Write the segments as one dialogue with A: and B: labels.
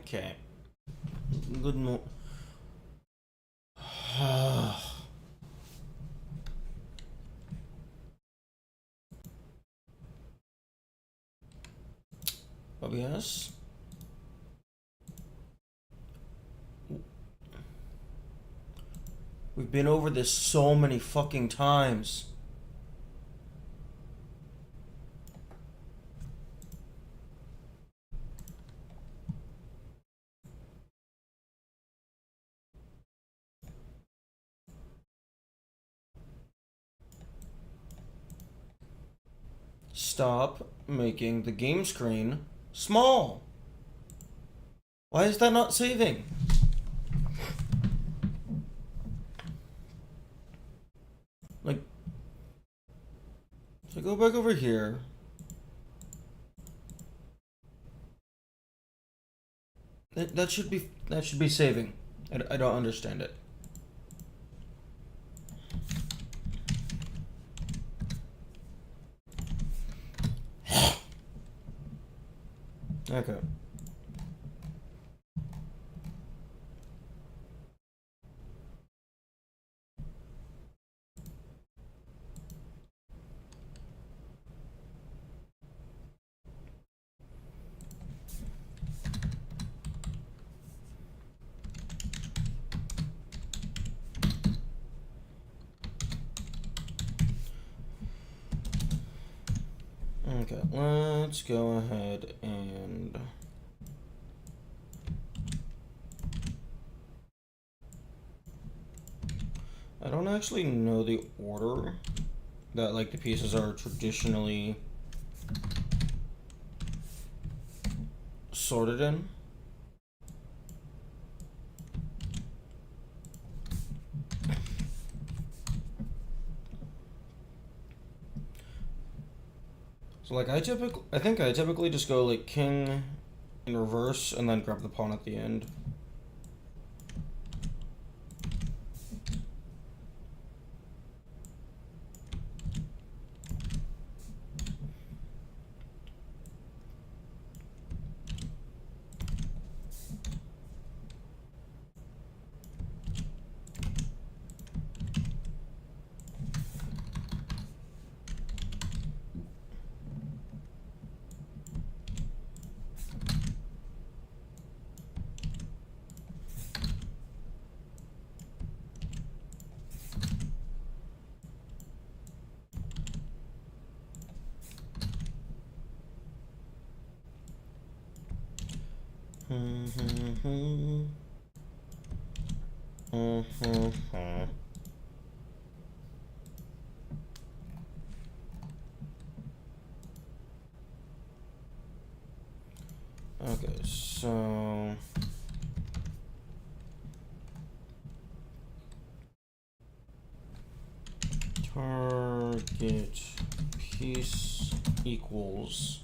A: Okay. Good mo. OBS? We've been over this so many fucking times. Stop making the game screen small. Why is that not saving? Like, so go back over here. That should be saving. I don't understand it. Okay. Okay, let's go ahead and I don't actually know the order that like the pieces are traditionally sorted in. So like I think I typically just go like king in reverse and then grab the pawn at the end. Okay, so target piece equals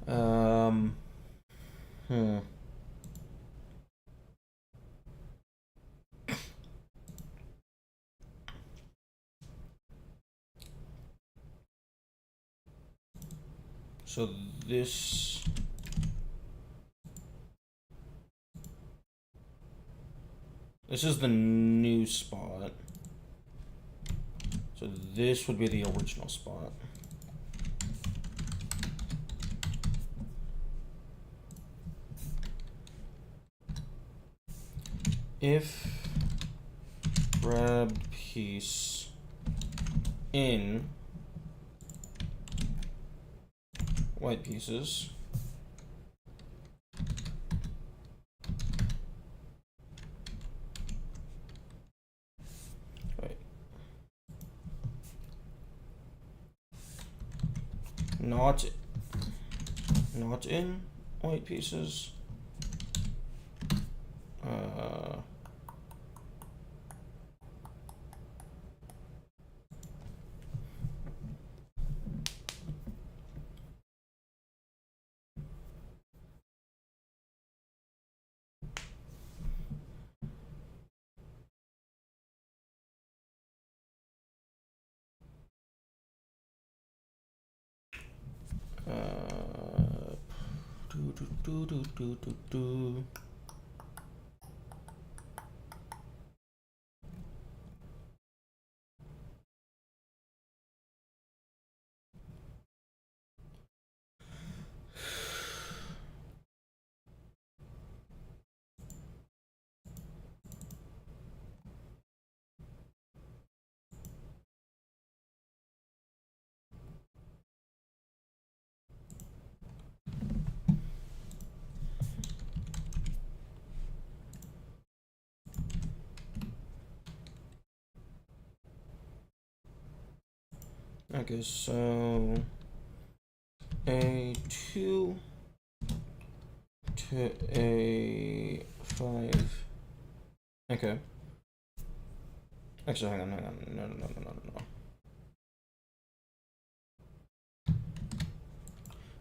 A: um hmm. So this is the new spot. So this would be the original spot. If grab piece in white pieces, right, not in white pieces, Do, do, do, do, do, do. Okay, so A2 to A5. Okay. Actually, hang on. No.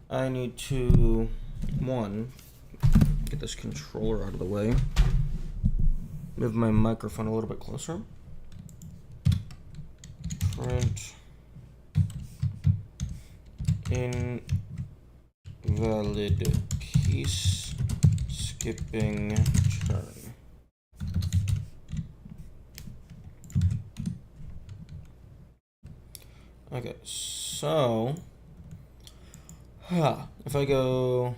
A: I need to, one, get this controller out of the way. Move my microphone a little bit closer. Print invalid piece skipping turn. Okay, so if I go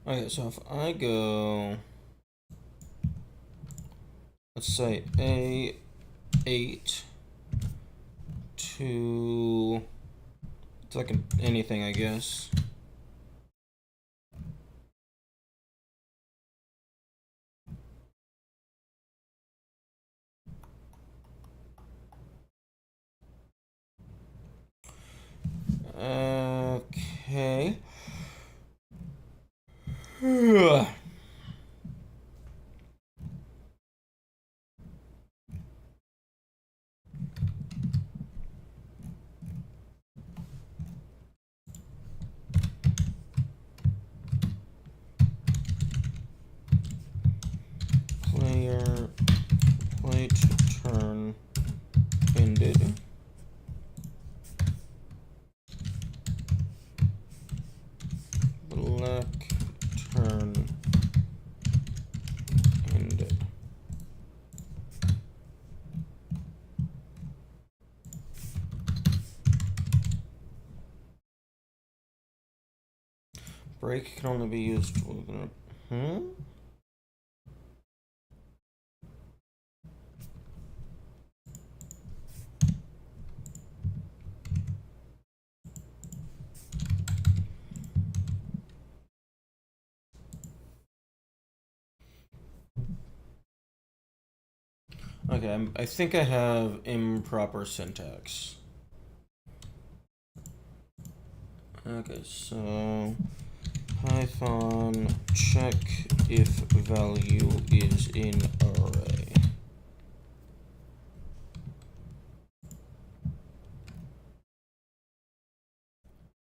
A: okay, so if I go, let's say A8 to, it's like anything, I guess. Okay. Player plate turn ended. Black turn ended. Break can only be used with Okay, I think I have improper syntax. Okay, so Python check if value is in array.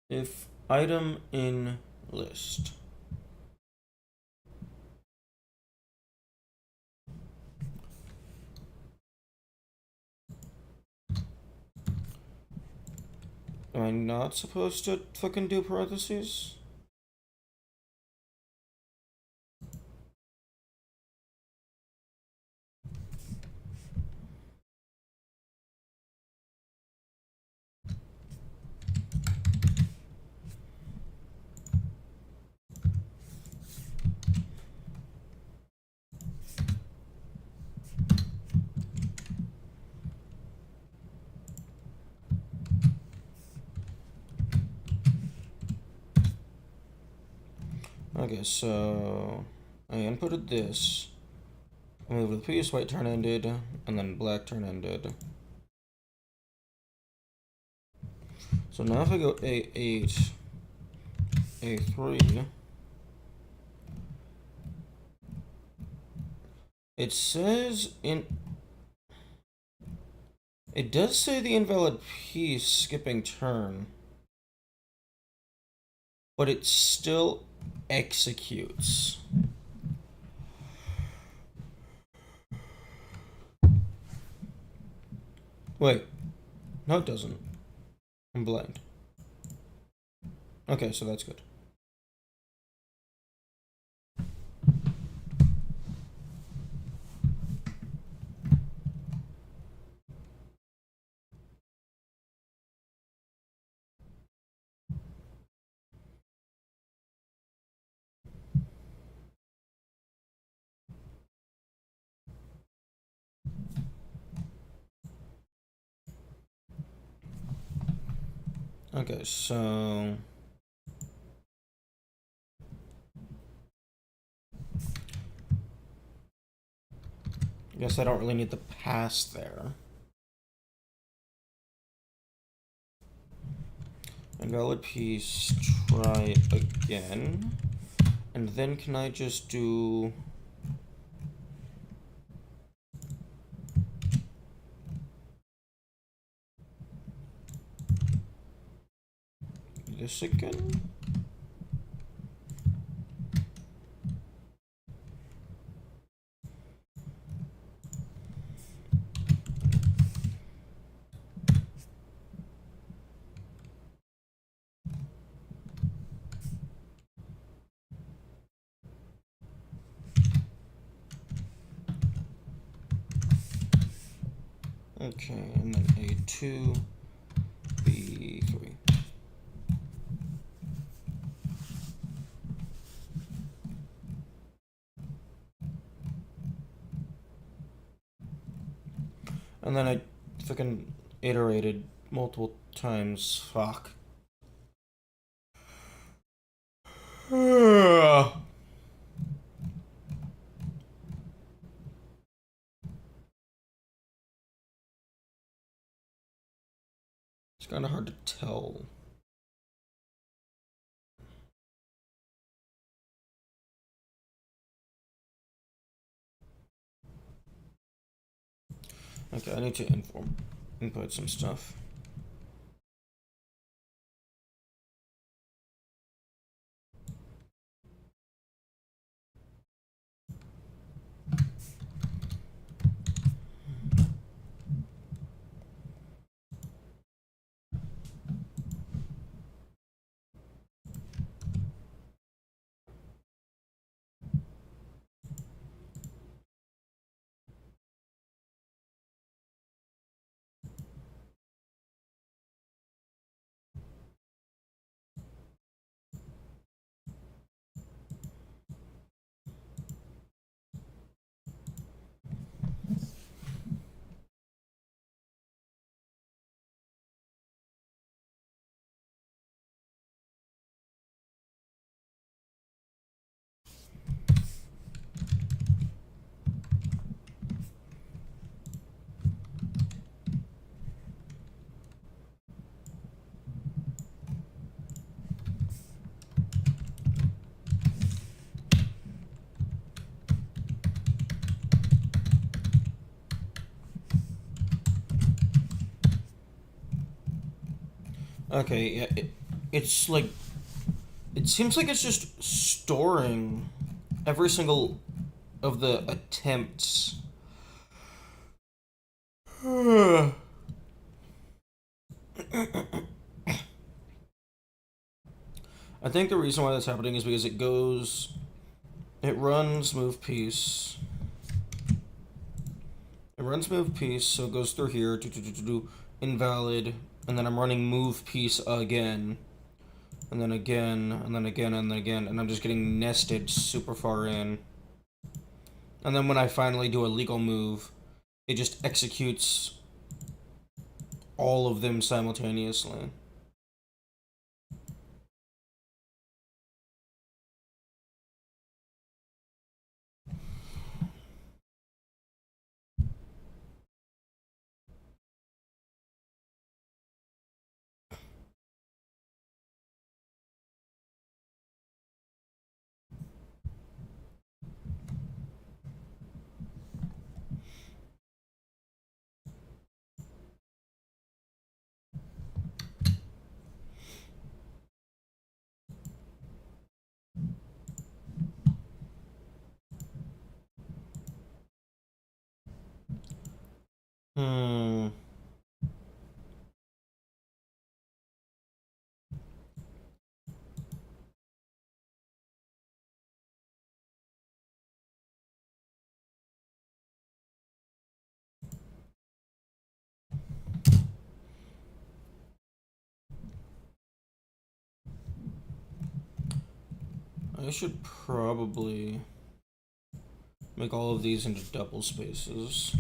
A: If item in list. Am I not supposed to fucking do parentheses? Okay, so I inputted this. I moved the previous white turn ended, and then black turn ended. So now if I go A8, A3, it says it does say the invalid piece skipping turn, but it still executes. Wait, no it doesn't. I'm blind. Okay, so that's good. Okay, so I guess I don't really need the pass there. Invalid piece, try again. And then can I just do... this again? Okay, and then A2, B3. And then I freaking iterated multiple times. Fuck. It's kind of hard to tell. Okay, I need to input some stuff. Okay, yeah, it's like... it seems like it's just storing every single of the attempts. I think the reason why that's happening is because it runs move piece. It runs move piece, so it goes through here, invalid, and then I'm running move piece again. And then again, and then again, and then again, and I'm just getting nested super far in. And then when I finally do a legal move, it just executes all of them simultaneously. Hmm. I should probably make all of these into double spaces.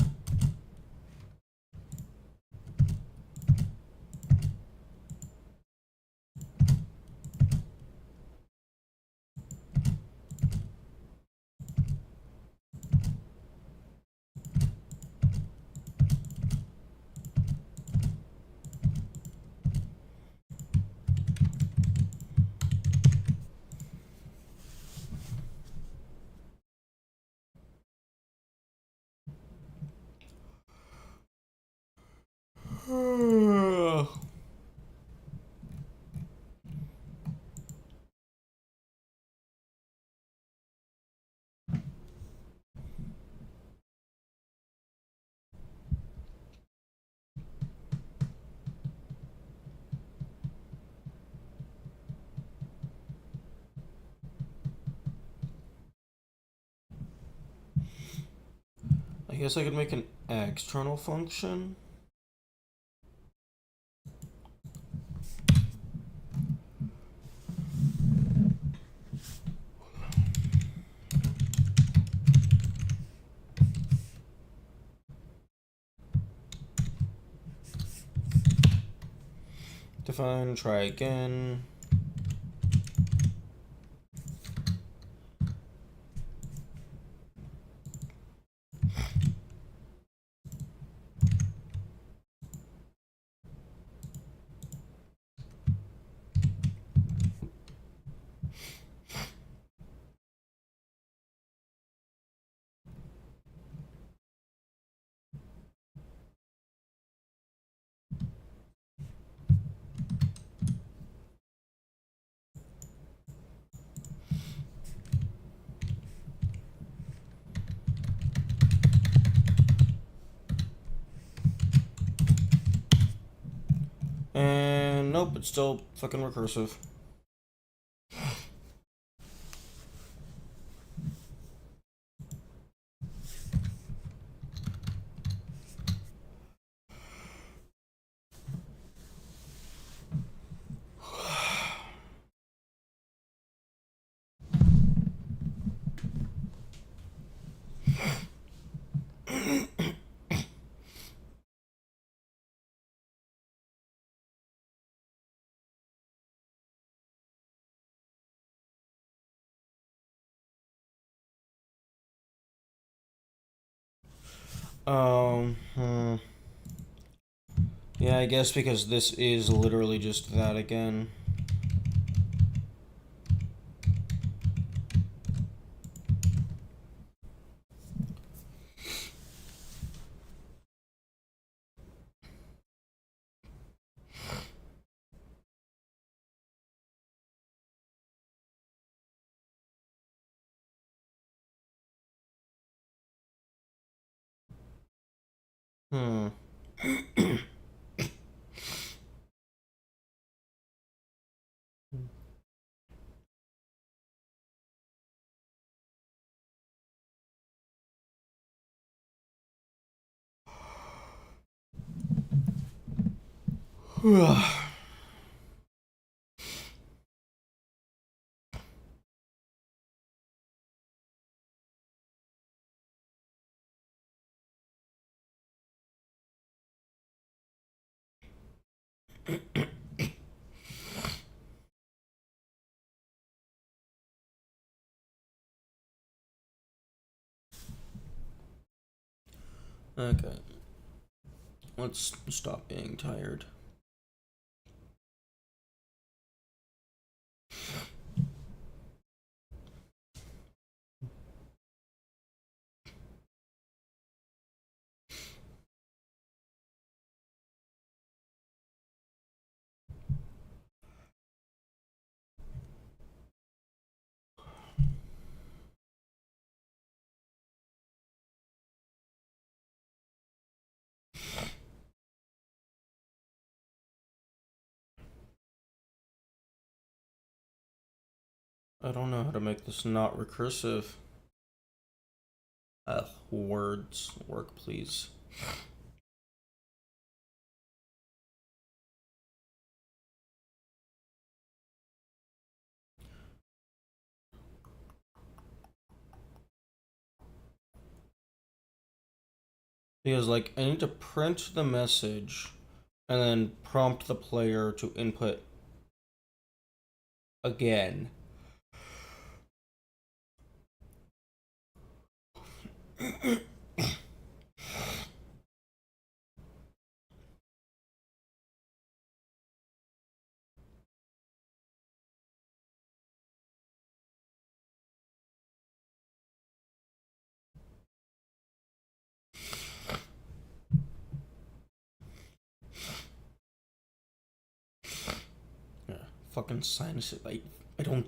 A: I guess I could make an external function. Define, try again. And nope, it's still fucking recursive. Hmm. Yeah, I guess because this is literally just that again. Hmm. Okay. Let's stop being tired. I don't know how to make this not recursive. Words. Work, please. Because, like, I need to print the message and then prompt the player to input again. Yeah, fucking sinus. I don't.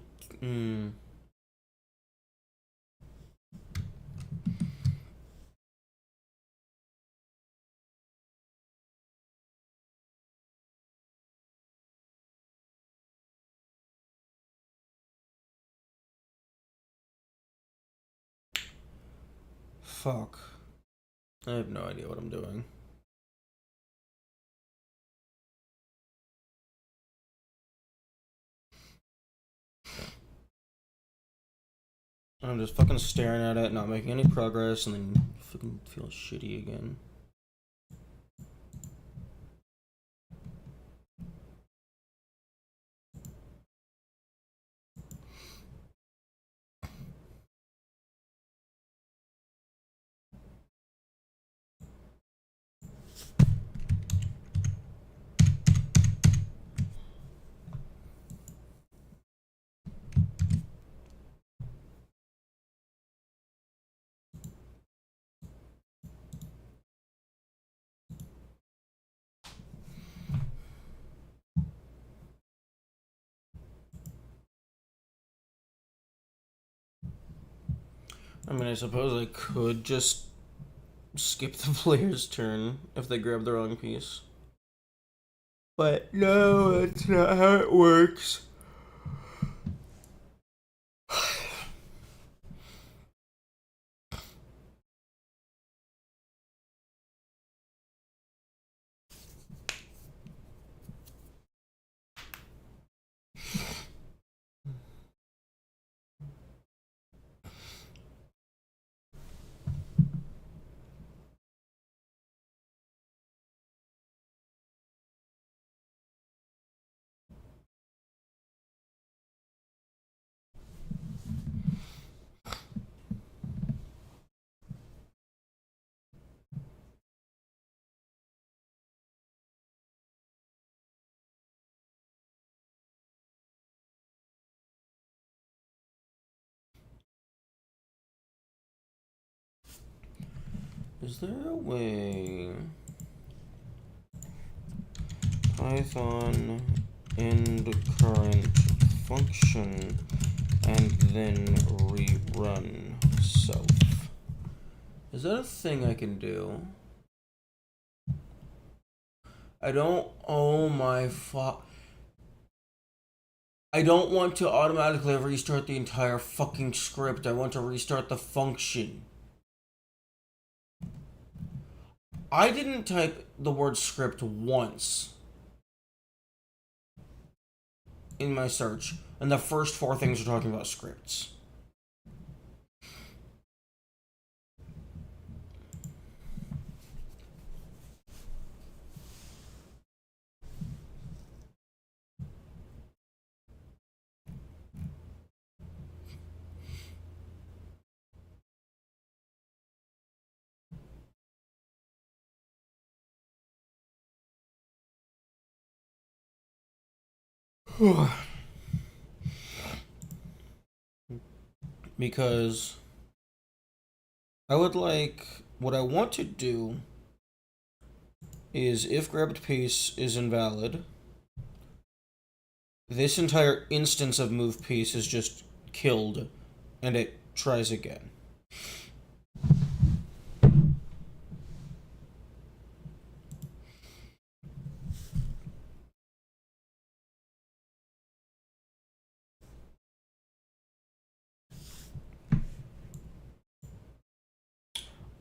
A: Fuck. I have no idea what I'm doing. I'm just fucking staring at it, not making any progress, and then fucking feel shitty again. I mean, I suppose I could just skip the player's turn if they grab the wrong piece. But no, that's not how it works. Is there a way Python end current function and then rerun self? Is that a thing I can do? I don't. Oh my fuck. I don't want to automatically restart the entire fucking script. I want to restart the function. I didn't type the word script once in my search, and the first four things are talking about scripts. Because I would like. What I want to do is if grabbed piece is invalid, this entire instance of move piece is just killed and it tries again.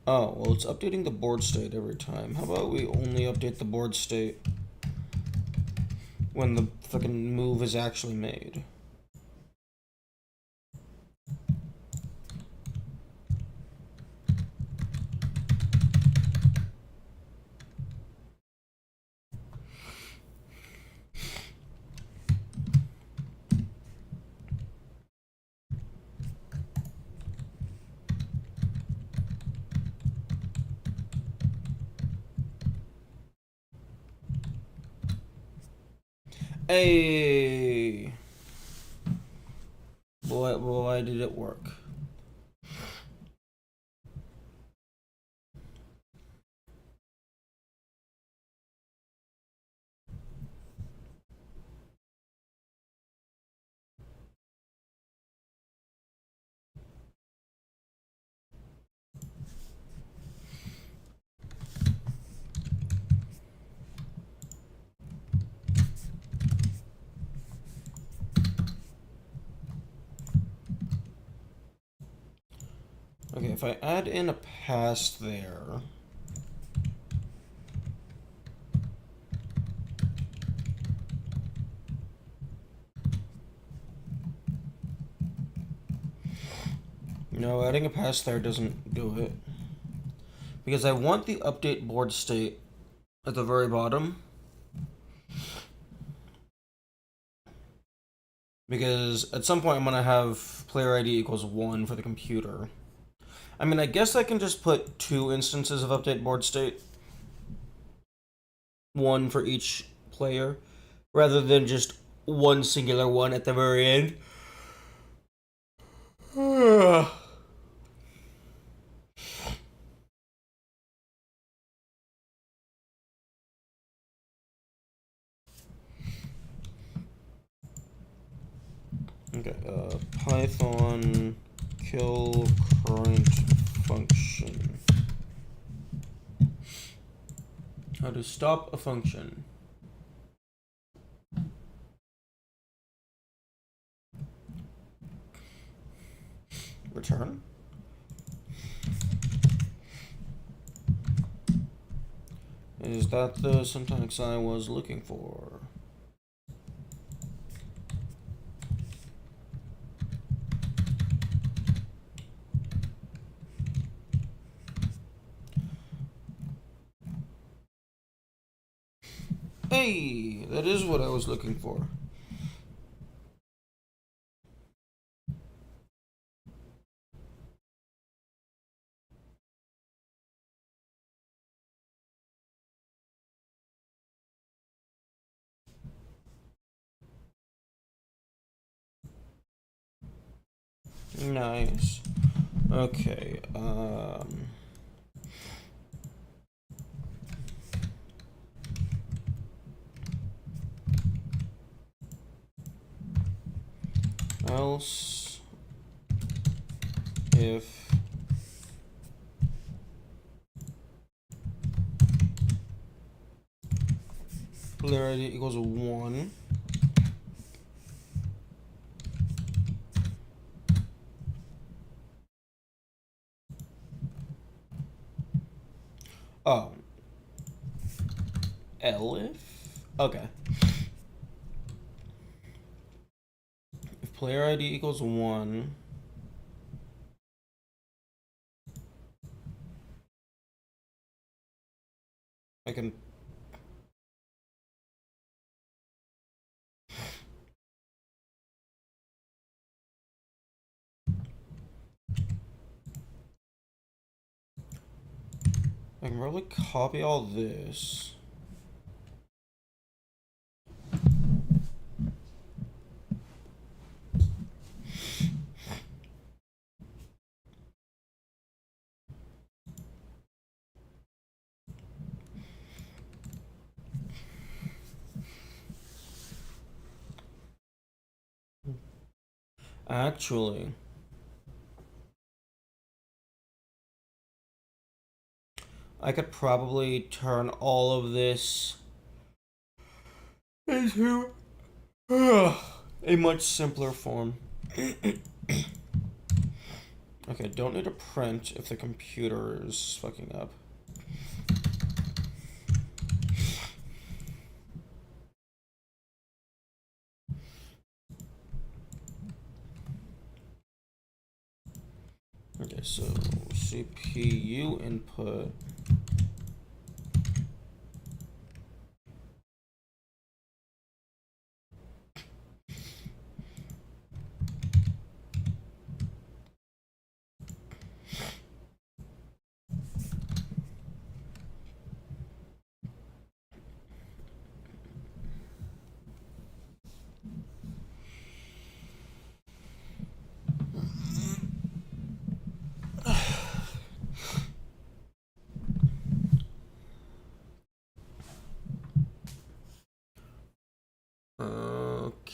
A: Oh, well, it's updating the board state every time. How about we only update the board state when the fucking move is actually made? Hey! Why did it work? Okay, if I add in a pass there... No, adding a pass there doesn't do it. Because I want the update board state at the very bottom. Because at some point I'm going to have player ID equals 1 for the computer. I mean, I guess I can just put 2 instances of update board state. 1 for each player. Rather than just one singular one at the very end. Okay, Python kill current function. How to stop a function. Return. Is that the syntax I was looking for? Hey, that is what I was looking for. Nice. Okay, else if player ID equals 1, oh, elif? Okay. If player ID equals 1, I can probably copy all this. Actually, I could probably turn all of this into a much simpler form. Okay, don't need to print if the computer is fucking up. Okay, so CPU input. Okay.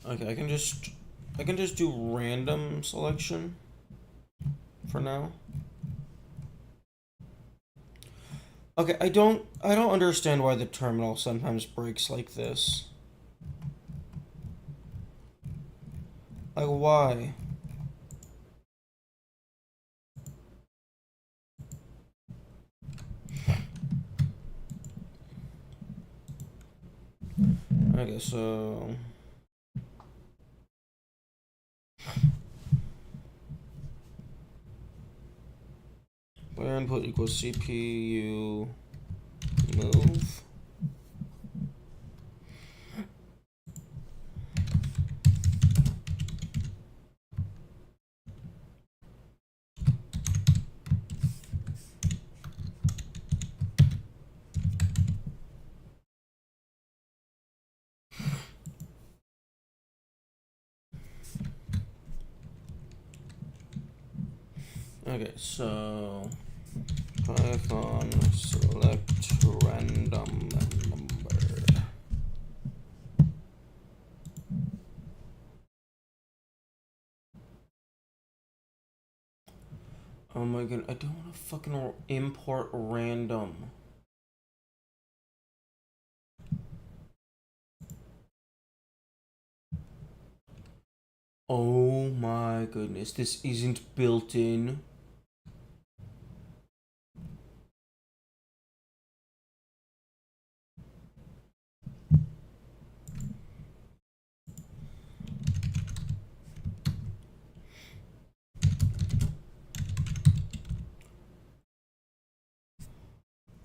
A: Okay, I can just do random selection for now. Okay, I don't understand why the terminal sometimes breaks like this. Like why? Okay, so player input equals CPU move. Okay, so Python select random number. Oh my god, I don't want to fucking import random. Oh my goodness, this isn't built in.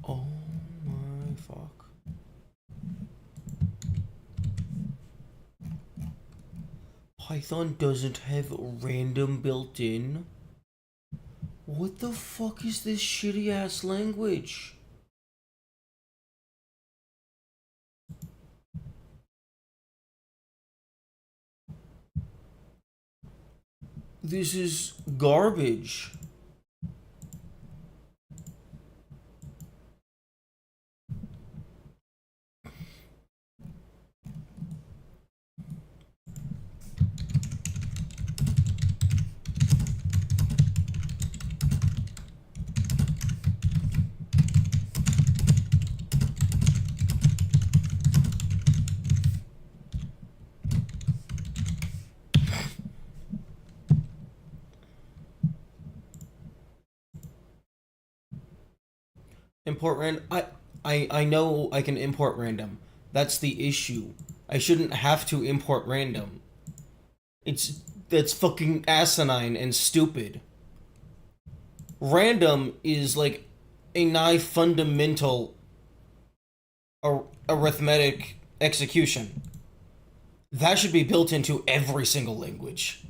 A: Oh my fuck. Python doesn't have random built in? What the fuck is this shitty ass language? This is garbage. Import random. I know I can import random. That's the issue. I shouldn't have to import random. It's that's fucking asinine and stupid. Random is like a nigh fundamental arithmetic execution. That should be built into every single language.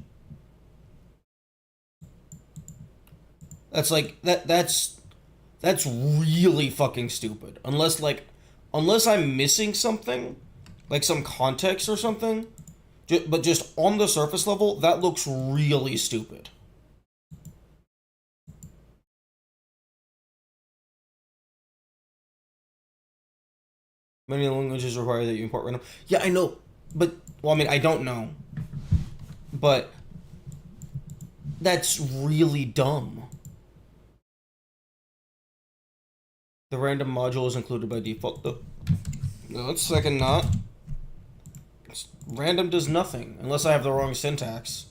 A: That's like that's really fucking stupid. Unless I'm missing something, like some context or something, but just on the surface level, that looks really stupid. Many languages require that you import random. Yeah, I know, but well, I mean, I don't know, but That's really dumb. The random module is included by default. No, it's second not. Random does nothing, unless I have the wrong syntax.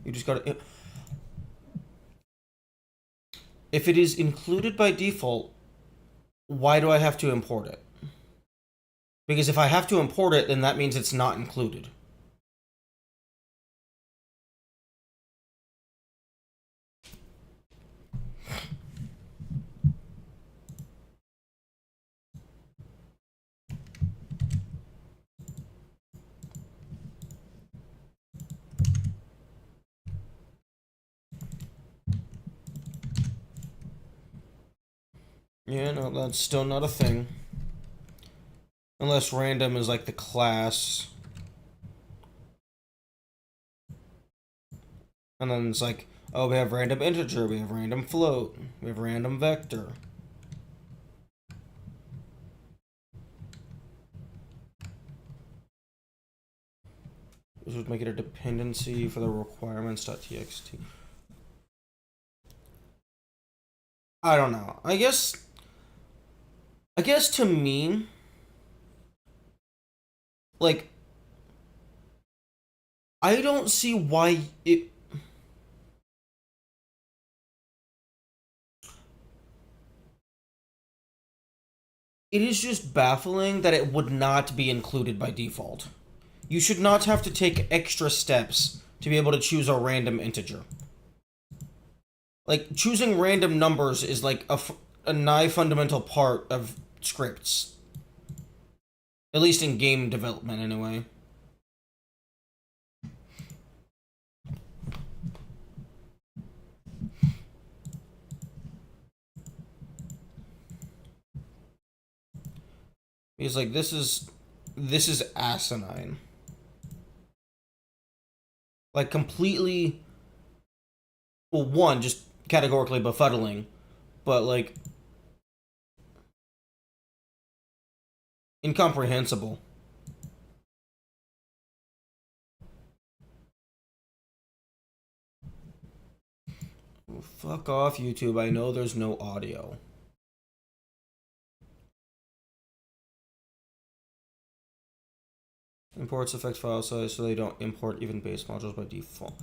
A: You just gotta... If it is included by default, why do I have to import it? Because if I have to import it, then that means it's not included. Yeah, no, that's still not a thing. Unless random is like the class. And then it's like, oh, we have random integer, we have random float, we have random vector. This would make it a dependency for the requirements.txt. I don't know. I guess to me, like, I don't see why it... It is just baffling that it would not be included by default. You should not have to take extra steps to be able to choose a random integer. Like, choosing random numbers is like a nigh fundamental part of scripts. At least in game development, anyway. He's like, this is asinine. Like, completely... Well, one, just categorically befuddling. But, like... incomprehensible. Well, fuck off, YouTube. I know there's no audio. Imports affect file size, so they don't import even base modules by default.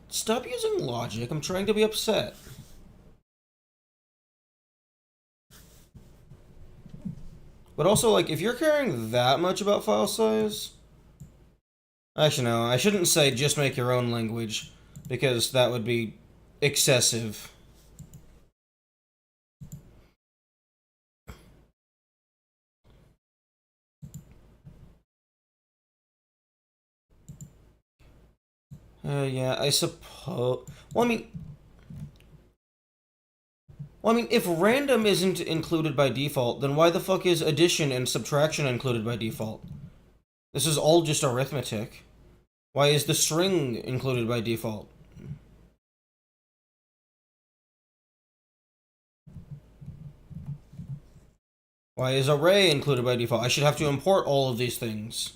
A: Stop using logic. I'm trying to be upset. But also, like, if you're caring that much about file size... Actually, no. I shouldn't say just make your own language, because that would be excessive. Yeah, I suppose... Well, I mean, if random isn't included by default, then why the fuck is addition and subtraction included by default? This is all just arithmetic. Why is the string included by default? Why is array included by default? I should have to import all of these things.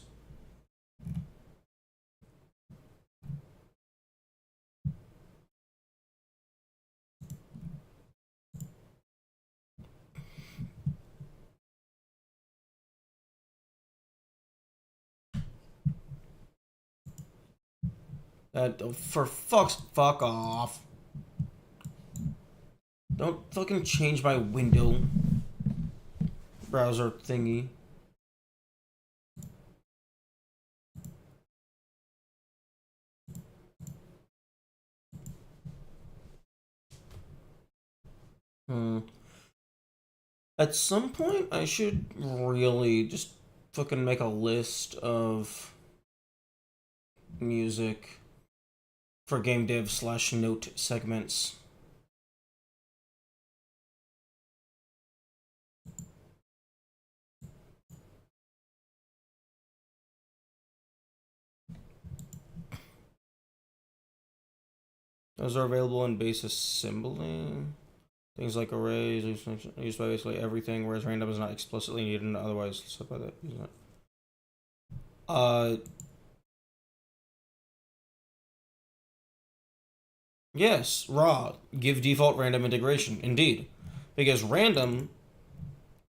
A: Fuck off. Don't fucking change my window browser thingy. At some point, I should really just fucking make a list of music for game dev / note segments. Those are available in base assembly. Things like arrays used by basically everything, whereas random is not explicitly needed and otherwise set by that. Uh, yes, raw. Give default random integration. Indeed. Because random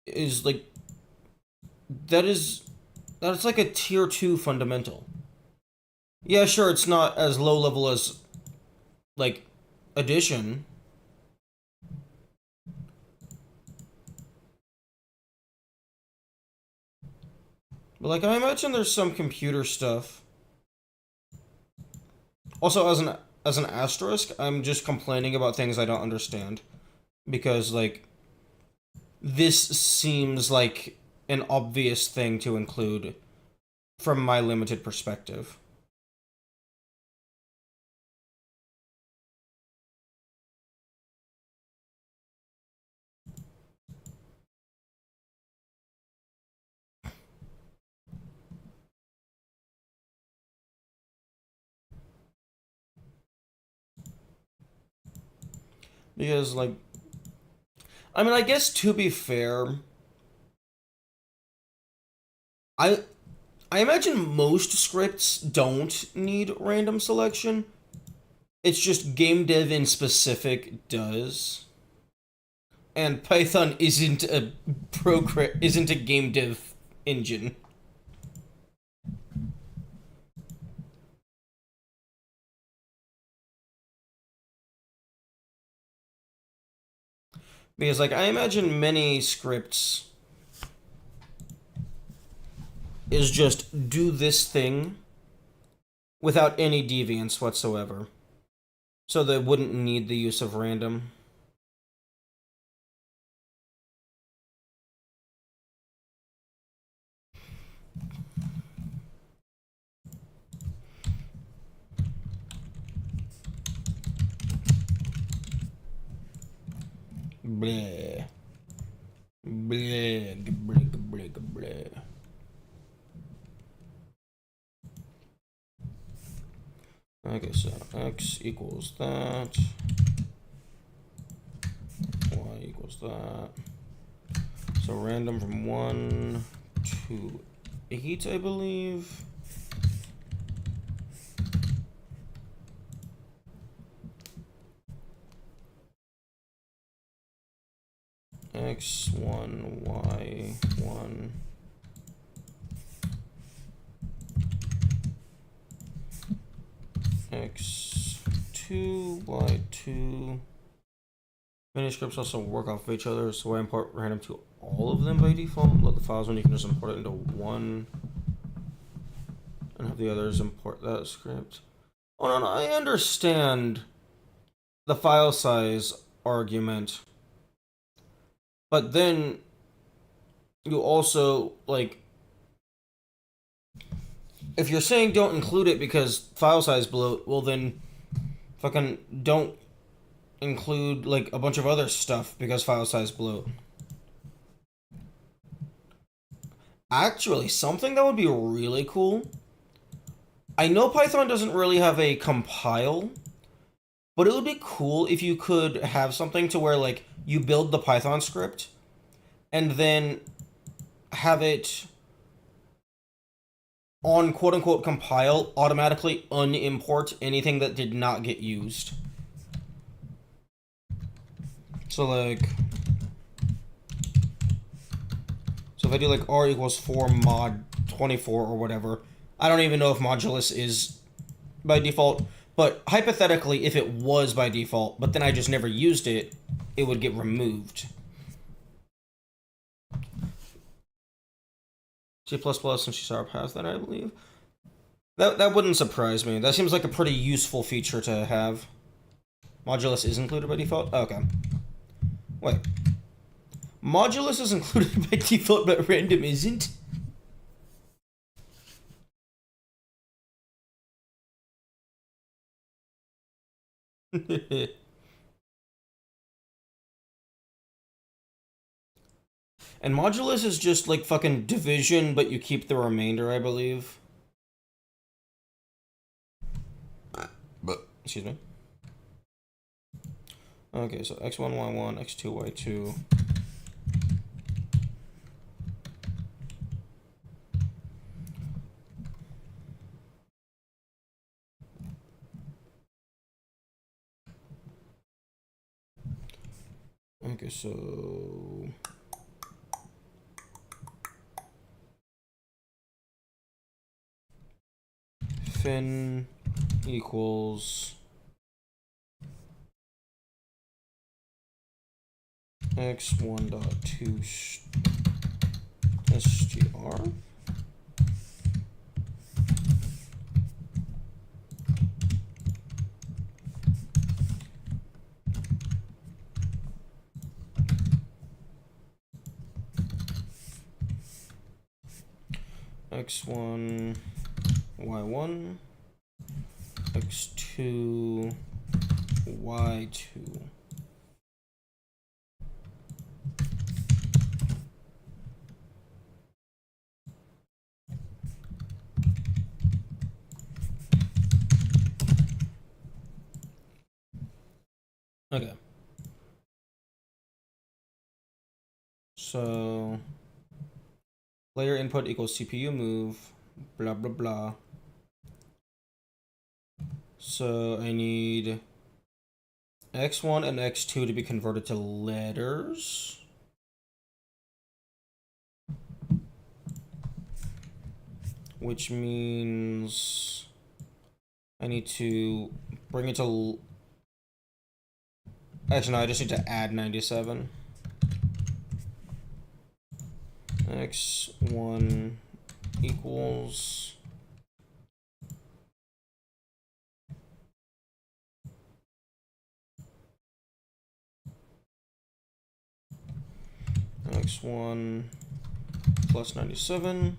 A: is like, that is, that's like a tier 2 fundamental. Yeah, sure, it's not as low level as, like, addition. But, like, I imagine there's some computer stuff. Also, as an asterisk, I'm just complaining about things I don't understand. Because, like, this seems like an obvious thing to include from my limited perspective. Because, like, I mean, I guess to be fair, I I imagine most scripts don't need random selection. It's just game dev in specific does. And Python isn't a game dev engine. Because like I imagine many scripts is just do this thing without any deviance whatsoever. So they wouldn't need the use of random. Bleh. Bleh. Bleh. Bleh. Bleh. Okay, so x equals that. Y equals that. So random from 1 to 8, I believe. X1, Y1. X2, Y2. Many scripts also work off of each other, so I import random to all of them by default. Let the files when you can just import it into one and have the others import that script. Oh no, I understand the file size argument. But then you also, like, if you're saying don't include it because file size bloat, well then fucking don't include, like, a bunch of other stuff because file size bloat. Actually, something that would be really cool. I know Python doesn't really have a compile, but it would be cool if you could have something to where, like, you build the Python script and then have it on quote-unquote compile automatically unimport anything that did not get used. So like, so if I do like r equals 4 mod 24 or whatever, I don't even know if modulus is by default, but hypothetically if it was by default, but then I just never used it, it would get removed. C++ and C# has that, I believe. That wouldn't surprise me. That seems like a pretty useful feature to have. Modulus is included by default? Okay. Wait. Modulus is included by default, but random isn't? And modulus is just like fucking division, but you keep the remainder, I believe. But excuse me. Okay, so x1, y1, x2, y2. Okay, so fin equals x1 dot 2 str. x1 y1 x2 y2. Okay. So player input equals CPU move, blah blah blah. So I need x1 and x2 to be converted to letters. Which means I need to bring it to... Actually, no, I just need to add 97. x1 equals x1 plus 97.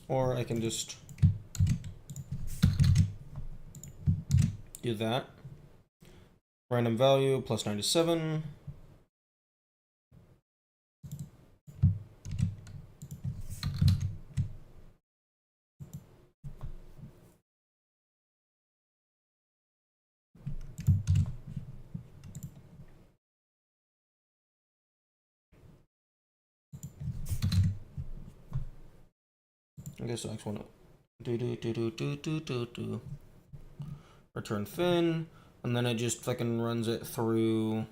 A: Or I can just do that. Random value plus 97. Okay, so x1 return fin, and then it just fucking runs it through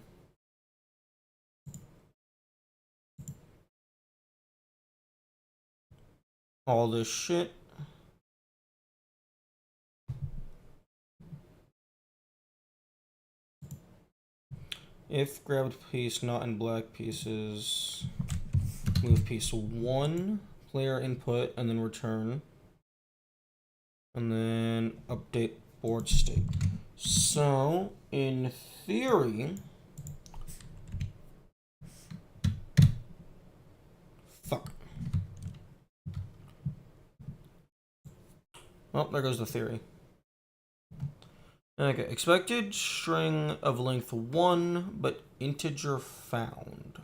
A: all this shit. If grabbed piece not in black pieces, move piece 1, player input, and then return. And then update board state. So, in theory... Fuck. Well, there goes the theory. Okay, expected string of length 1, but integer found.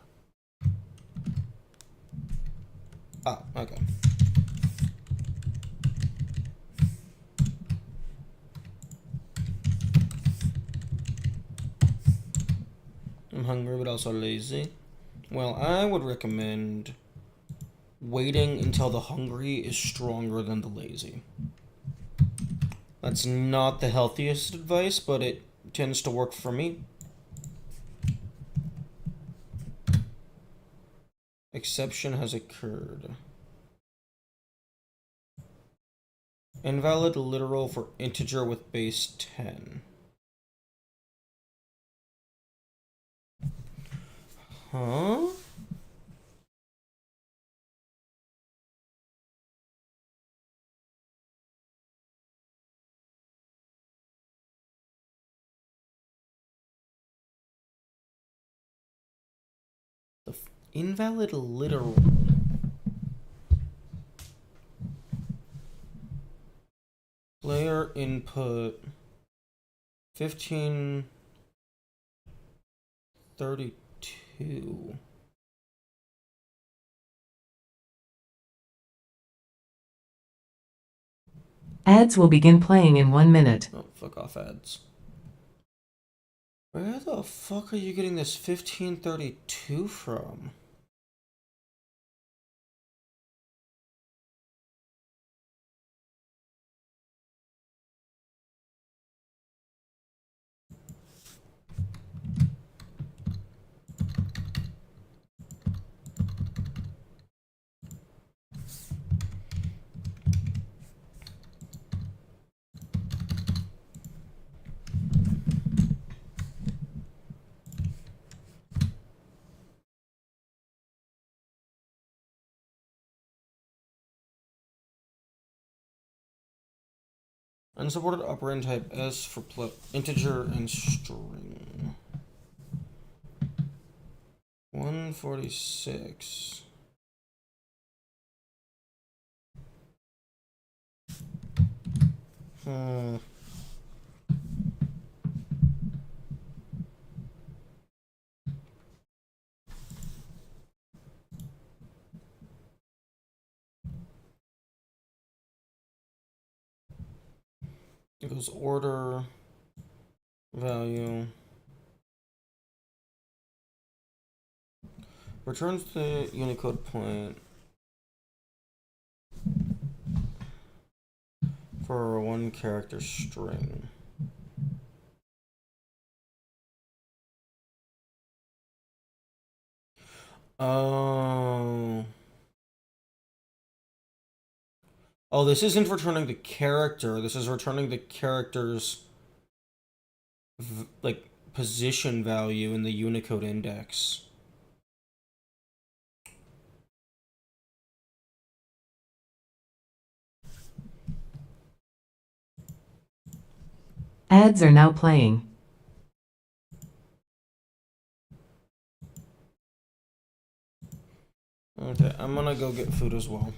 A: Ah, okay. I'm hungry, but also lazy. Well, I would recommend waiting until the hungry is stronger than the lazy. That's not the healthiest advice, but it tends to work for me. Exception has occurred. Invalid literal for integer with base 10. Huh? The invalid literal. Player input 1532.
B: Ads will begin playing in 1 minute.
A: Oh, fuck off ads. Where the fuck are you getting this 1532 from? Unsupported operand type S for integer and string. 146. It goes order, value, returns the Unicode point for a 1-character string. Oh. Oh, this isn't returning the character. This is returning the character's like position value in the Unicode index.
B: Ads are now playing.
A: Okay, I'm gonna go get food as well.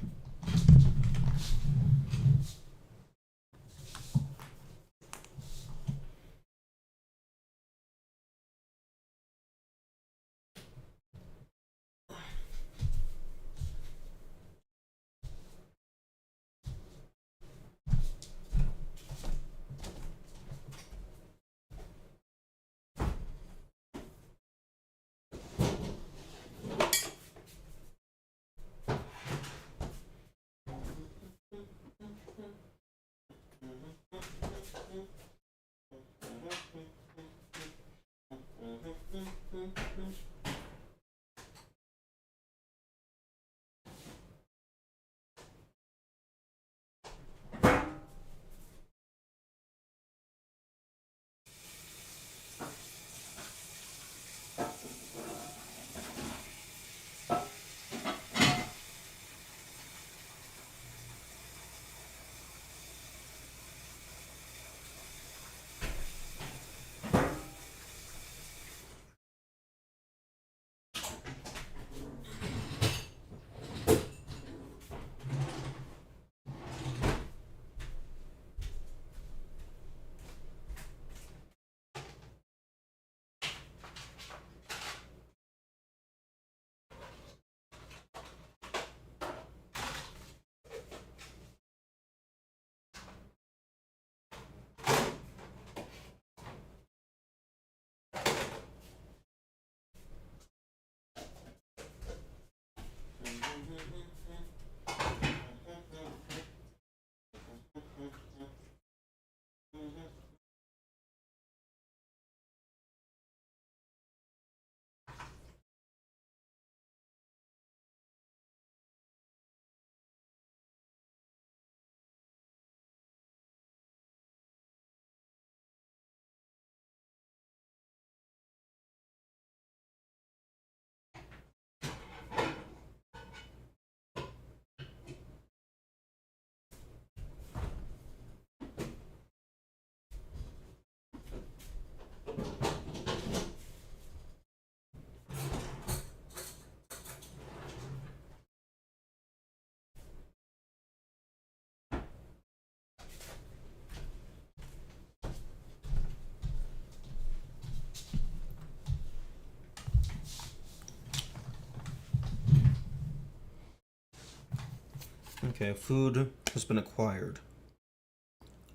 A: Okay, food has been acquired.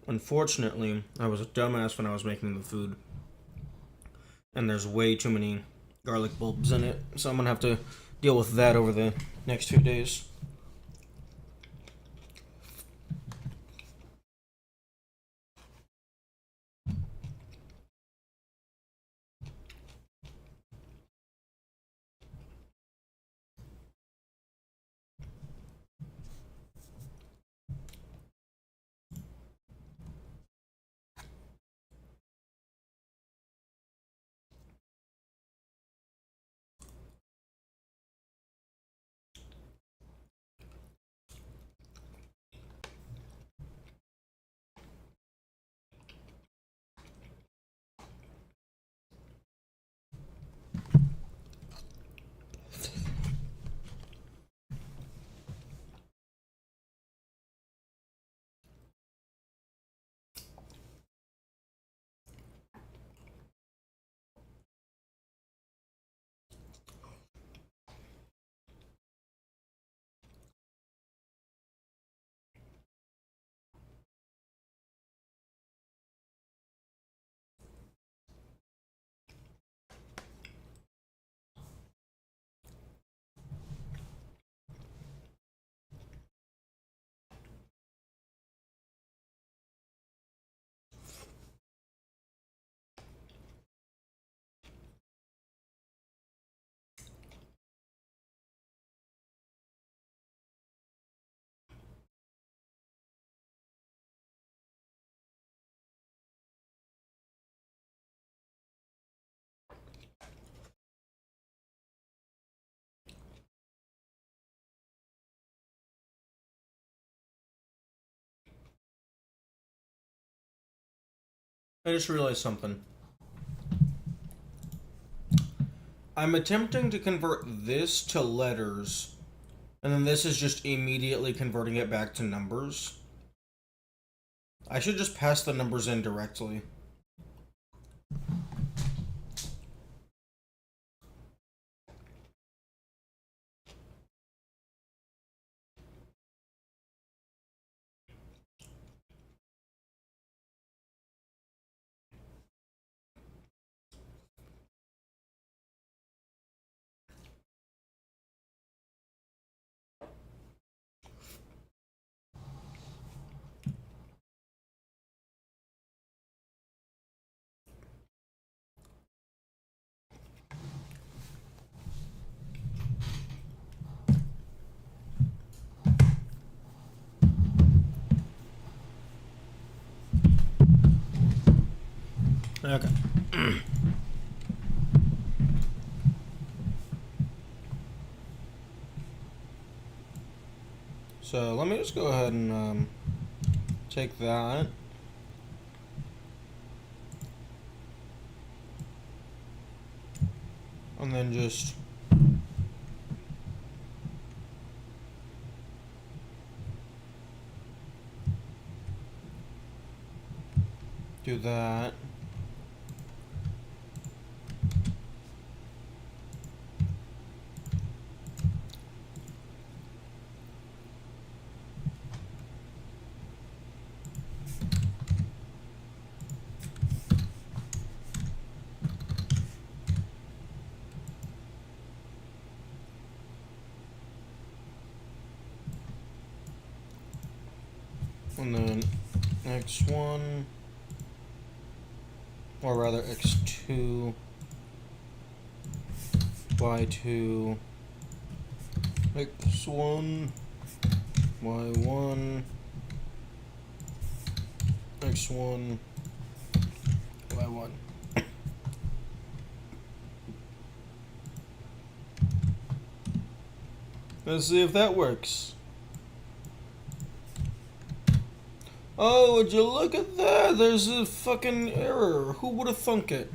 A: Unfortunately, I was a dumbass when I was making the food, and there's way too many garlic bulbs in it, so I'm gonna have to deal with that over the next few days. I just realized something. I'm attempting to convert this to letters, and then this is just immediately converting it back to numbers. I should just pass the numbers in directly. Okay. So let me just go ahead and take that. And then just do that. And then x1, or rather x2, y2, x1, y1, x1, y1. Let's see if that works. Oh, would you look at that? There's a fucking error. Who would have thunk it?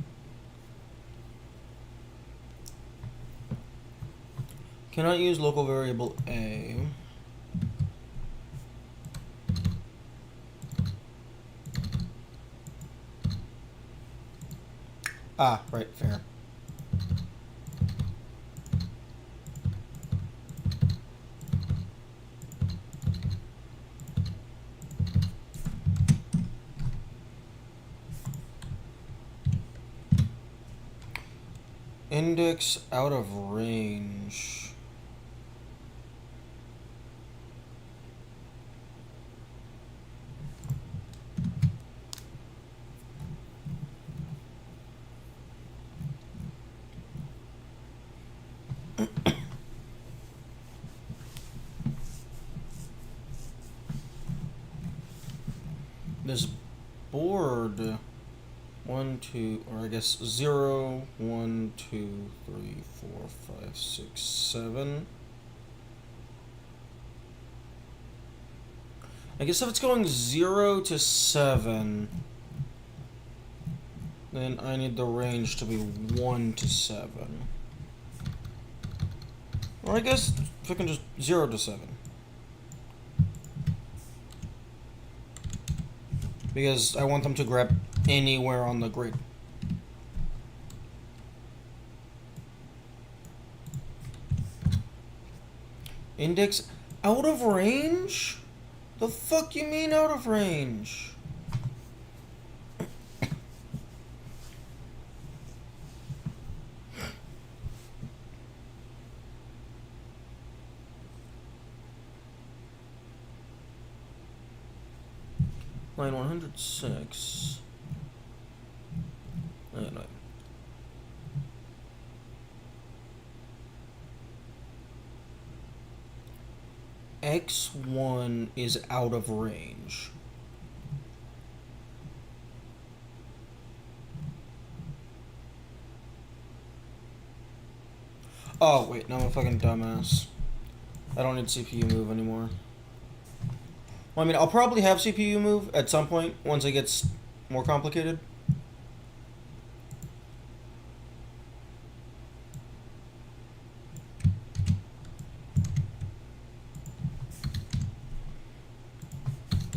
A: Cannot use local variable A. Ah, right, fair. Index out of range. This board, 1, 2, or I guess 0, 1, 2, 3, 4, 5, 6, 7. I guess if it's going 0 to 7, then I need the range to be 1 to 7. Or I guess if I can just 0 to 7. Because I want them to grab anywhere on the grid. Index out of range? The fuck you mean out of range? Line 106. No. X1 is out of range. Oh, wait, no, I'm a fucking dumbass. I don't need CPU move anymore. Well, I mean, I'll probably have CPU move at some point once it gets more complicated.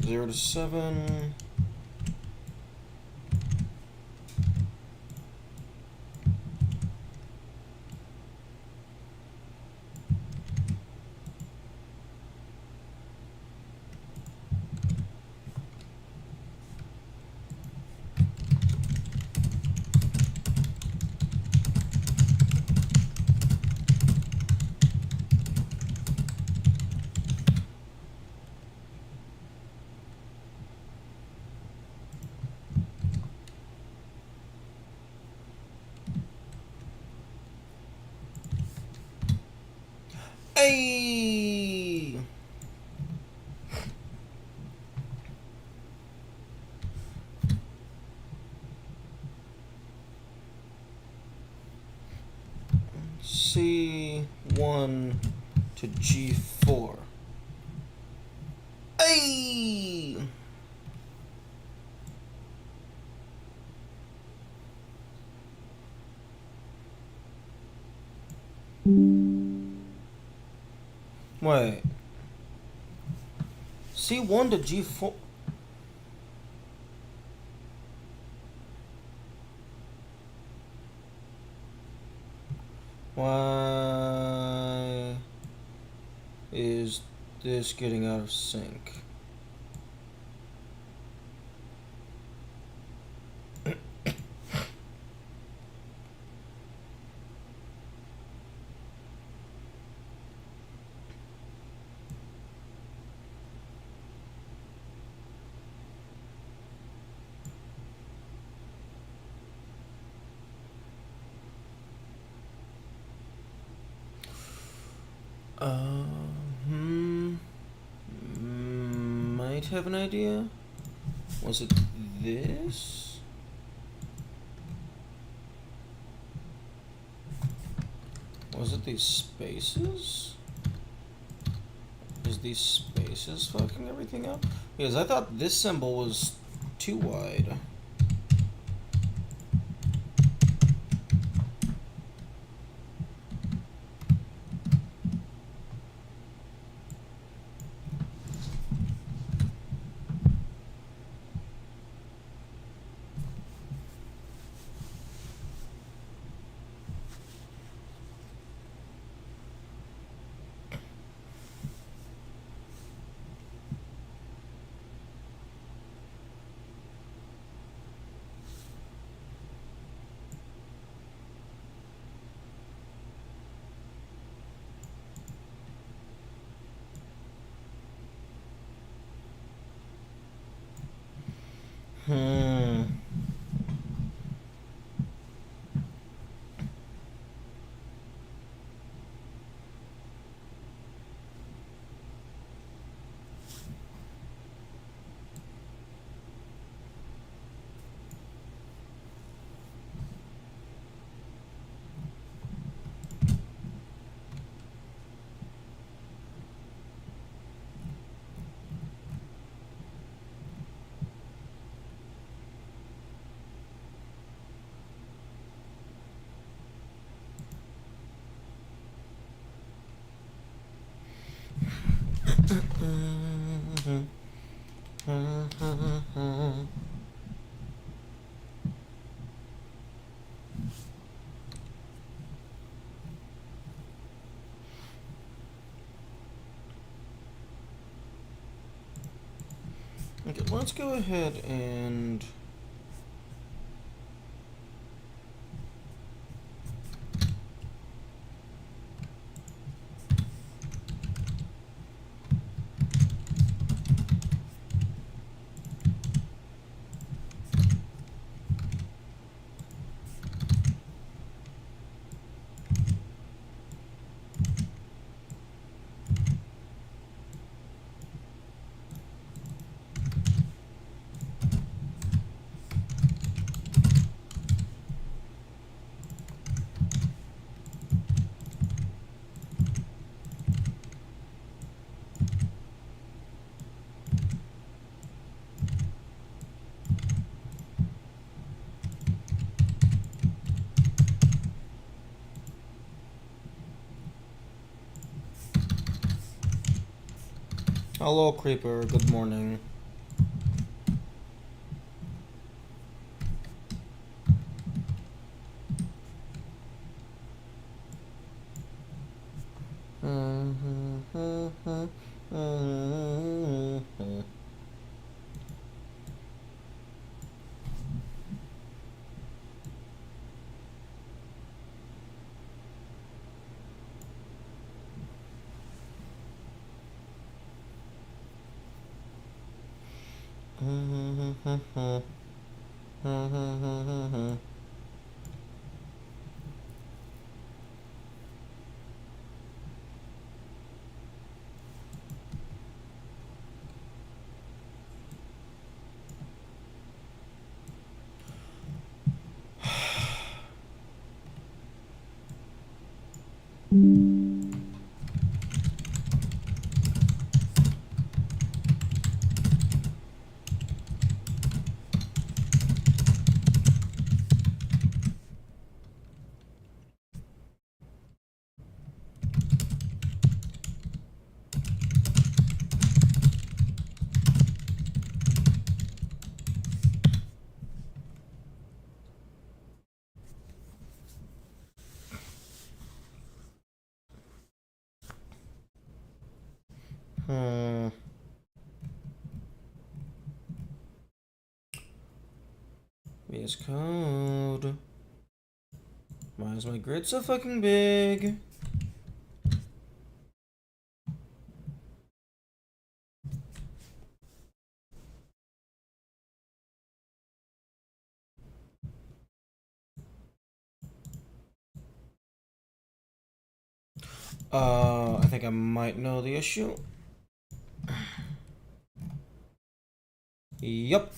A: 0 to 7. Hey! C1 to G4. Hey! Wait. C1 to G4. Why is this getting out of sync? Might have an idea. Was it this? Was it these spaces? Is these spaces fucking everything up? Because I thought this symbol was too wide. Okay, let's go ahead and hello, Creeper. Good morning. VS Code. Why is my grid so fucking big? I think I might know the issue. Yup.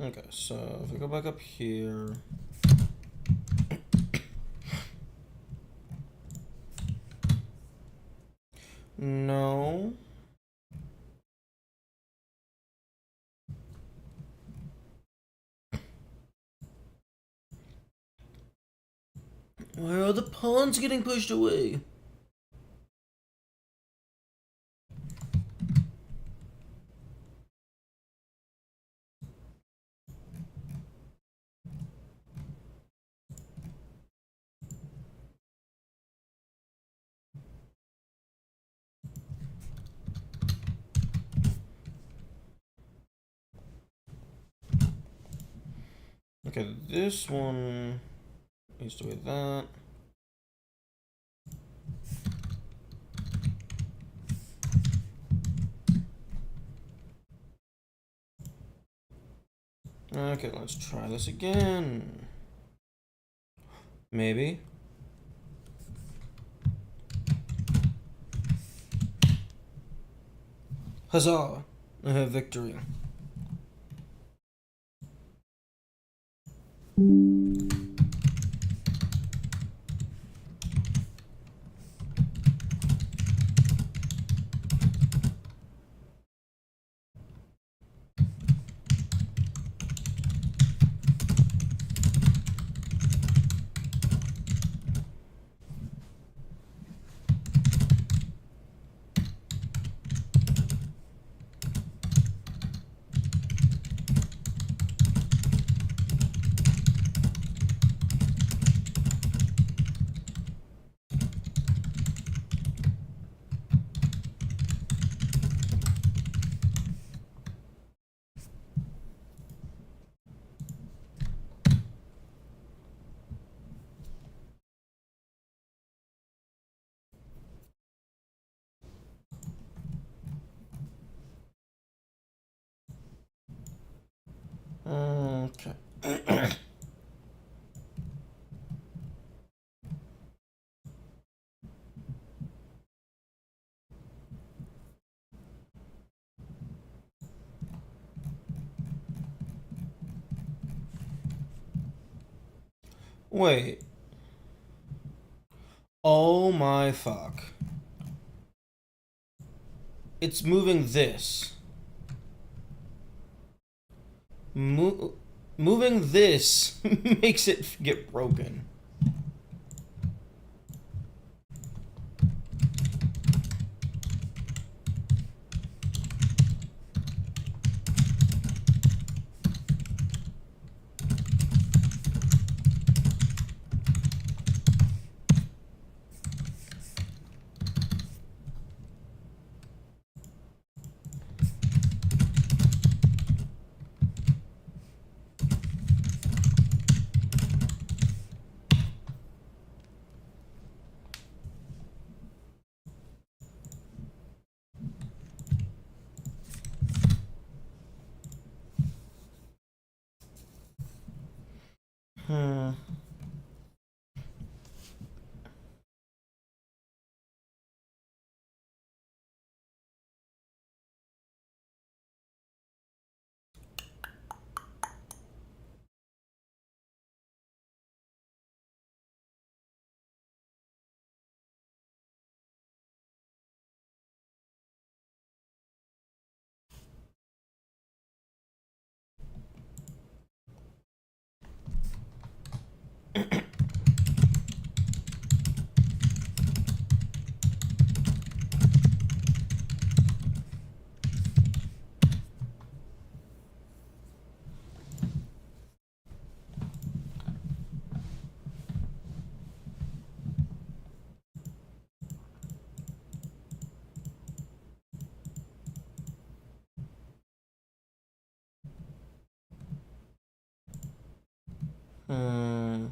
A: Okay, so if we go back up here. No. Why are the pawns getting pushed away? Okay, this one needs to be that. Okay, let's try this again. Maybe. Huzzah! I have victory. Okay. Wait. Oh my fuck. It's moving this. Moving this makes it get broken. Hmm.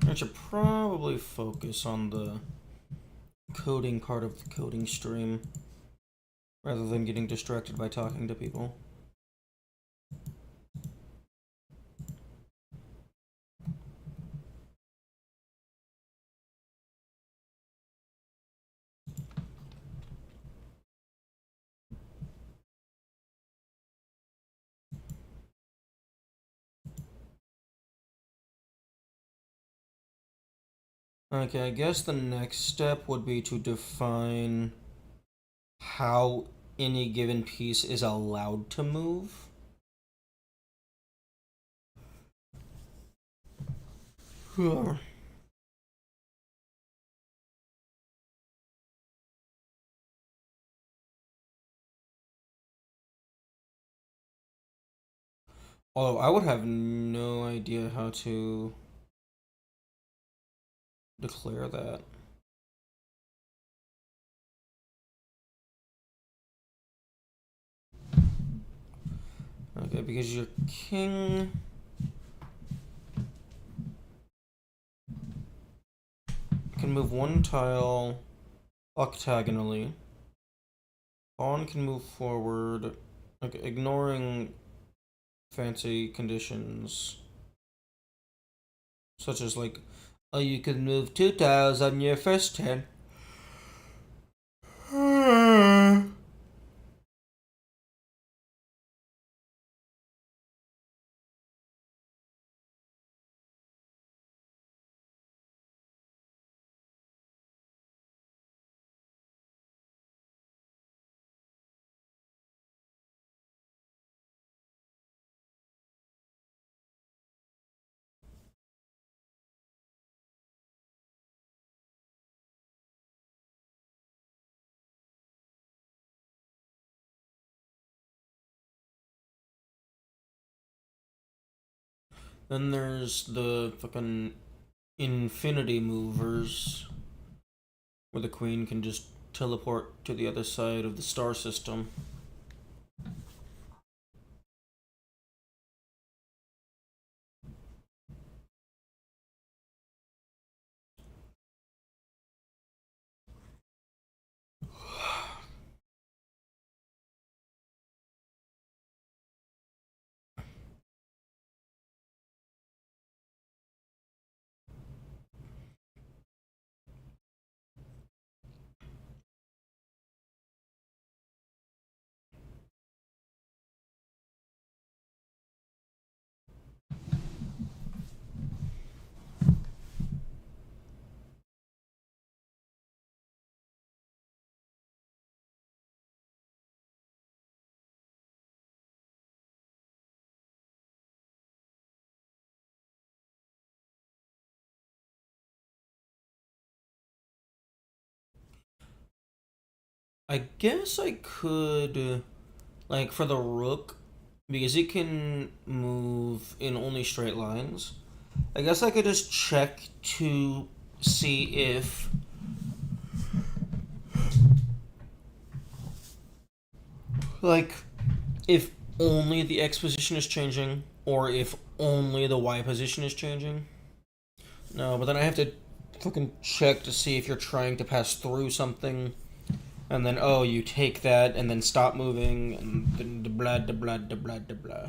A: I should probably focus on the coding part of the coding stream rather than getting distracted by talking to people. Okay, I guess the next step would be to define how any given piece is allowed to move. Although I would have no idea how to declare that. Okay, because your king can move one tile octagonally. Pawn can move forward, like ignoring fancy conditions, such as like, oh, you can move two tiles on your first turn. Then there's the fucking infinity movers, where the queen can just teleport to the other side of the star system. I guess I could, like, for the rook, because it can move in only straight lines, I guess I could just check to see like, if only the X position is changing, or if only the Y position is changing. No, but then I have to fucking check to see if you're trying to pass through something, and then, oh, you take that, and then stop moving, and then blah, blah, blah, blah, blah, blah.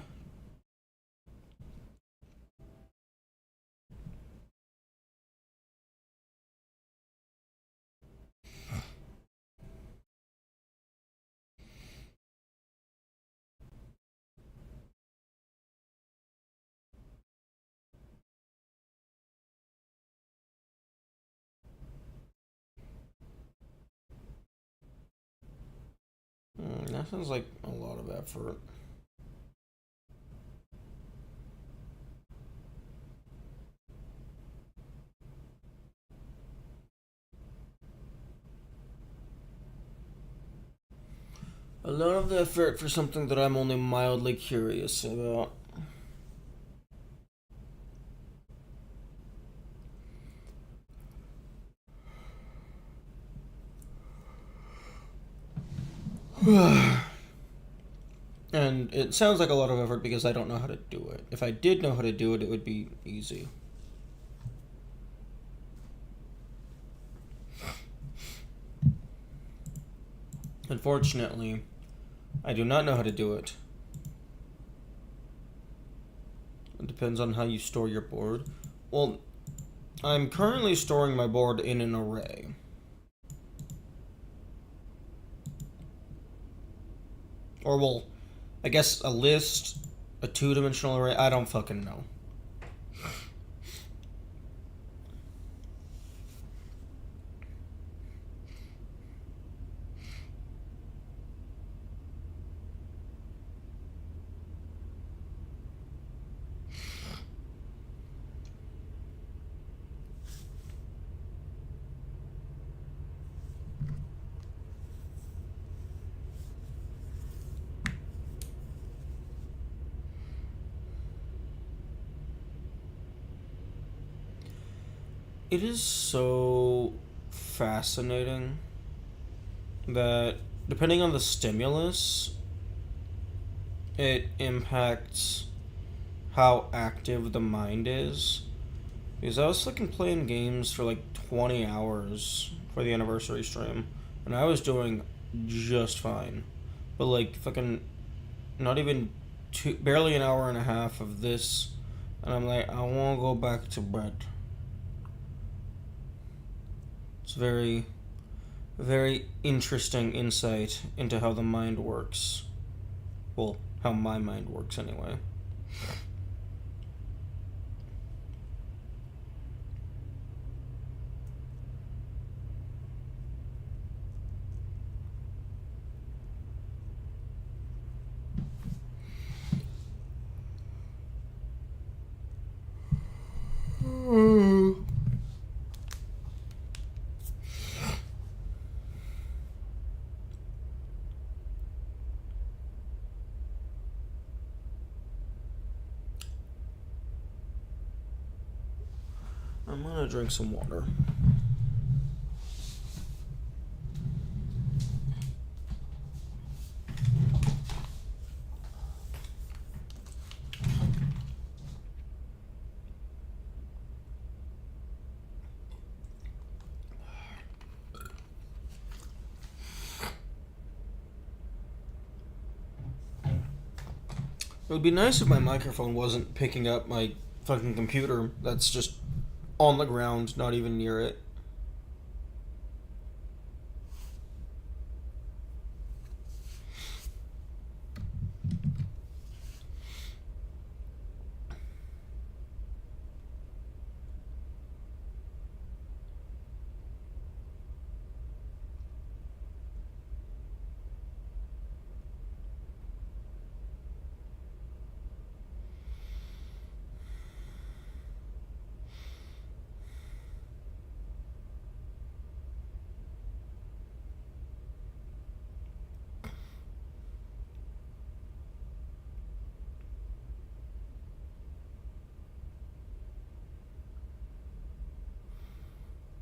A: That sounds like a lot of effort. A lot of effort for something that I'm only mildly curious about. And it sounds like a lot of effort because I don't know how to do it. If I did know how to do it, it would be easy. Unfortunately, I do not know how to do it. It depends on how you store your board. Well, I'm currently storing my board in an array. Or, well, I guess a list, a two-dimensional array, I don't fucking know. It is so fascinating that depending on the stimulus, it impacts how active the mind is. Because I was fucking playing games for like 20 hours for the anniversary stream, and I was doing just fine. But like fucking not even barely an hour and a half of this, and I'm like, I want to go back to bed. It's very, very interesting insight into how the mind works. Well, how my mind works anyway. I'm gonna drink some water. It would be nice if my microphone wasn't picking up my fucking computer that's just on the ground, not even near it.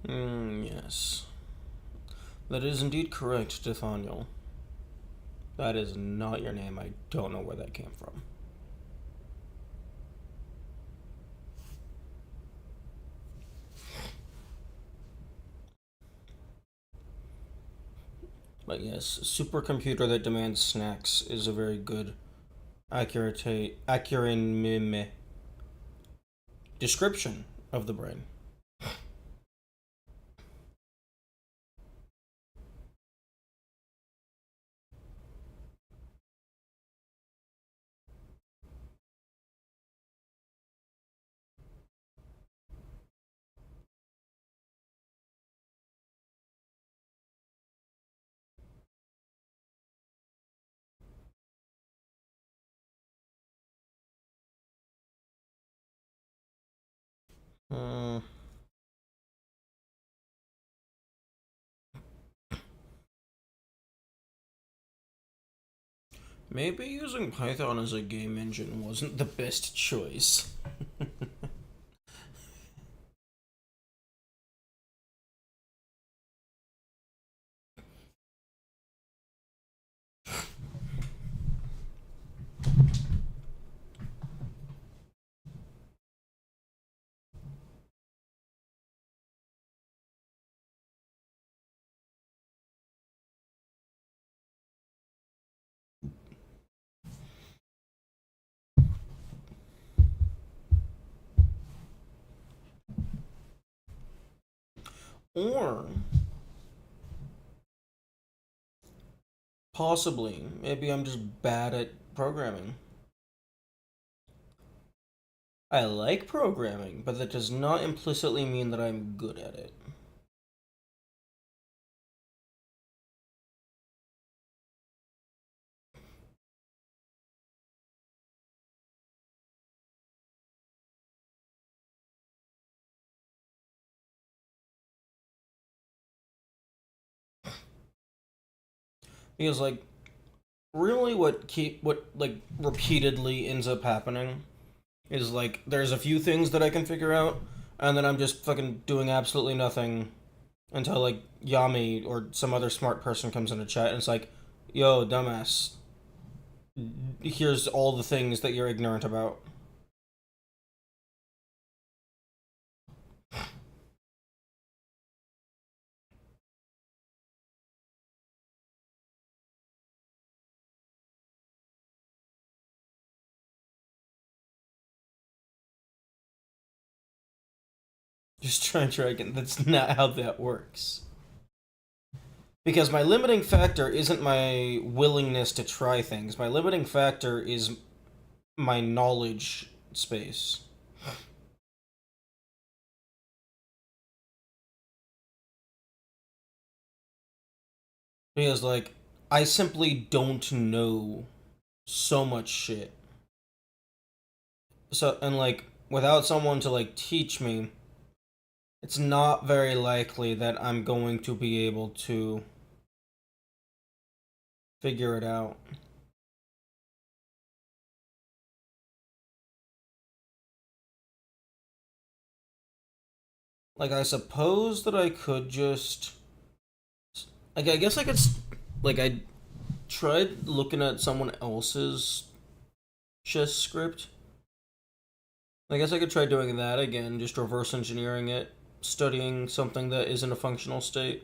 A: Yes. That is indeed correct, Nathaniel. That is not your name. I don't know where that came from. But yes, a supercomputer that demands snacks is a very good, accurate description of the brain. Uh, Maybe using Python as a game engine wasn't the best choice. Or possibly, maybe I'm just bad at programming. I like programming, but that does not implicitly mean that I'm good at it. Because like really what like repeatedly ends up happening is like there's a few things that I can figure out, and then I'm just fucking doing absolutely nothing until like Yami or some other smart person comes in a chat and it's like, "Yo, dumbass, here's all the things that you're ignorant about." Just try again. That's not how that works. Because my limiting factor isn't my willingness to try things. My limiting factor is my knowledge space. Because like I simply don't know so much shit. So and like without someone to like teach me, it's not very likely that I'm going to be able to figure it out. Like I suppose that I could just like I guess I could like I tried looking at someone else's chess script. I guess I could try doing that again, just reverse engineering it, studying something that isn't a functional state.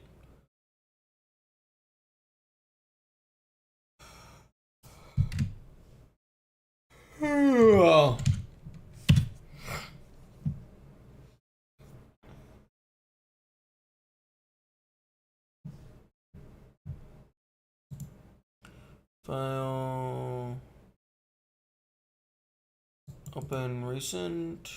A: File. Open recent.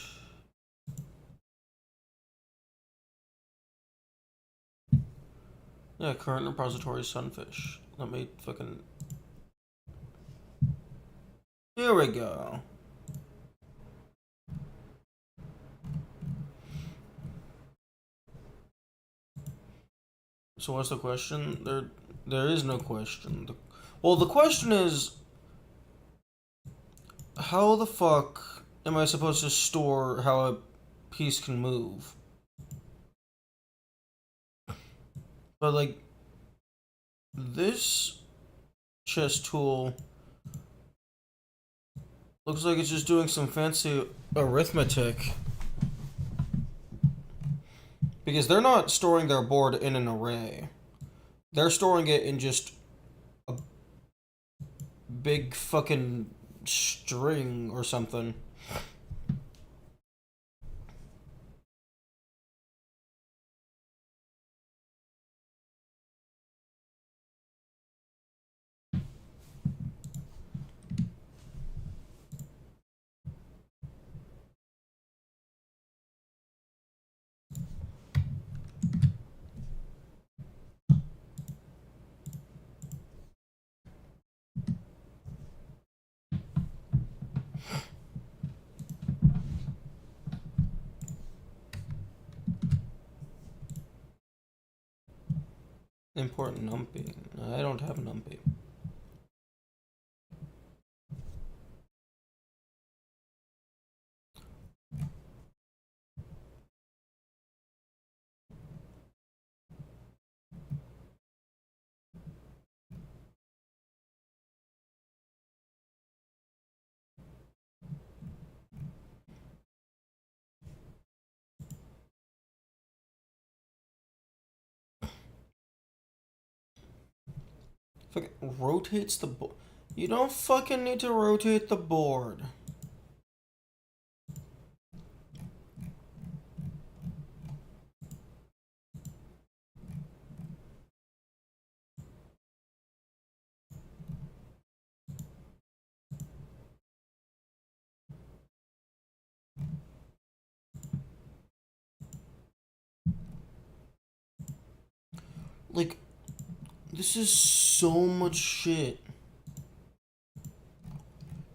A: Yeah, current repository sunfish. Let me fucking. Here we go. So what's the question? There is no question. Well, the question is, how the fuck am I supposed to store how a piece can move? But like, this chess tool looks like it's just doing some fancy arithmetic. Because they're not storing their board in an array. They're storing it in just a big fucking string or something. Import numpy. I don't have numpy. Fucking rotates the board. You don't fucking need to rotate the board. Like, this is so much shit.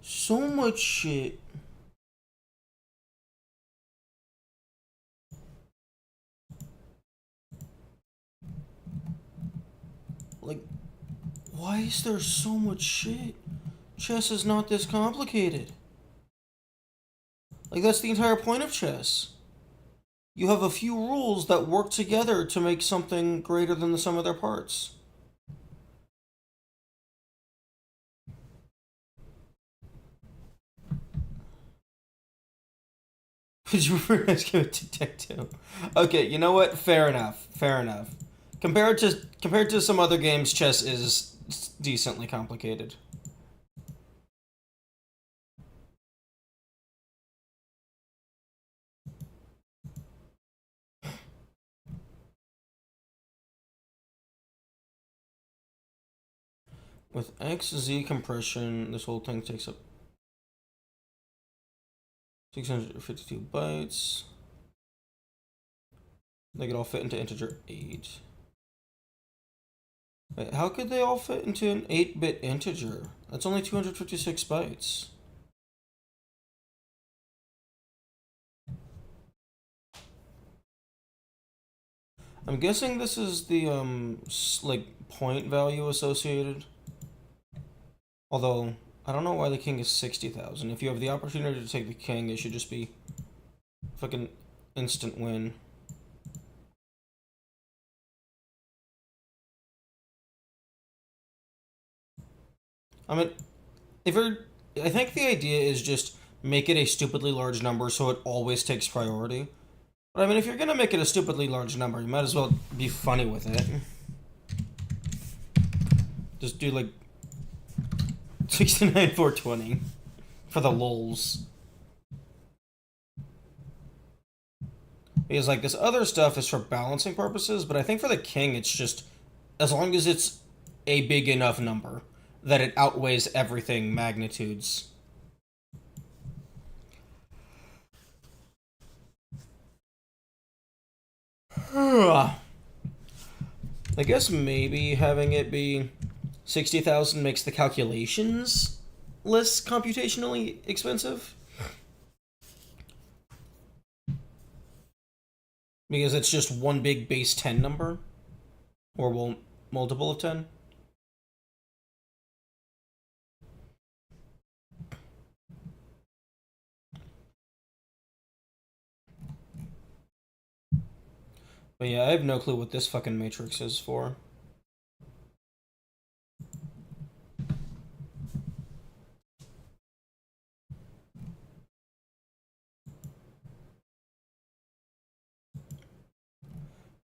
A: So much shit. Like, why is there so much shit? Chess is not this complicated. Like, that's the entire point of chess. You have a few rules that work together to make something greater than the sum of their parts. Would you prefer to go tic-tac-toe? Okay, you know what? Fair enough. Fair enough. Compared to some other games, chess is decently complicated. With XZ compression, this whole thing takes up 652 bytes. They could all fit into integer 8. Wait, how could they all fit into an 8-bit integer? That's only 256 bytes. I'm guessing this is the like point value associated. Although I don't know why the king is 60,000. If you have the opportunity to take the king, it should just be fucking instant win. I mean, if you're, I think the idea is just make it a stupidly large number so it always takes priority. But I mean, if you're gonna make it a stupidly large number, you might as well be funny with it. Just do like 69,420 for the lulz. Because like this other stuff is for balancing purposes, but I think for the king it's just as long as it's a big enough number that it outweighs everything magnitudes. I guess maybe having it be 60,000 makes the calculations less computationally expensive. Because it's just one big base 10 number. Or well, multiple of 10. But yeah, I have no clue what this fucking matrix is for.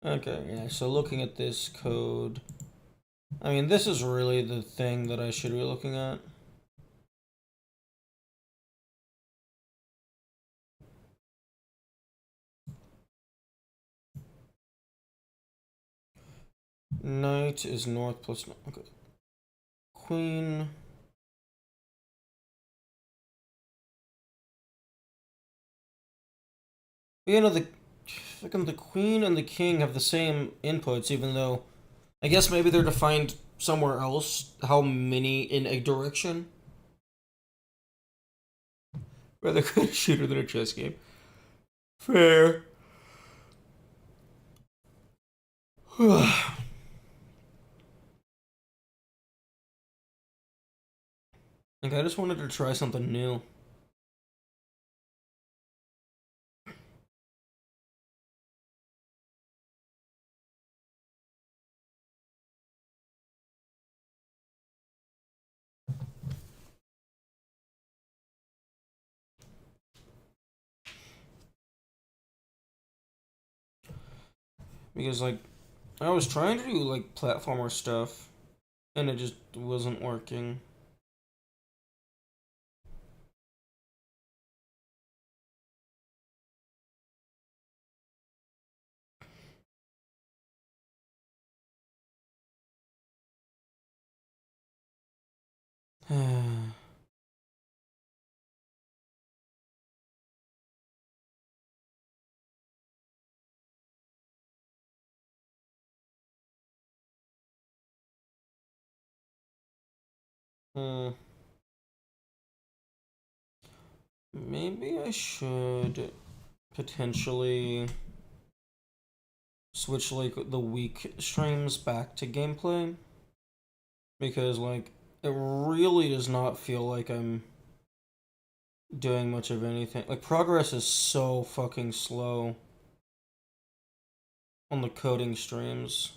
A: Okay, yeah, so looking at this code, I mean, this is really the thing that I should be looking at. Knight is north plus, okay. Queen. You know, the queen and the king have the same inputs, even though I guess maybe they're defined somewhere else. How many in a direction? Rather good shooter than a chess game. Fair. Like I just wanted to try something new. Because like I was trying to do like platformer stuff and it just wasn't working. Hmm. Maybe I should potentially switch like the week streams back to gameplay because like it really does not feel like I'm doing much of anything. Like progress is so fucking slow on the coding streams.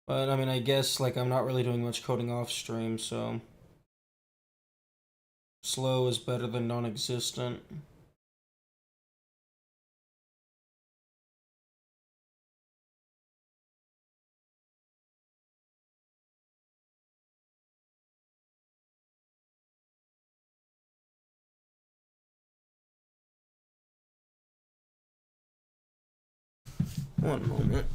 A: But I mean, I guess like I'm not really doing much coding off stream, so slow is better than non-existent. One moment.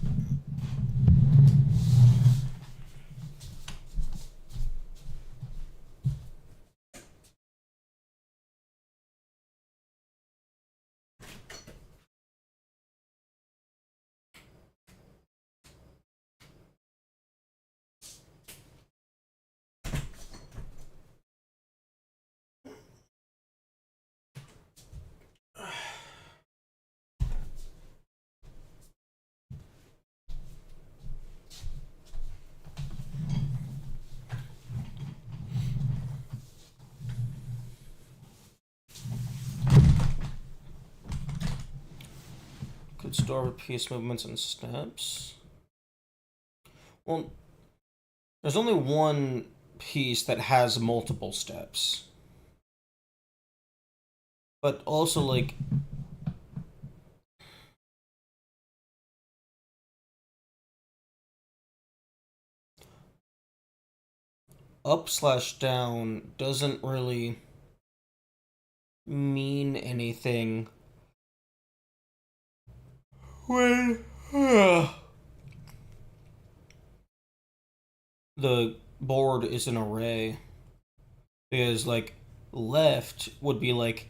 A: Could start with piece movements and steps. Well, there's only one piece that has multiple steps. But also, like, up/down doesn't really mean anything when the board is an array. Because, like, left would be like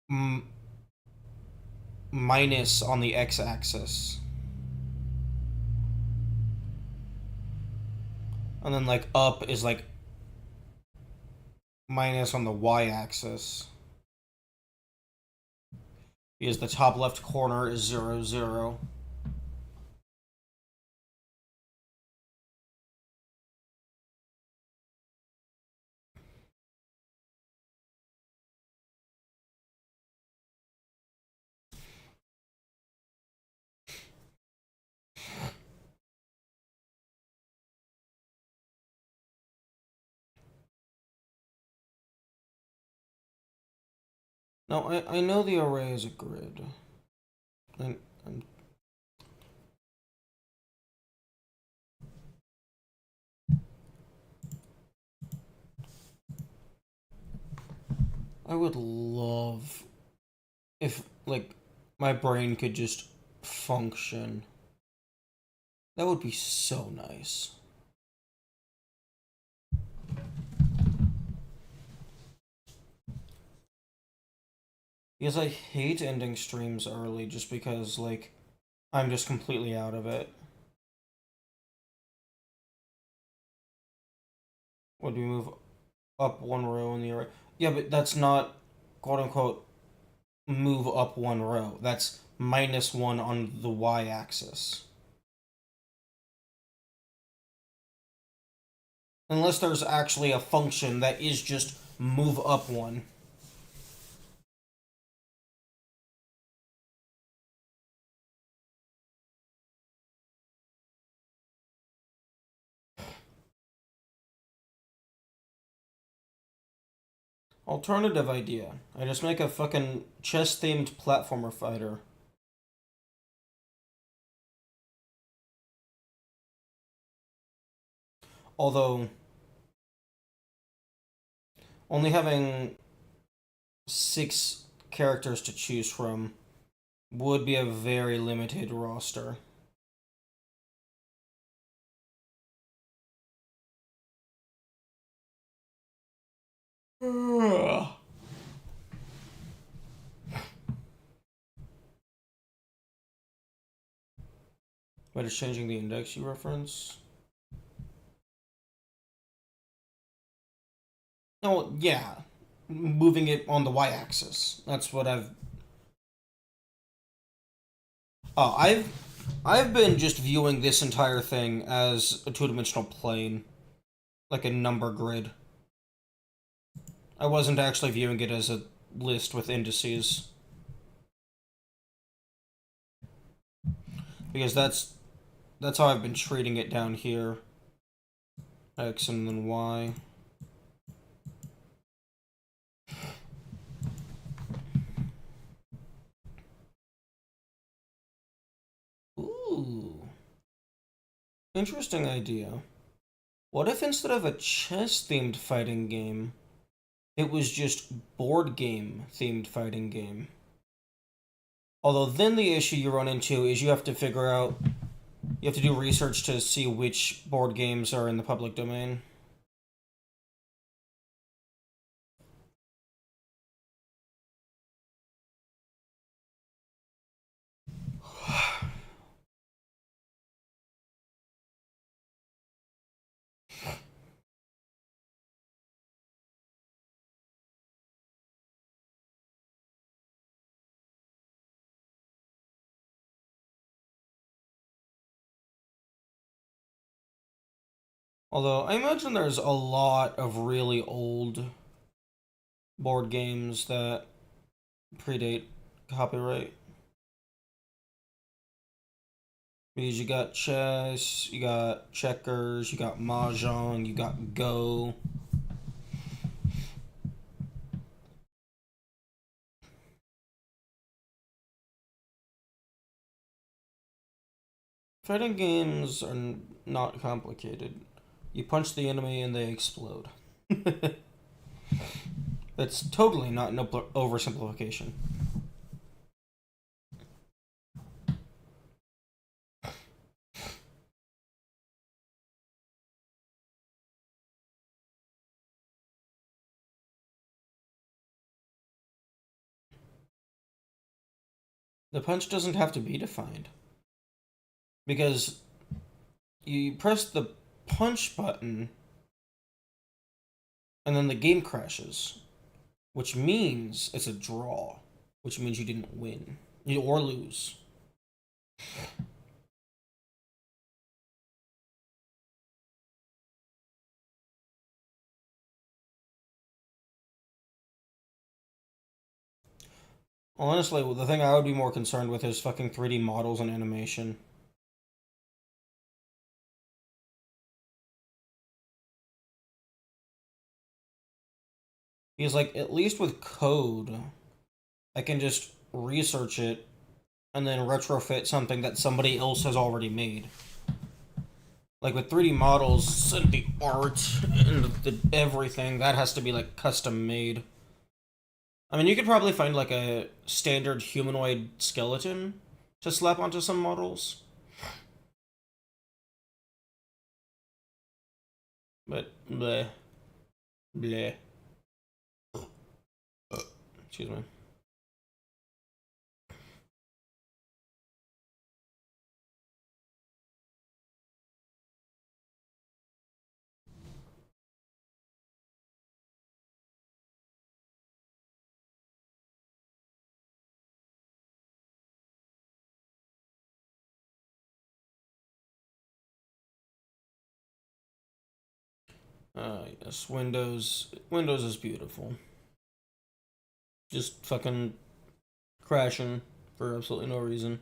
A: m- minus on the x-axis, and then like up is like minus on the y-axis, because the top left corner is 0, 0. Now, I know the array is a grid. I, I'm, I would love if, like, my brain could just function. That would be so nice. Because I hate ending streams early just because, like, I'm just completely out of it. Would we move up one row in the array? Yeah, but that's not quote unquote move up one row. That's -1 on the y axis. Unless there's actually a function that is just move up one. Alternative idea. I just make a fucking chess themed platformer fighter. Although, only having 6 characters to choose from would be a very limited roster. But it's changing the index you reference. Oh, yeah. Moving it on the y-axis. That's what I've... Oh, I've been just viewing this entire thing as a two-dimensional plane. Like a number grid. I wasn't actually viewing it as a list with indices. Because that's how I've been treating it down here. X and then Y. Ooh. Interesting idea. What if instead of a chess-themed fighting game, it was just board game themed fighting game? Although then the issue you run into is you have to figure out, you have to do research to see which board games are in the public domain. Although I imagine there's a lot of really old board games that predate copyright. Because you got chess, you got checkers, you got mahjong, you got Go. Fighting games are not complicated. You punch the enemy and they explode. That's totally not an oversimplification. The punch doesn't have to be defined. Because you press the punch button and then the game crashes, which means it's a draw, which means you didn't win or lose. Honestly, the thing I would be more concerned with is fucking 3D models and animation. Because, like, at least with code, I can just research it and then retrofit something that somebody else has already made. Like with 3D models and the art and everything, that has to be like custom made. I mean, you could probably find like a standard humanoid skeleton to slap onto some models, but bleh, bleh. Excuse me. Yes, Windows is beautiful. Just fucking crashing for absolutely no reason.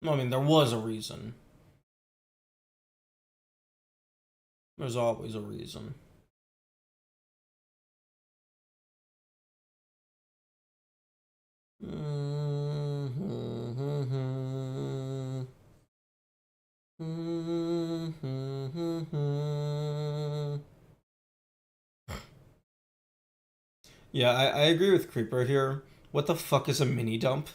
A: No, I mean, there was a reason. There's always a reason. Yeah, I agree with Creeper here. What the fuck is a mini dump?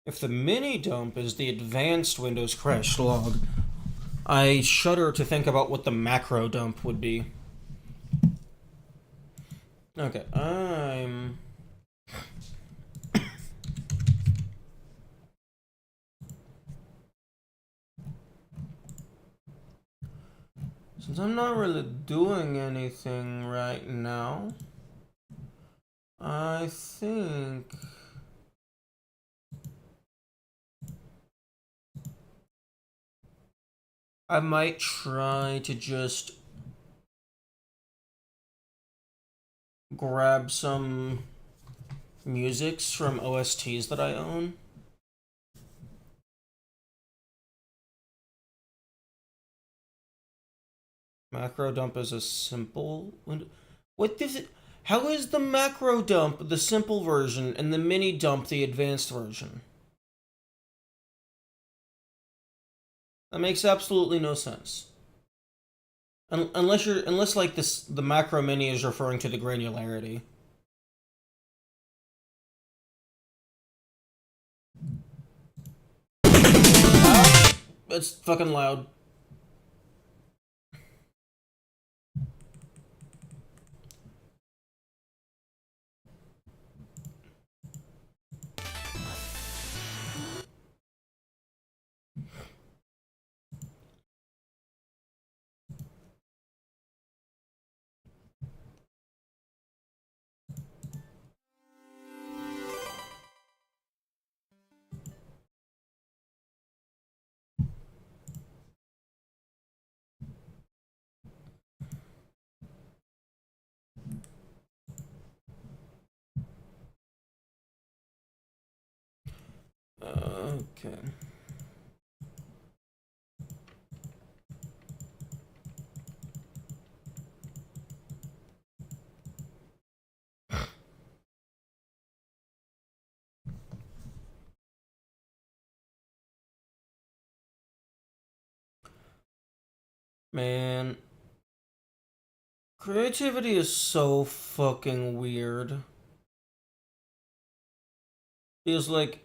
A: If the mini dump is the advanced Windows crash log, I shudder to think about what the macro dump would be. Okay, since I'm not really doing anything right now, I think I might try to just grab some musics from OSTs that I own. Macro dump is a simple window. What does it? How is the macro dump the simple version and the mini dump the advanced version? That makes absolutely no sense. Unless like this, the macro mini is referring to the granularity. It's fucking loud. Okay. Man, creativity is so fucking weird. Feels like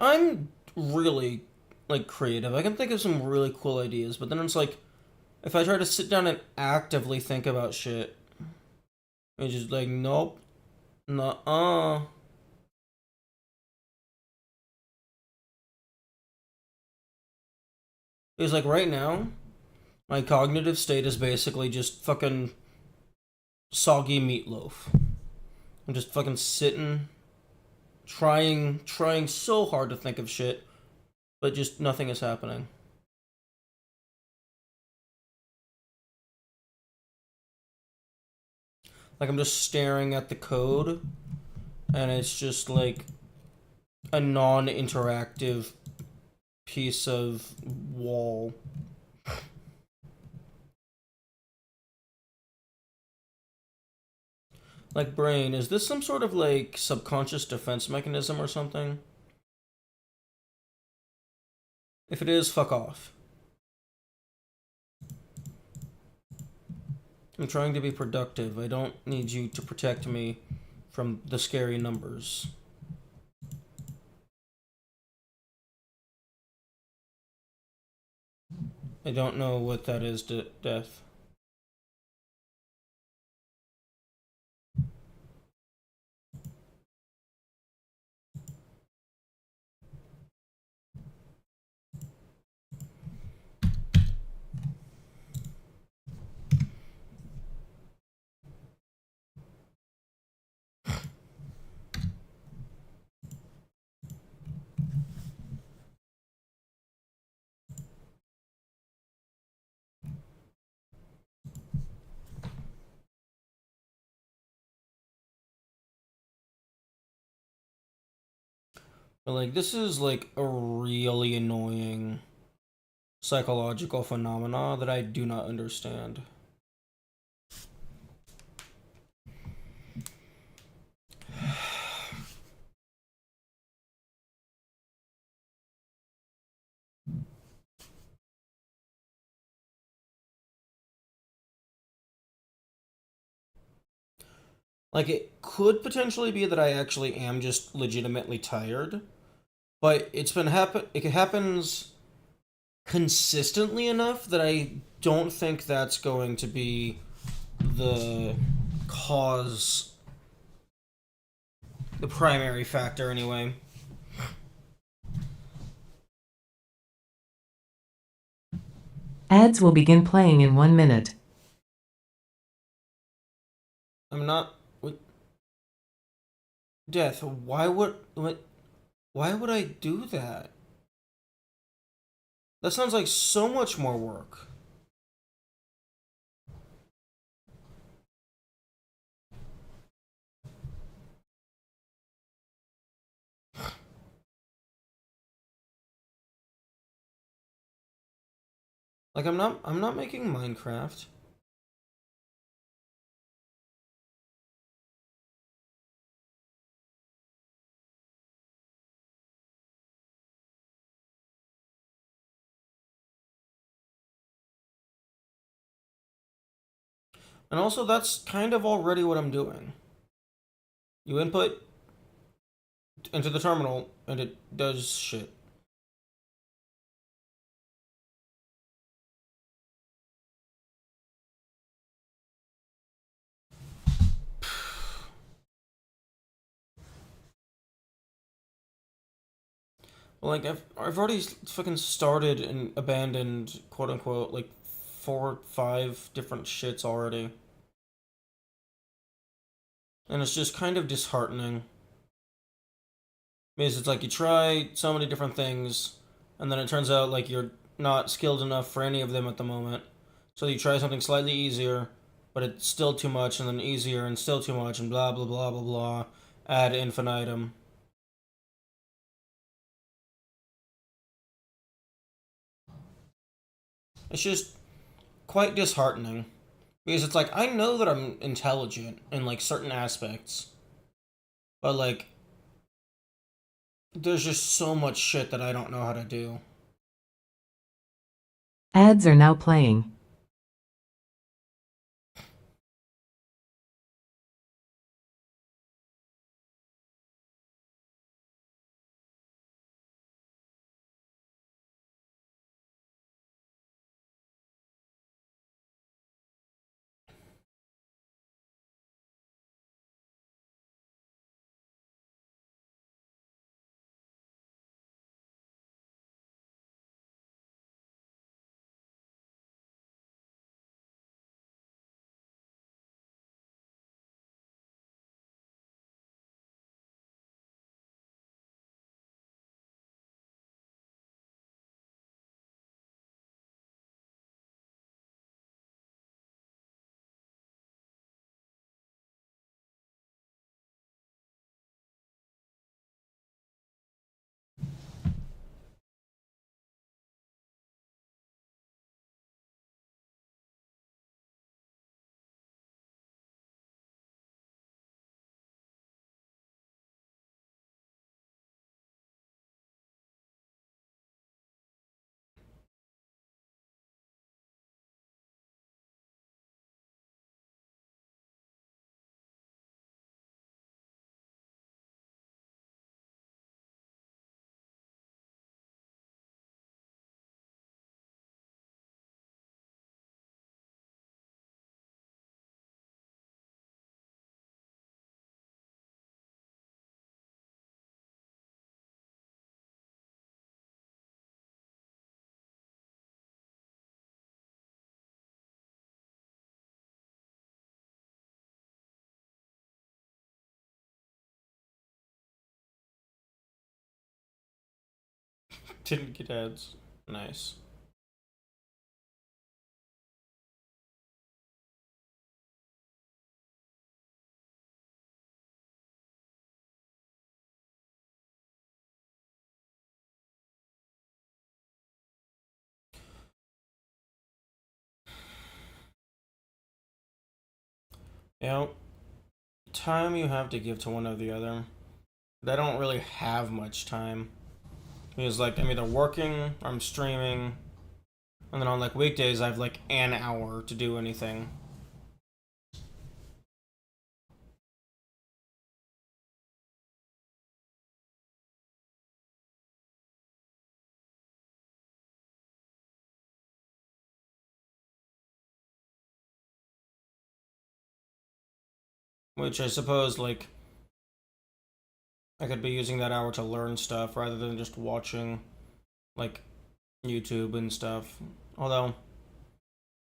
A: I'm really like creative. I can think of some really cool ideas, but then it's like if I try to sit down and actively think about shit, it's just like nope, nuh-uh. It's like right now, my cognitive state is basically just fucking soggy meatloaf. I'm just fucking sitting, trying so hard to think of shit, but just nothing is happening. Like I'm just staring at the code, and it's just like a non-interactive piece of wall. Like, brain, is this some sort of like subconscious defense mechanism or something? If it is, fuck off. I'm trying to be productive. I don't need you to protect me from the scary numbers. I don't know what that is, death. But like, this is like a really annoying psychological phenomena that I do not understand. Like, it could potentially be that I actually am just legitimately tired, but it happens consistently enough that I don't think that's going to be the cause, the primary factor anyway.
B: Ads will begin playing in 1 minute.
A: I'm not. Death, why would I do that? That sounds like so much more work. Like, I'm not making Minecraft. And also, that's kind of already what I'm doing. You input into the terminal, and it does shit. Like, I've already fucking started and abandoned, quote unquote, like 4 or 5 different shits already. And it's just kind of disheartening. Because it's like you try so many different things, and then it turns out like you're not skilled enough for any of them at the moment. So you try something slightly easier, but it's still too much, and then easier, and still too much, and blah blah blah blah blah, ad infinitum. It's just quite disheartening. Because it's like, I know that I'm intelligent in like certain aspects, but like, there's just so much shit that I don't know how to do.
B: Ads are now playing.
A: Didn't get ads. Nice. You know, time you have to give to one or the other. But I don't really have much time. Because, like, I'm either working, or I'm streaming, and then on, like, weekdays, I have, like, an hour to do anything. which I suppose, like, I could be using that hour to learn stuff rather than just watching, like, YouTube and stuff. Although,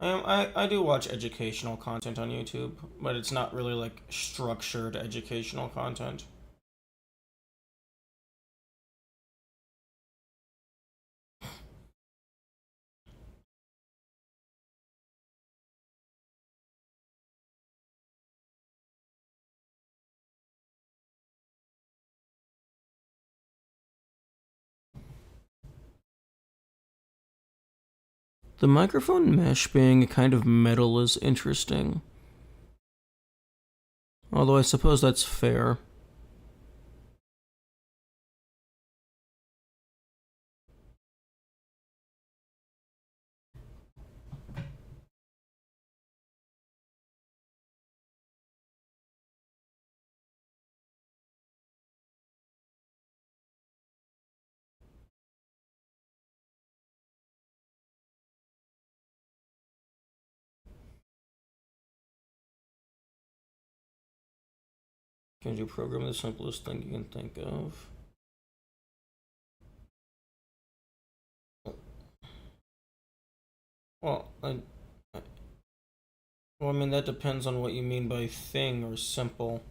A: I do watch educational content on YouTube, but it's not really, like, structured educational content. The microphone mesh being kind of metal is interesting. Although I suppose that's fair. Can you program the simplest thing you can think of? Well, well, I mean, that depends on what you mean by thing or simple.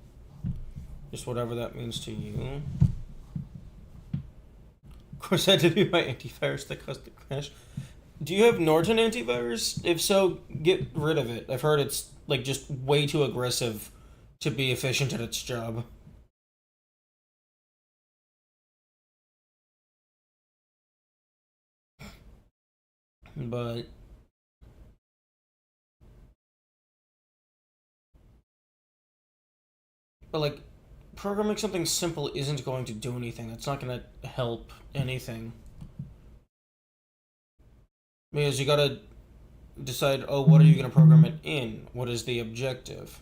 A: Just whatever that means to you. Of course, that had to be my antivirus that caused the crash. Do you have Norton antivirus? If so, get rid of it. I've heard it's, like, just way too aggressive to be efficient at its job. But like, programming something simple isn't going to do anything. It's not going to help anything. Because you gotta decide, oh, what are you going to program it in? What is the objective?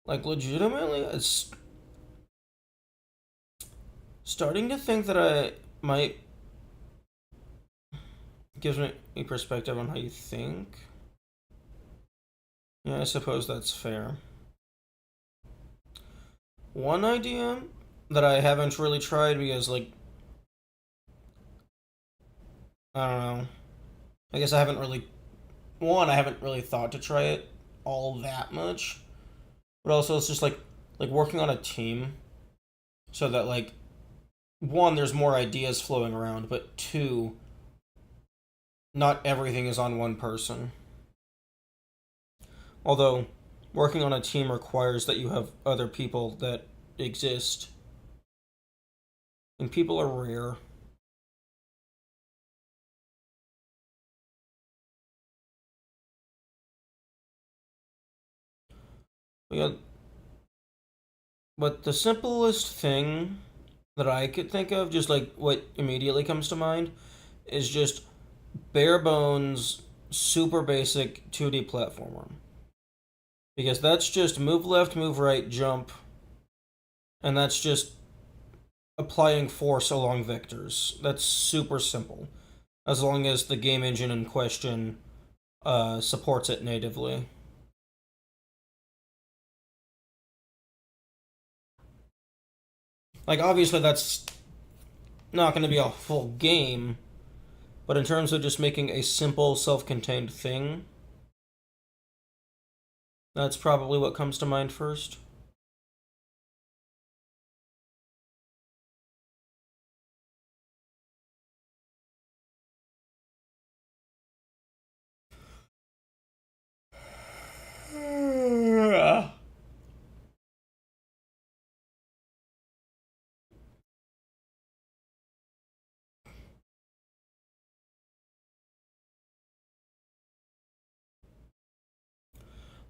A: Like, legitimately, it's starting to think that I might gives me a perspective on how you think. Yeah, I suppose that's fair. One idea that I haven't really tried because, like, I don't know. I guess I haven't really. One, I haven't really thought to try it all that much. But also, it's just like working on a team so that, like, one, there's more ideas flowing around, but two, not everything is on one person. Although, working on a team requires that you have other people that exist, and people are rare. Yeah, but the simplest thing that I could think of, just like what immediately comes to mind, is just bare bones, super basic 2D platformer. Because that's just move left, move right, jump, and that's just applying force along vectors. That's super simple, as long as the game engine in question supports it natively. Like, obviously, that's not going to be a full game, but in terms of just making a simple, self contained thing, that's probably what comes to mind first.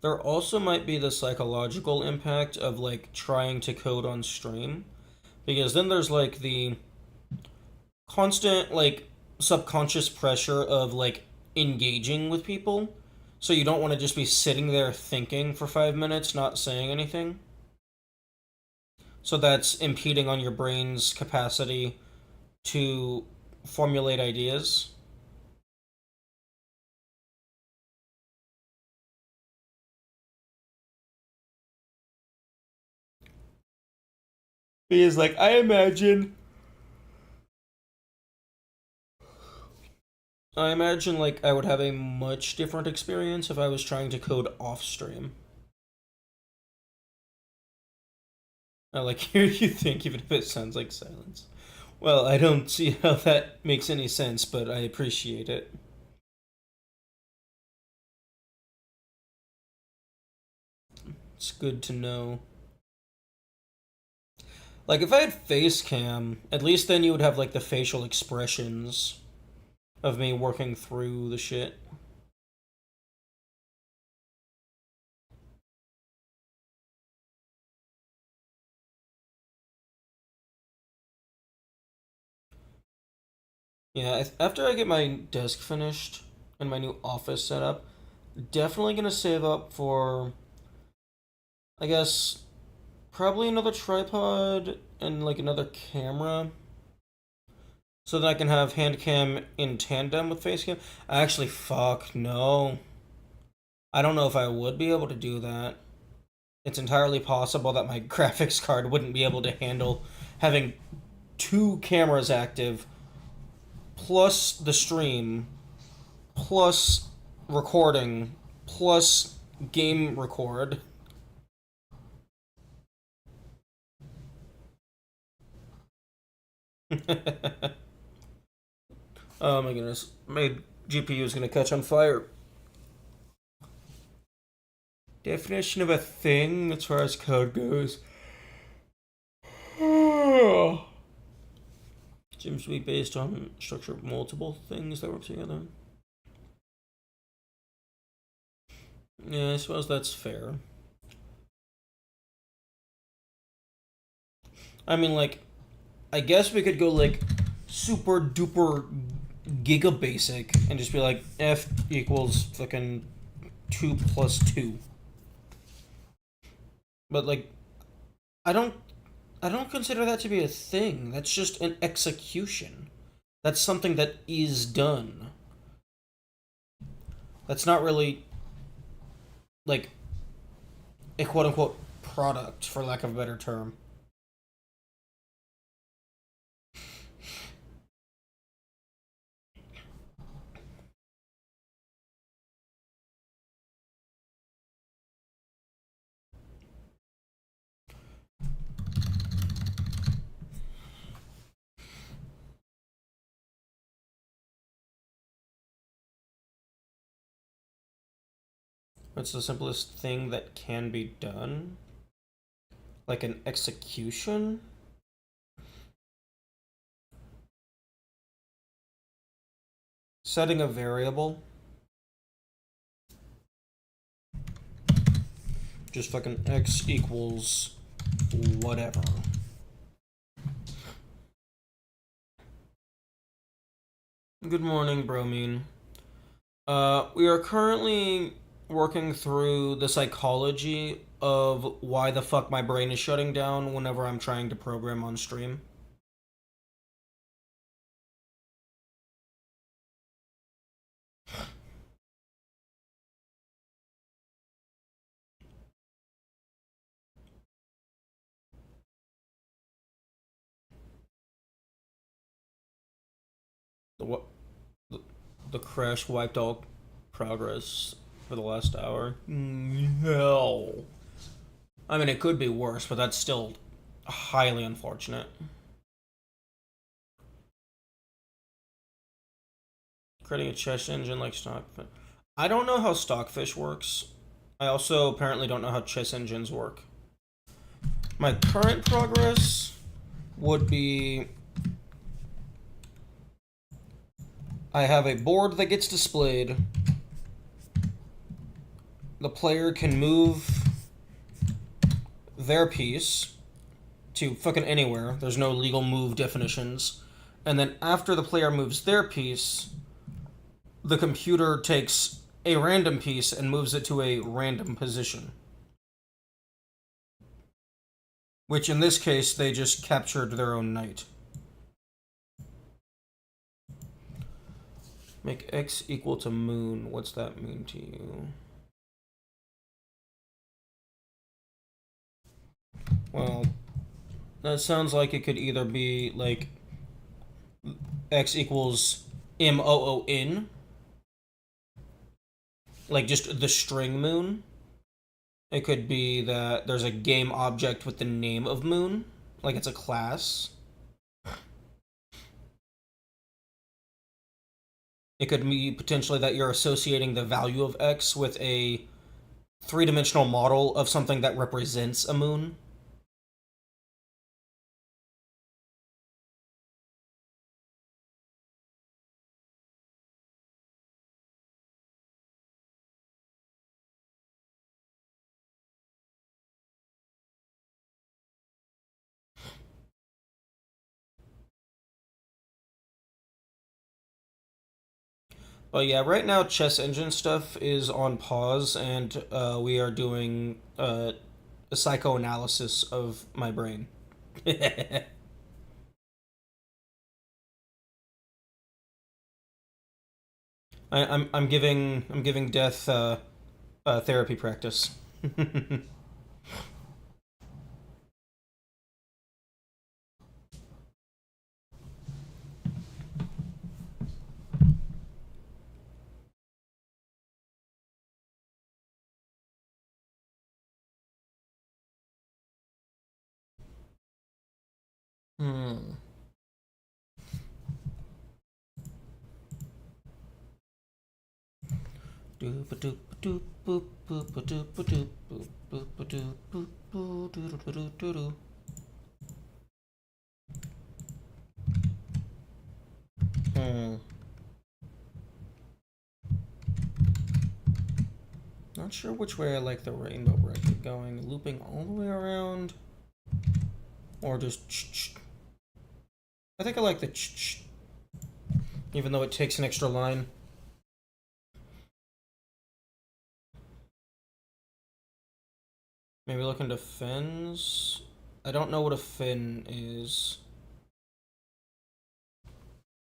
A: There also might be the psychological impact of, like, trying to code on stream, because then there's, like, the constant, like, subconscious pressure of, like, engaging with people. So you don't want to just be sitting there thinking for 5 minutes, not saying anything. So that's impeding on your brain's capacity to formulate ideas. Because, like, I imagine, like, I would have a much different experience if I was trying to code off stream. I like hear you think, even if it sounds like silence. Well, I don't see how that makes any sense, but I appreciate it. It's good to know. Like, if I had face cam, at least then you would have, like, the facial expressions of me working through the shit. Yeah, after I get my desk finished and my new office set up, definitely gonna save up for, I guess, probably another tripod and like another camera. So that I can have hand cam in tandem with face cam. Actually, fuck, no. I don't know if I would be able to do that. It's entirely possible that my graphics card wouldn't be able to handle having two cameras active, plus the stream, plus recording, plus game record. Oh my goodness. My GPU is gonna catch on fire. Definition of a thing as far as code goes. Seems to be based on structure of multiple things that work together. Yeah, I suppose that's fair. I mean, like, I guess we could go like super duper giga basic and just be like f equals fucking 2 plus 2. But like, I don't I don't consider that to be a thing. That's just an execution. That's something that is done. That's not really like a quote unquote product, for lack of a better term. It's the simplest thing that can be done. Like an execution? Setting a variable. Just fucking x equals whatever. Good morning, Bromine. We are currently working through the psychology of why the fuck my brain is shutting down whenever I'm trying to program on stream. The what? The crash wiped all progress for the last hour. Hell. I mean, it could be worse, but that's still highly unfortunate. Creating a chess engine like Stockfish. I don't know how Stockfish works. I also apparently don't know how chess engines work. My current progress would be I have a board that gets displayed. The player can move their piece to fucking anywhere. There's no legal move definitions. And then after the player moves their piece, the computer takes a random piece and moves it to a random position. Which in this case, they just captured their own knight. Make x equal to moon. What's that mean to you? Well, that sounds like it could either be like x equals moon, like just the string moon. It could be that there's a game object with the name of moon, like it's a class. It could be potentially that you're associating the value of x with a three-dimensional model of something that represents a moon. But yeah, right now Chess Engine stuff is on pause, and we are doing a psychoanalysis of my brain. I'm giving death therapy practice. Hmm. Hmm. Not sure which way I like the rainbow bracket going. Looping all the way around, or just. I think I like the even though it takes an extra line. Maybe look into fins. I don't know what a fin is.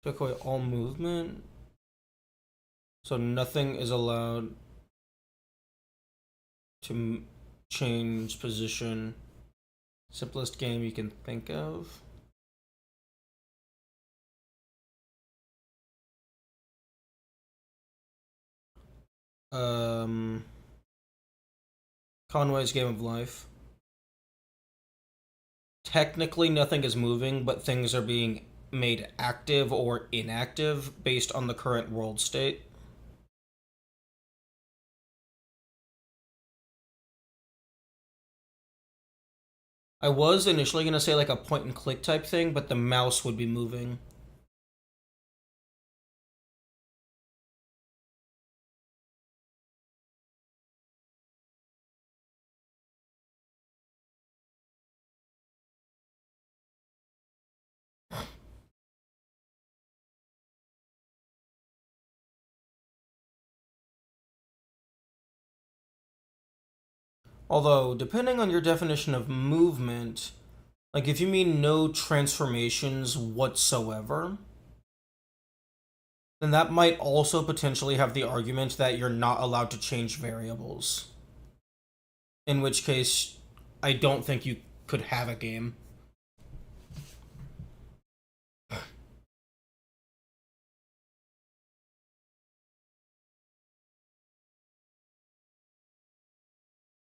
A: Took away all movement, so nothing is allowed to change position. Simplest game you can think of. Um, Conway's Game of Life. Technically, nothing is moving, but things are being made active or inactive based on the current world state. I was initially going to say like a point and click type thing, but the mouse would be moving. Although, depending on your definition of movement, like if you mean no transformations whatsoever, then that might also potentially have the argument that you're not allowed to change variables. In which case, I don't think you could have a game.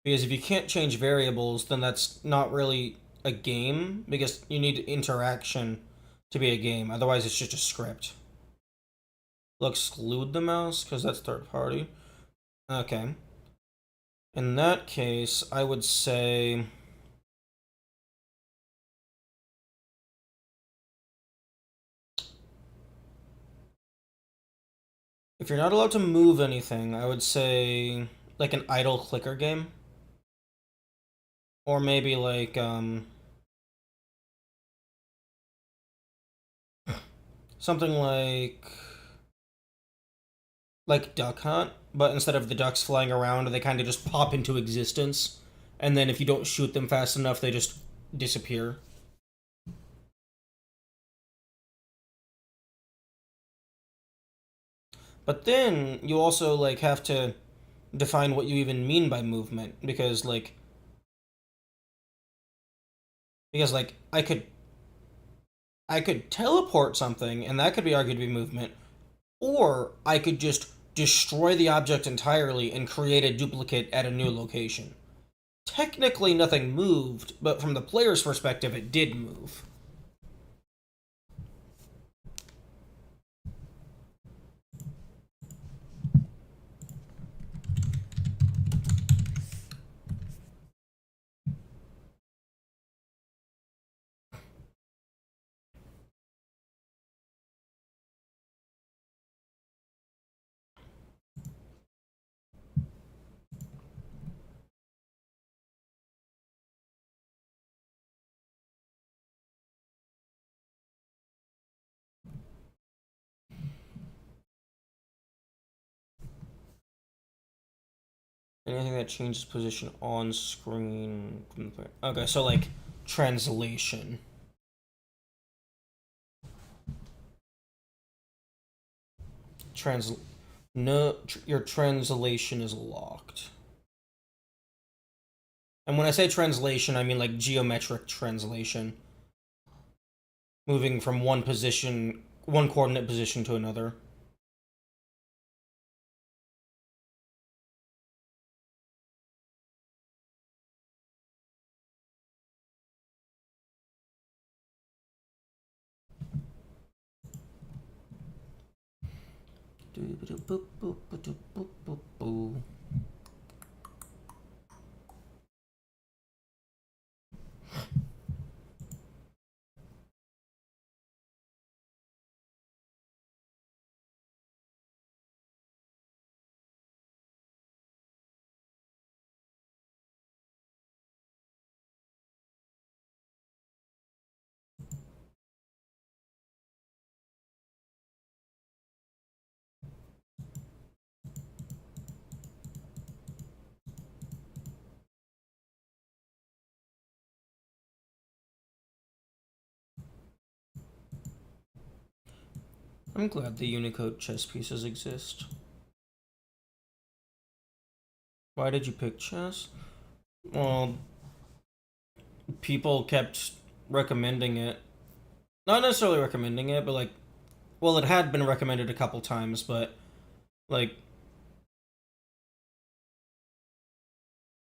A: Because if you can't change variables, then that's not really a game, because you need interaction to be a game. Otherwise, it's just a script. We'll exclude the mouse, because that's third party. Okay. In that case, I would say... if you're not allowed to move anything, I would say like an idle clicker game. Or maybe like something like like Duck Hunt, but instead of the ducks flying around, they kind of just pop into existence, and then if you don't shoot them fast enough, they just disappear. But then you also like have to define what you even mean by movement because like I could teleport something and that could be argued to be movement, or I could just destroy the object entirely and create a duplicate at a new location. Technically nothing moved, but from the player's perspective it did move. Anything that changes position on screen from the player. Okay, so like translation. Trans no your translation is locked. And when I say translation, I mean like geometric translation. Moving from one coordinate position to another. I'm glad the Unicode chess pieces exist. Why did you pick chess? Well, people kept recommending it. Not necessarily recommending it, but like, well, it had been recommended a couple times, but like,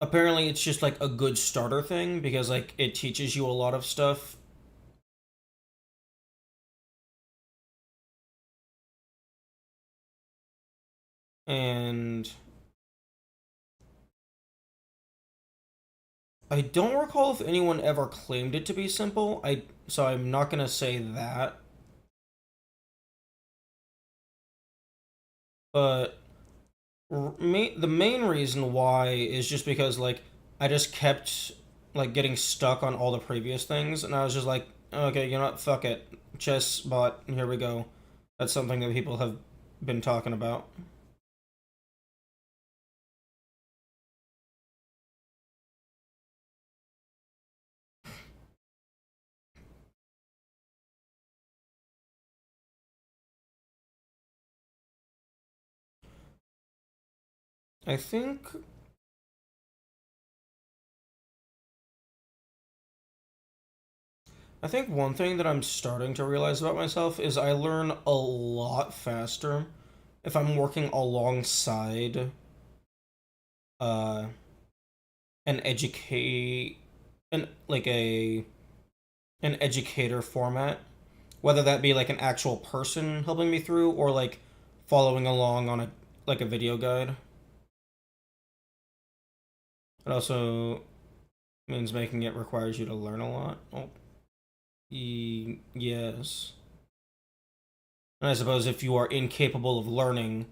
A: apparently it's just like a good starter thing because like it teaches you a lot of stuff. And I don't recall if anyone ever claimed it to be simple. So I'm not gonna say that. But the main reason why is just because like I just kept like getting stuck on all the previous things, and I was just like, okay, you know what, fuck it, chess bot, here we go. That's something that people have been talking about. I think I think one thing that I'm starting to realize about myself is I learn a lot faster if I'm working alongside uh an educate an like a an educator format, whether that be like an actual person helping me through or like following along on a video guide. It also means making it requires you to learn a lot. Oh, yes. And I suppose if you are incapable of learning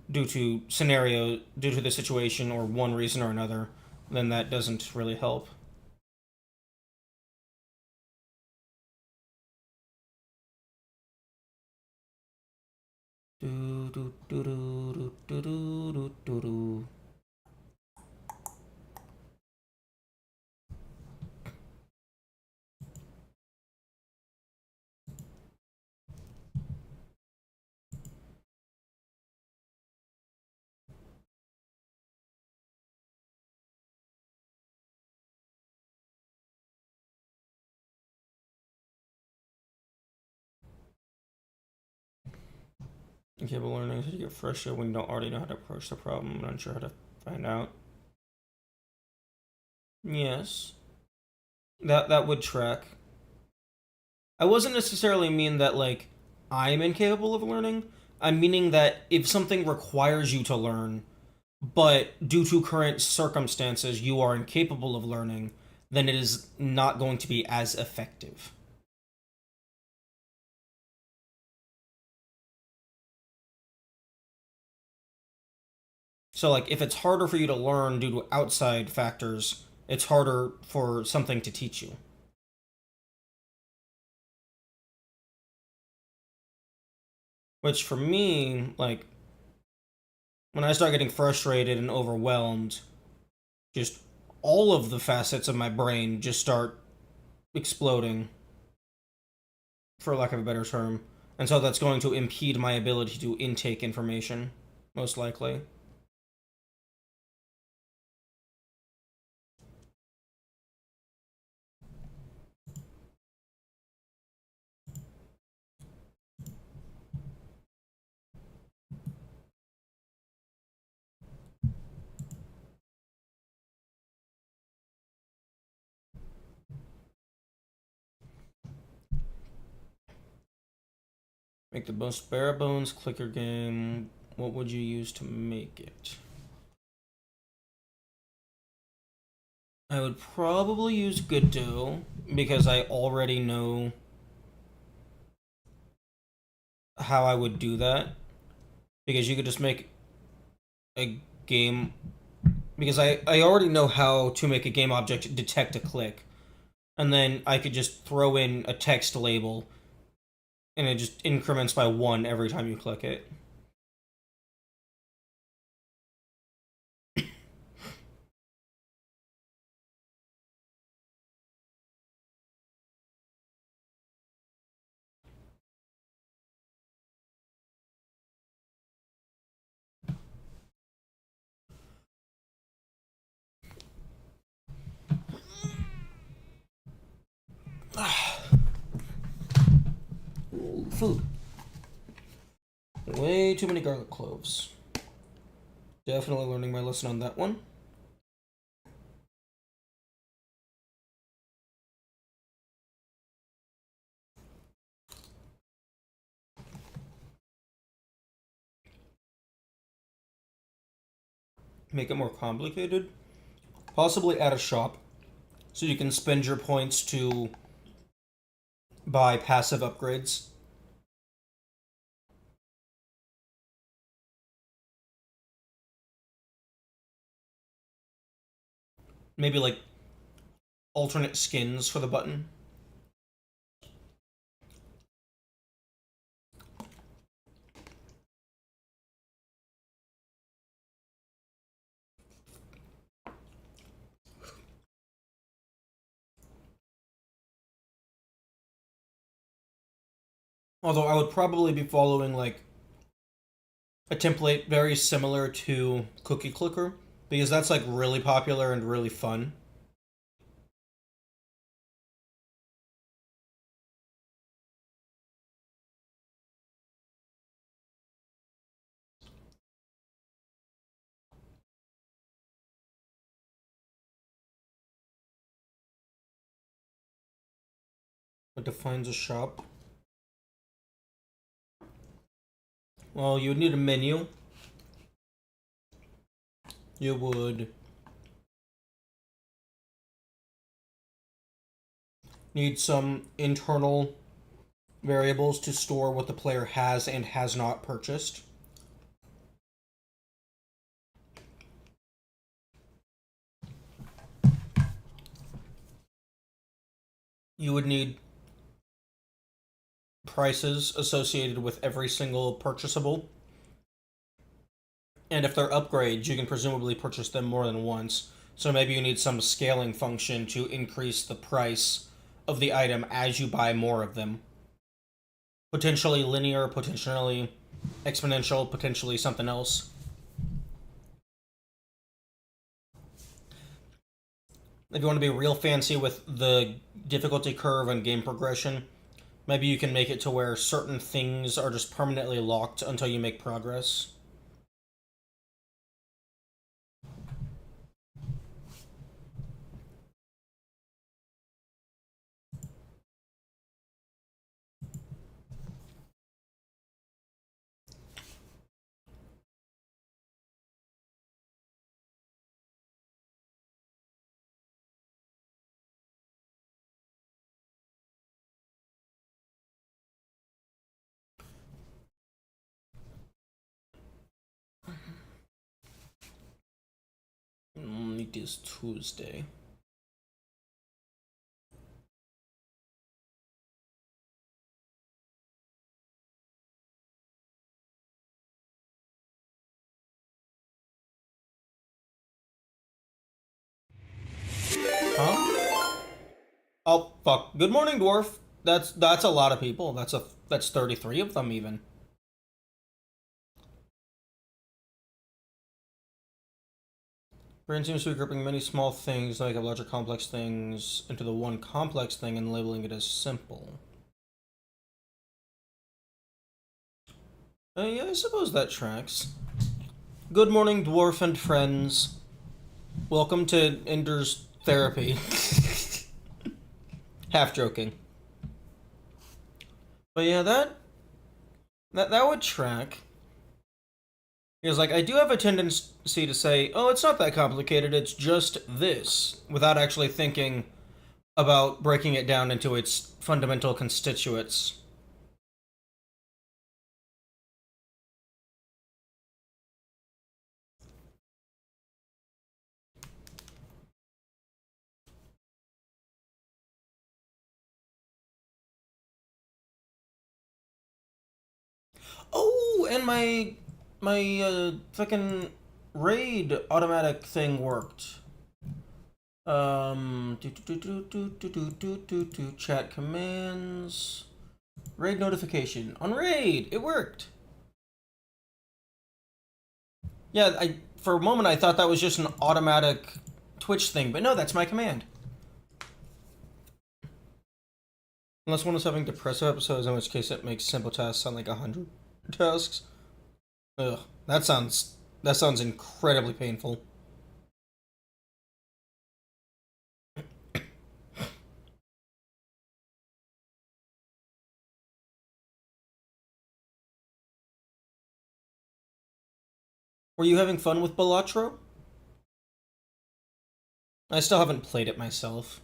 A: due to the situation or one reason or another, then that doesn't really help. Do Incapable learning is to get frustrated when you don't already know how to approach the problem and unsure how to find out. Yes. That would track. I wasn't necessarily mean that like I'm incapable of learning. I'm meaning that if something requires you to learn, but due to current circumstances you are incapable of learning, then it is not going to be as effective. So like if it's harder for you to learn due to outside factors, it's harder for something to teach you. Which for me, like when I start getting frustrated and overwhelmed, just all of the facets of my brain just start exploding, for lack of a better term. And so that's going to impede my ability to intake information, most likely. Make the most bare bones clicker game. What would you use to make it? I would probably use Godot because I already know how I would do that. Because you could just make a game. Because I already know how to make a game object detect a click. And then I could just throw in a text label and it just increments by 1 every time you click it. Food. Way too many garlic cloves. Definitely learning my lesson on that one. Make it more complicated. Possibly add a shop so you can spend your points to buy passive upgrades. Maybe like alternate skins for the button. Although I would probably be following like a template very similar to Cookie Clicker because that's like really popular and really fun. What defines a shop? Well, you would need a menu. You would need some internal variables to store what the player has and has not purchased. You would need prices associated with every single purchasable And if they're upgrades, you can presumably purchase them more than once. So maybe you need some scaling function to increase the price of the item as you buy more of them. Potentially linear, potentially exponential, potentially something else. If you want to be real fancy with the difficulty curve and game progression, maybe you can make it to where certain things are just permanently locked until you make progress. It is Tuesday. Huh? Oh fuck! Good morning, dwarf. That's a lot of people. That's 33 of them even. Brain seems to be grouping many small things like larger complex things into the one complex thing and labeling it as simple. Yeah, I suppose that tracks. Good morning, dwarf and friends. Welcome to Ender's therapy. Half joking. But yeah, that would track. Because, like, I do have a tendency to say, oh, it's not that complicated, it's just this, without actually thinking about breaking it down into its fundamental constituents. Oh, and my fucking raid automatic thing worked. Chat commands. Raid notification. On raid! It worked! Yeah, for a moment I thought that was just an automatic Twitch thing, but no, that's my command. Unless one is having depressive episodes, in which case it makes simple tasks sound like 100 tasks. Ugh, that sounds incredibly painful. Were you having fun with Balatro? I still haven't played it myself.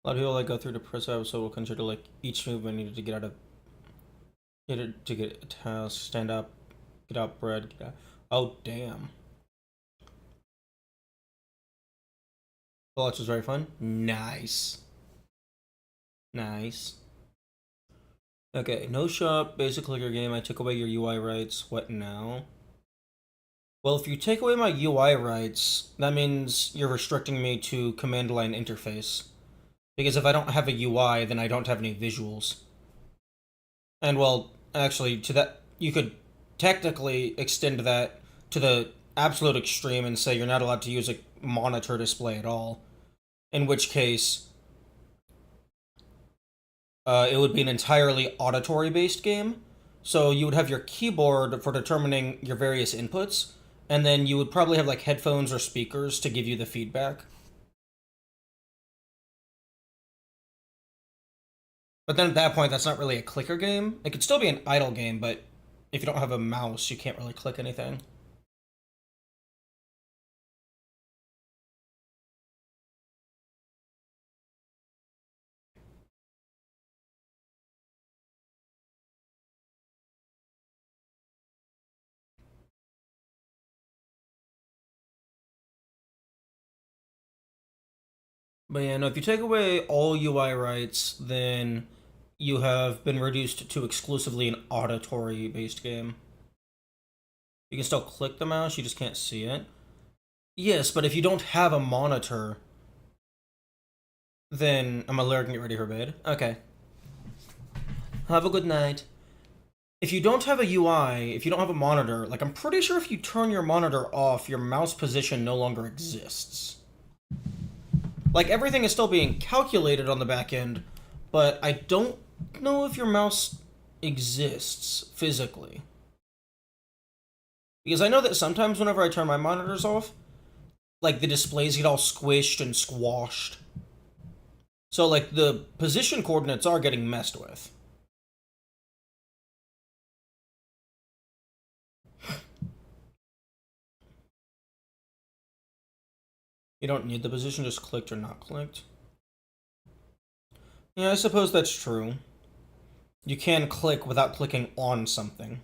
A: A lot of people that go through the depressive episode will consider like each movement needed to get out of to get a task, stand up, get out bread, get out. Oh damn. Balatro was very fun. Nice. Nice. Okay, no shop, basic clicker game. I took away your UI rights. What now? Well, if you take away my UI rights, that means you're restricting me to command line interface. Because if I don't have a UI, then I don't have any visuals. And well, actually, to that, you could technically extend that to the absolute extreme and say you're not allowed to use a monitor display at all. In which case, it would be an entirely auditory based game. So you would have your keyboard for determining your various inputs, and then you would probably have like headphones or speakers to give you the feedback. But then at that point, that's not really a clicker game. It could still be an idle game, but if you don't have a mouse, you can't really click anything. But yeah, no, if you take away all UI rights, then you have been reduced to exclusively an auditory based game. You can still click the mouse, you just can't see it. Yes, but if you don't have a monitor, then I'm alert and get ready for bed. Okay. Have a good night. If you don't have a UI, if you don't have a monitor, like I'm pretty sure if you turn your monitor off, your mouse position no longer exists. Like everything is still being calculated on the back end, but I don't know if your mouse exists physically. Because I know that sometimes whenever I turn my monitors off, like the displays get all squished and squashed. So like the position coordinates are getting messed with. You don't need the position just clicked or not clicked. Yeah, I suppose that's true. You can click without clicking on something.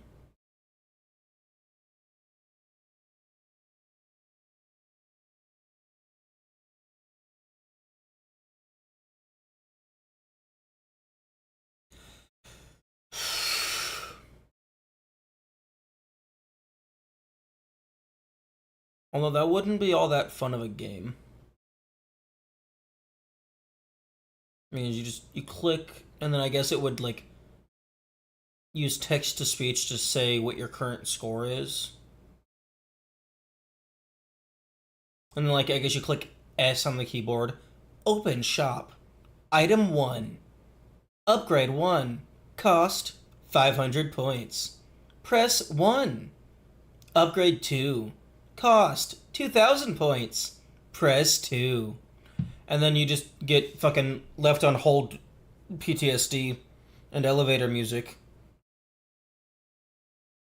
A: Although that wouldn't be all that fun of a game. I mean, you click, and then I guess it would like use text to speech to say what your current score is. And then like I guess you click S on the keyboard. Open shop. Item 1. Upgrade 1. Cost 500 points. Press 1. Upgrade 2. Cost 2,000 points. Press 2. And then you just get fucking left on hold PTSD and elevator music.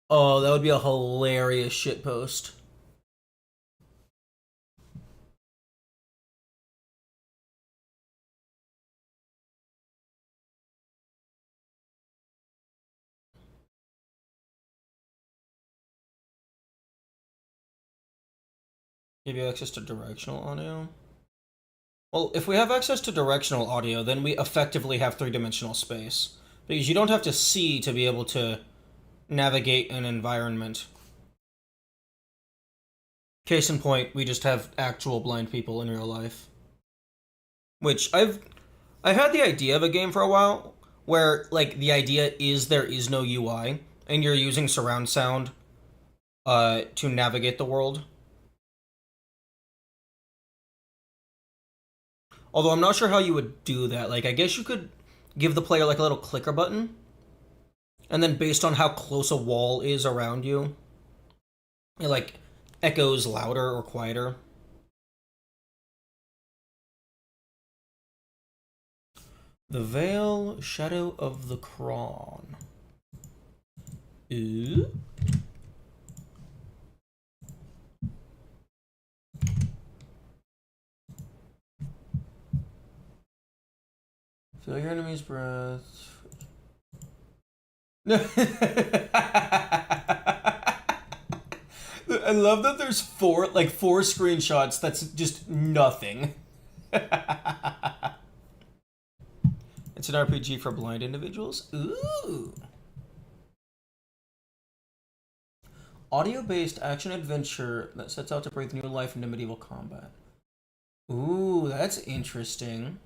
A: Oh, that would be a hilarious shitpost. Give you access to directional audio? Well, if we have access to directional audio, then we effectively have three-dimensional space. Because you don't have to see to be able to navigate an environment. Case in point, we just have actual blind people in real life. Which I had the idea of a game for a while where like the idea is there is no UI and you're using surround sound to navigate the world. Although I'm not sure how you would do that. Like I guess you could give the player like a little clicker button and then based on how close a wall is around you, it like echoes louder or quieter. The Veil, Shadow of the Cron. Ooh. Feel your enemy's breath. I love that there's four screenshots that's just nothing. It's an RPG for blind individuals. Ooh. Audio-based action adventure that sets out to breathe new life into medieval combat. Ooh, that's interesting.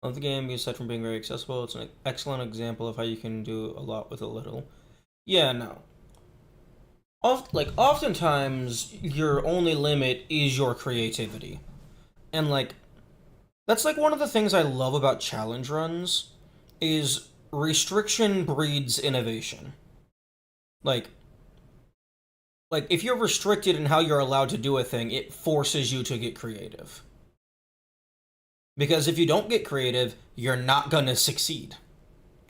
A: Love the game, aside from being very accessible, it's an excellent example of how you can do a lot with a little. Yeah, no. Oftentimes, your only limit is your creativity. And, like, that's, like, one of the things I love about challenge runs, is restriction breeds innovation. Like, if you're restricted in how you're allowed to do a thing, it forces you to get creative. Because if you don't get creative, you're not gonna succeed.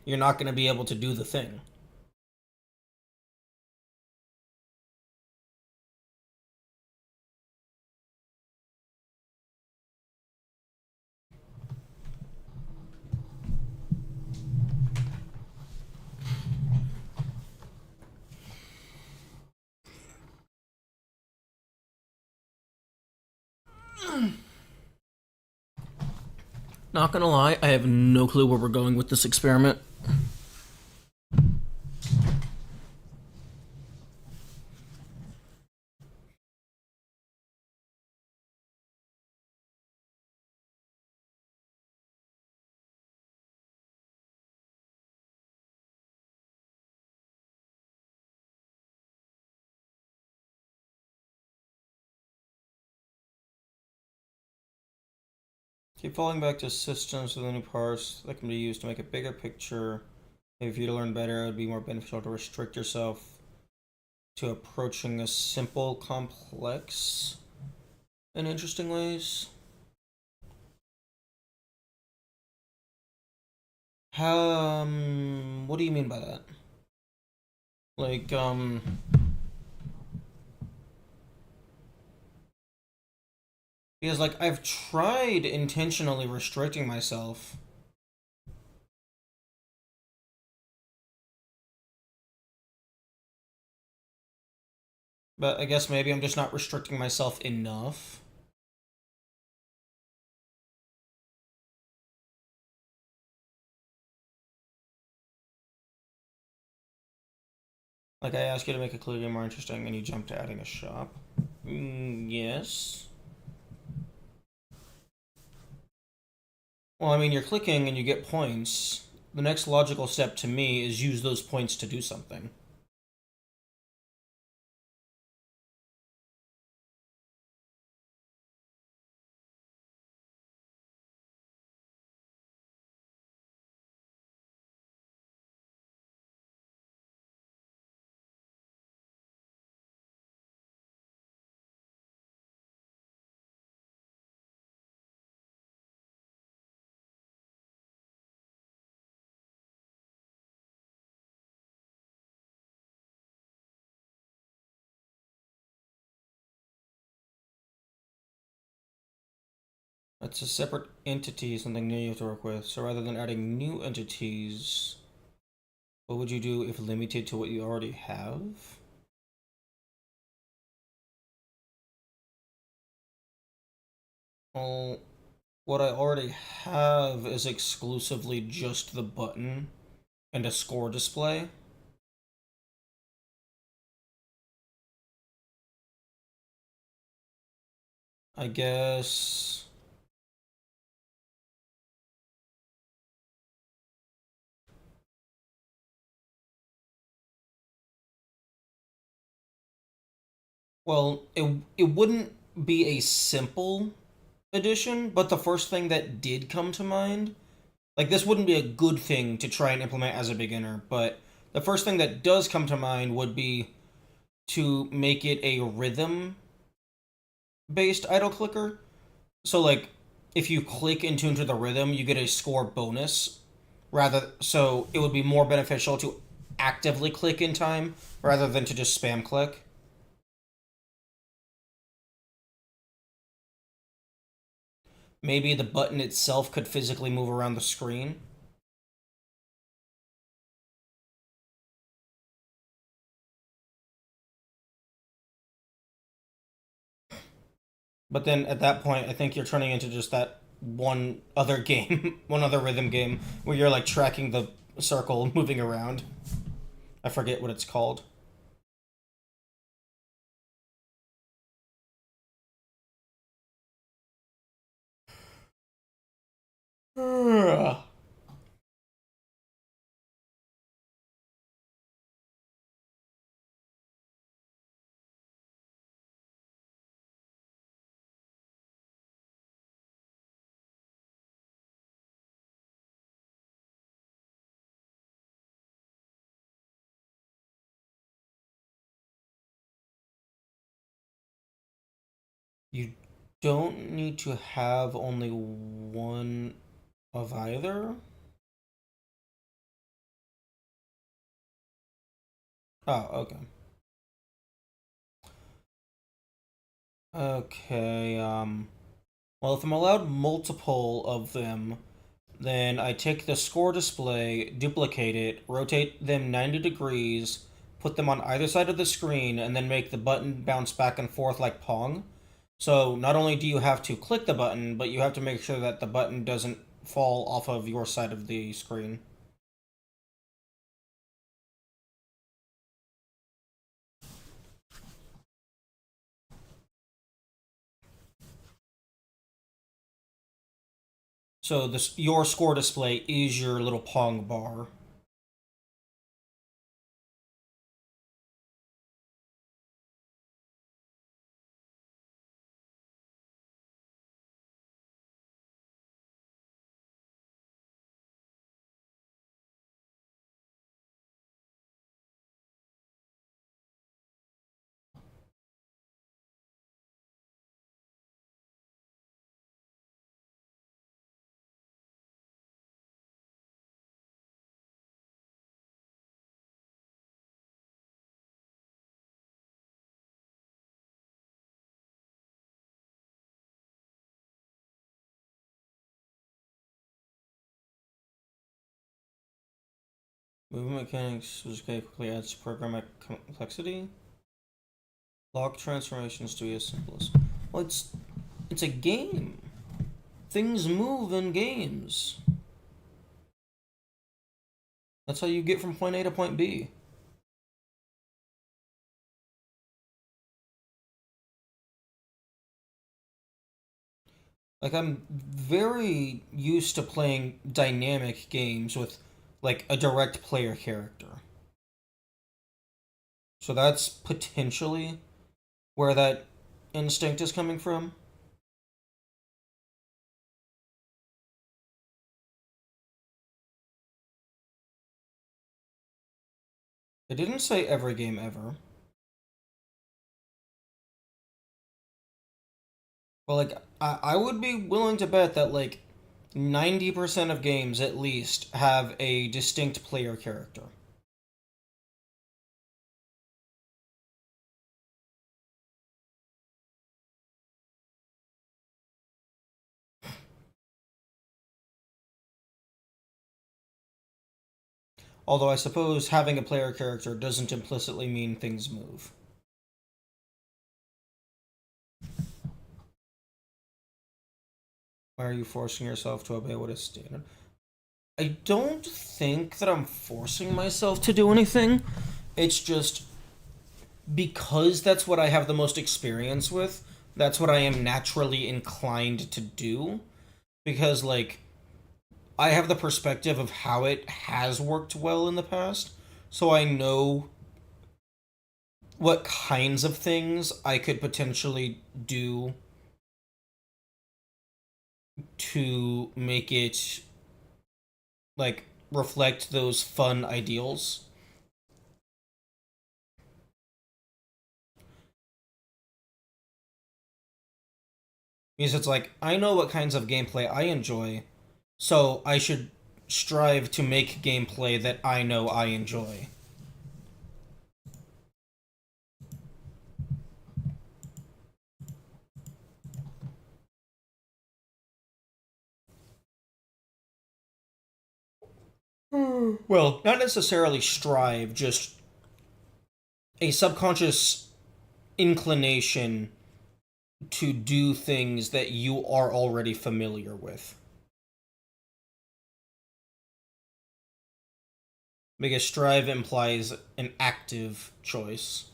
A: You're not gonna be able to do the thing. Not gonna lie, I have no clue where we're going with this experiment. Keep falling back to systems with new parts that can be used to make a bigger picture. Maybe for you to learn better, it would be more beneficial to restrict yourself to approaching a simple, complex in interesting ways. What do you mean by that? Like, because, like, I've tried intentionally restricting myself. But I guess maybe I'm just not restricting myself enough. Like, I asked you to make a clue game more interesting, and you jumped to adding a shop. Yes. Well, I mean, you're clicking and you get points. The next logical step to me is use those points to do something. That's a separate entity, something new you have to work with. So rather than adding new entities, what would you do if limited to what you already have? Well, what I already have is exclusively just the button and a score display. I guess. Well, it wouldn't be a simple addition, but the first thing that did come to mind, like, this wouldn't be a good thing to try and implement as a beginner, but the first thing that does come to mind would be to make it a rhythm based idle clicker. So, like, if you click and tune to the rhythm, you get a score bonus. So it would be more beneficial to actively click in time rather than to just spam click. Maybe the button itself could physically move around the screen. But then at that point, I think you're turning into just that one other game, one other rhythm game, where you're like tracking the circle moving around. I forget what it's called. You don't need to have only one of either? Oh, okay. Okay, well, if I'm allowed multiple of them, then I take the score display, duplicate it, rotate them 90 degrees, put them on either side of the screen, and then make the button bounce back and forth like Pong. So not only do you have to click the button, but you have to make sure that the button doesn't fall off of your side of the screen. So this your score display is your little Pong bar. Movement mechanics which quickly adds programmatic complexity. Block transformations to be as simple as. Well, it's a game. Things move in games. That's how you get from point A to point B. Like, I'm very used to playing dynamic games with, like, a direct player character. So that's potentially where that instinct is coming from. It didn't say every game ever. But, like, I would be willing to bet that, like, 90% of games at least have a distinct player character. Although I suppose having a player character doesn't implicitly mean things move. Why are you forcing yourself to obey what is stated? I don't think that I'm forcing myself to do anything. It's just because that's what I have the most experience with. That's what I am naturally inclined to do. Because, like, I have the perspective of how it has worked well in the past. So I know what kinds of things I could potentially do to make it, like, reflect those fun ideals. Because it's like, I know what kinds of gameplay I enjoy, so I should strive to make gameplay that I know I enjoy. Well, not necessarily strive, just a subconscious inclination to do things that you are already familiar with. Because strive implies an active choice.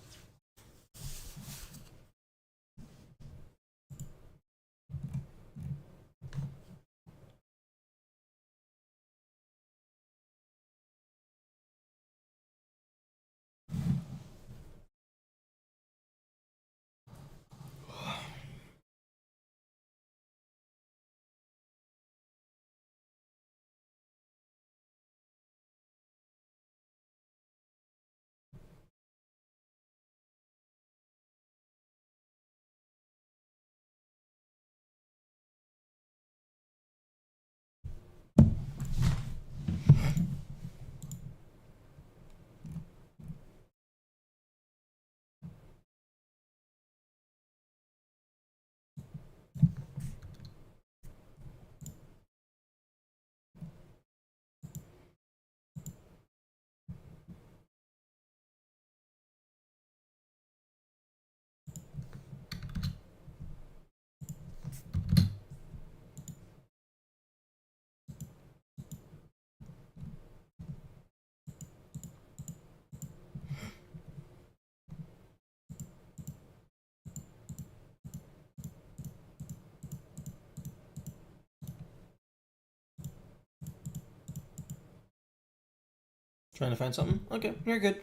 A: Trying to find something? Okay, you're good.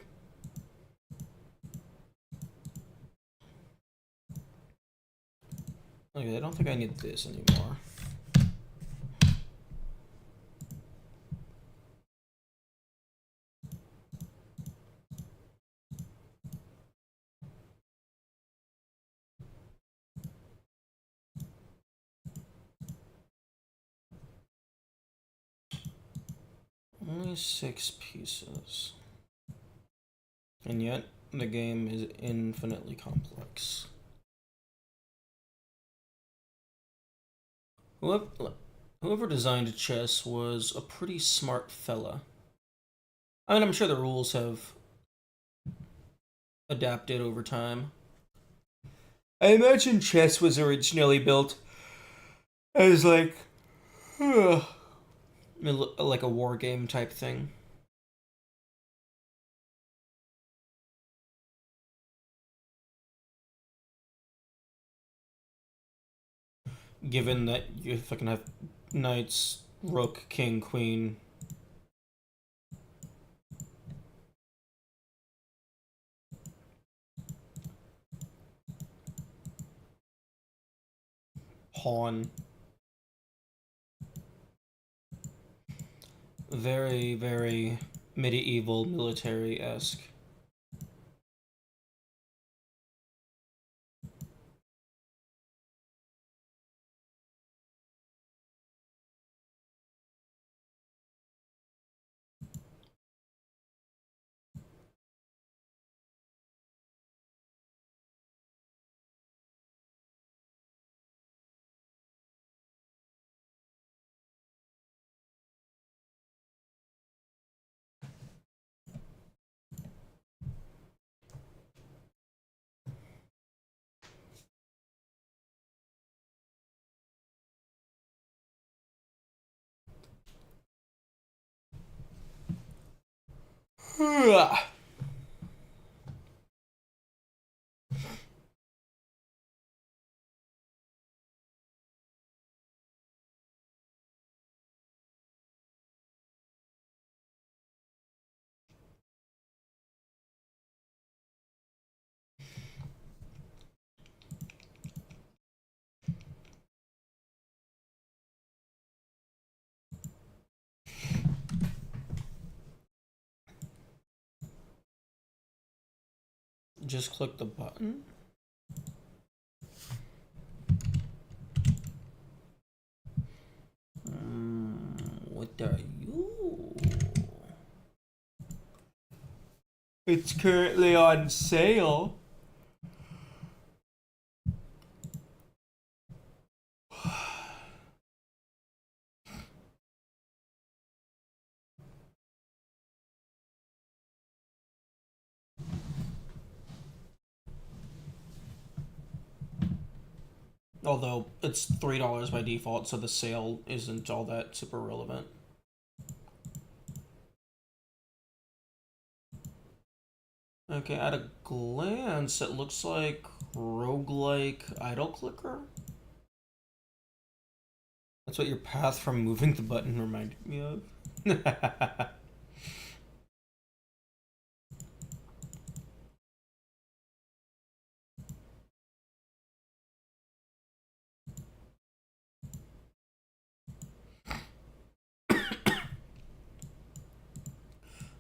A: Okay, I don't think I need this anymore. Only 6 pieces. And yet, the game is infinitely complex. Whoever designed chess was a pretty smart fella. I mean, I'm sure the rules have adapted over time. I imagine chess was originally built as like like a war game type thing. Given that you fucking have knights, rook, king, queen. Pawn. Very, very medieval military-esque. Just click the button. What are you? It's currently on sale. Although it's $3 by default, so the sale isn't all that super relevant. Okay, at a glance, it looks like roguelike idle clicker. That's what your path from moving the button reminded me of.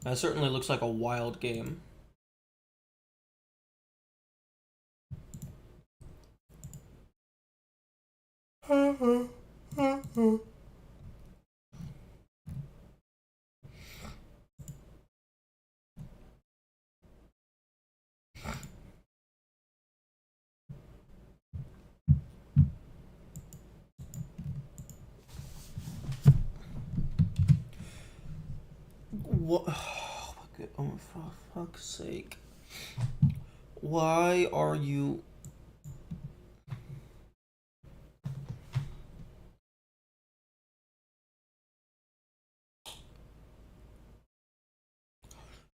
A: That certainly looks like a wild game. What? Oh, for fuck's sake. Why are you...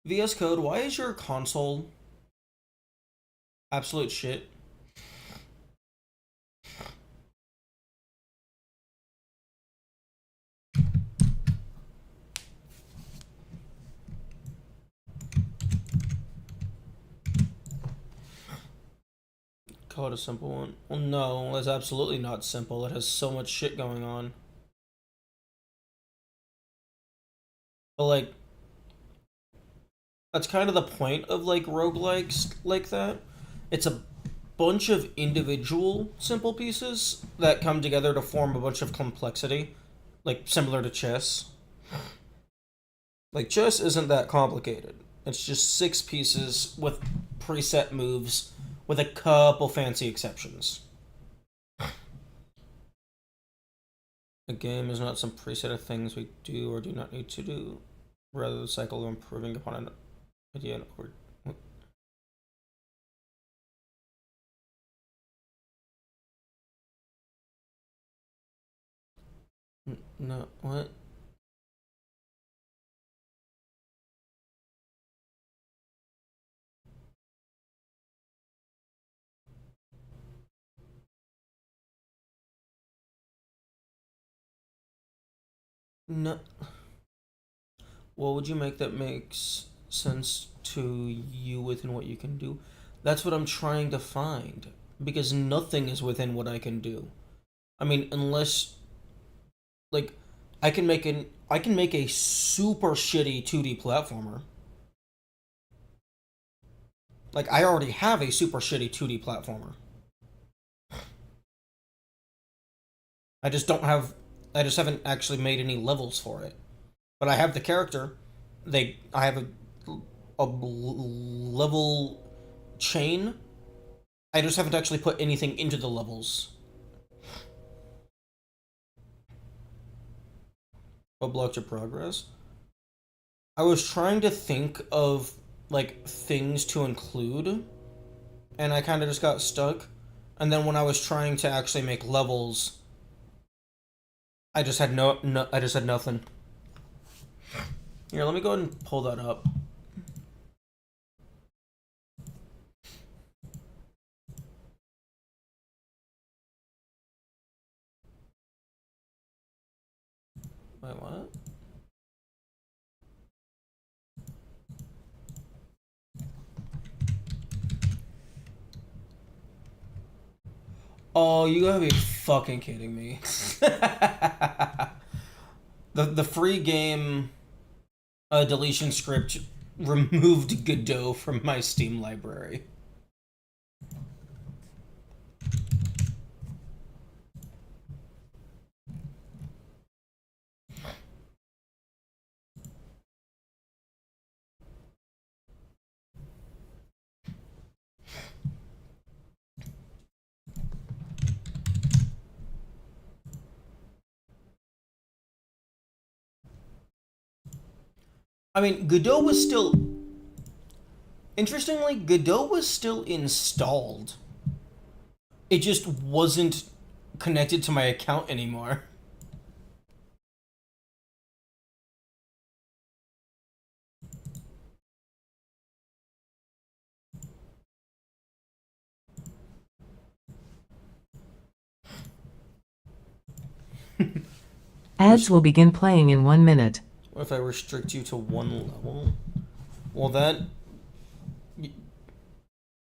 A: VS Code, why is your console absolute shit? Call it a simple one. Well, no, it's absolutely not simple. It has so much shit going on. But like, that's kind of the point of like roguelikes like that. It's a bunch of individual simple pieces that come together to form a bunch of complexity, like similar to chess. Like chess isn't that complicated. It's just 6 pieces with preset moves with a couple fancy exceptions. A game is not some preset of things we do or do not need to do. Rather, the cycle of improving upon an idea or. No, what? No. What would you make that makes sense to you within what you can do? That's what I'm trying to find. Because nothing is within what I can do. I mean, unless like I can make a super shitty 2D platformer. Like I already have a super shitty 2D platformer. I just don't have I just haven't actually made any levels for it. But I have the character. I have a level chain. I just haven't actually put anything into the levels. What blocked your progress? I was trying to think of like things to include, and I kind of just got stuck. And then when I was trying to actually make levels, I just had I just had nothing. Here, let me go ahead and pull that up. Wait, what? Oh, you gotta be fucking kidding me. The free game deletion script removed Godot from my Steam library. I mean, Godot was still. Interestingly, Godot was still installed. It just wasn't connected to my account anymore.
B: Ads will begin playing in 1 minute.
A: What if I restrict you to one level? Well, that.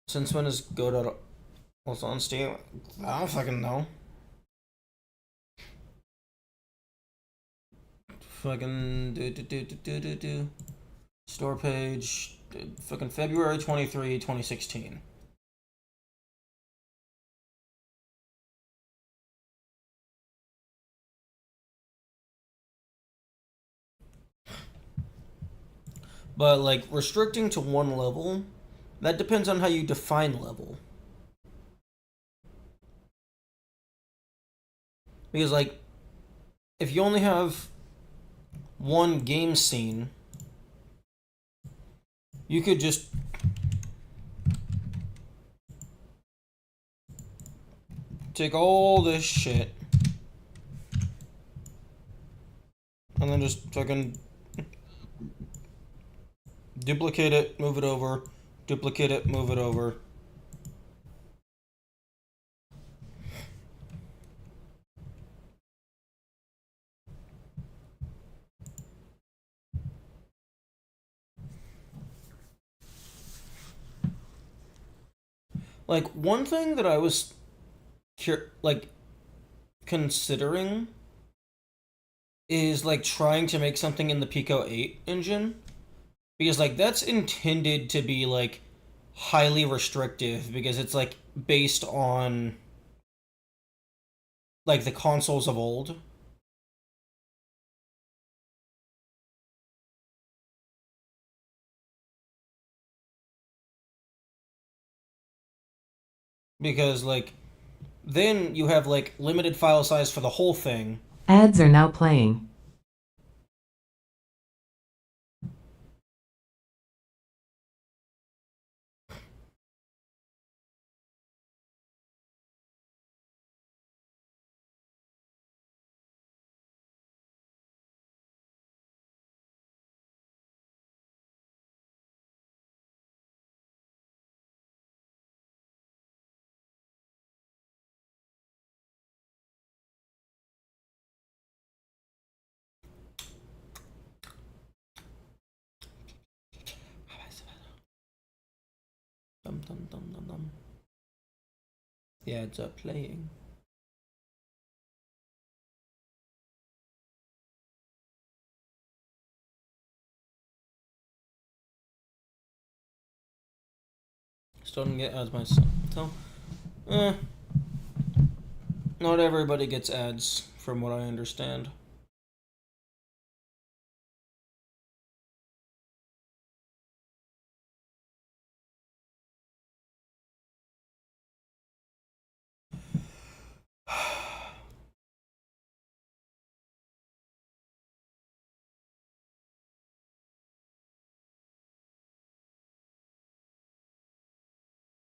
A: Since when is Godot was on Steam? I don't fucking know. Fucking do. Store page. Fucking February 23, 2016. But like restricting to one level, that depends on how you define level. Because like if you only have one game scene, you could just take all this shit and then just fucking duplicate it, move it over, duplicate it, move it over. Like, one thing that I was like considering is like trying to make something in the Pico 8 engine, because like that's intended to be like highly restrictive because it's like based on like the consoles of old. Because like then you have like limited file size for the whole thing.
B: Ads are now playing.
A: Dum dum dum dum dum. The ads are playing. Still didn't get ads myself. So, eh, not everybody gets ads, from what I understand.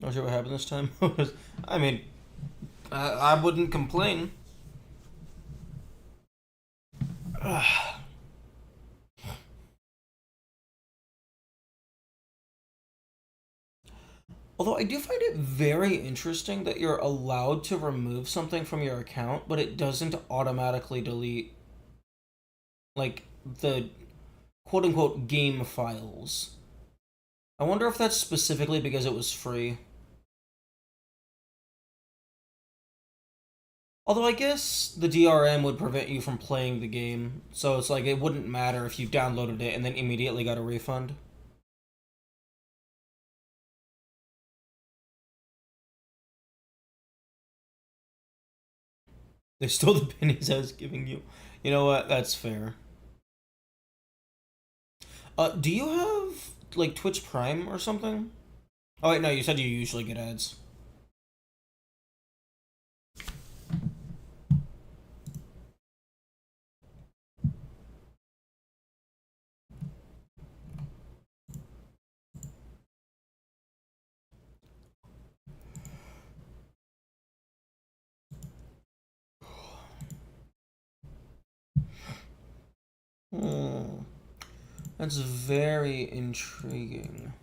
A: Not sure what happened this time. I mean, I wouldn't complain. Although I do find it very interesting that you're allowed to remove something from your account, but it doesn't automatically delete like the quote unquote game files. I wonder if that's specifically because it was free. Although I guess the DRM would prevent you from playing the game, so it's like it wouldn't matter if you downloaded it and then immediately got a refund. They stole the pennies I was giving you. You know what? That's fair. Do you have like Twitch Prime or something? Oh wait, no, you said you usually get ads. Hmm, that's very intriguing.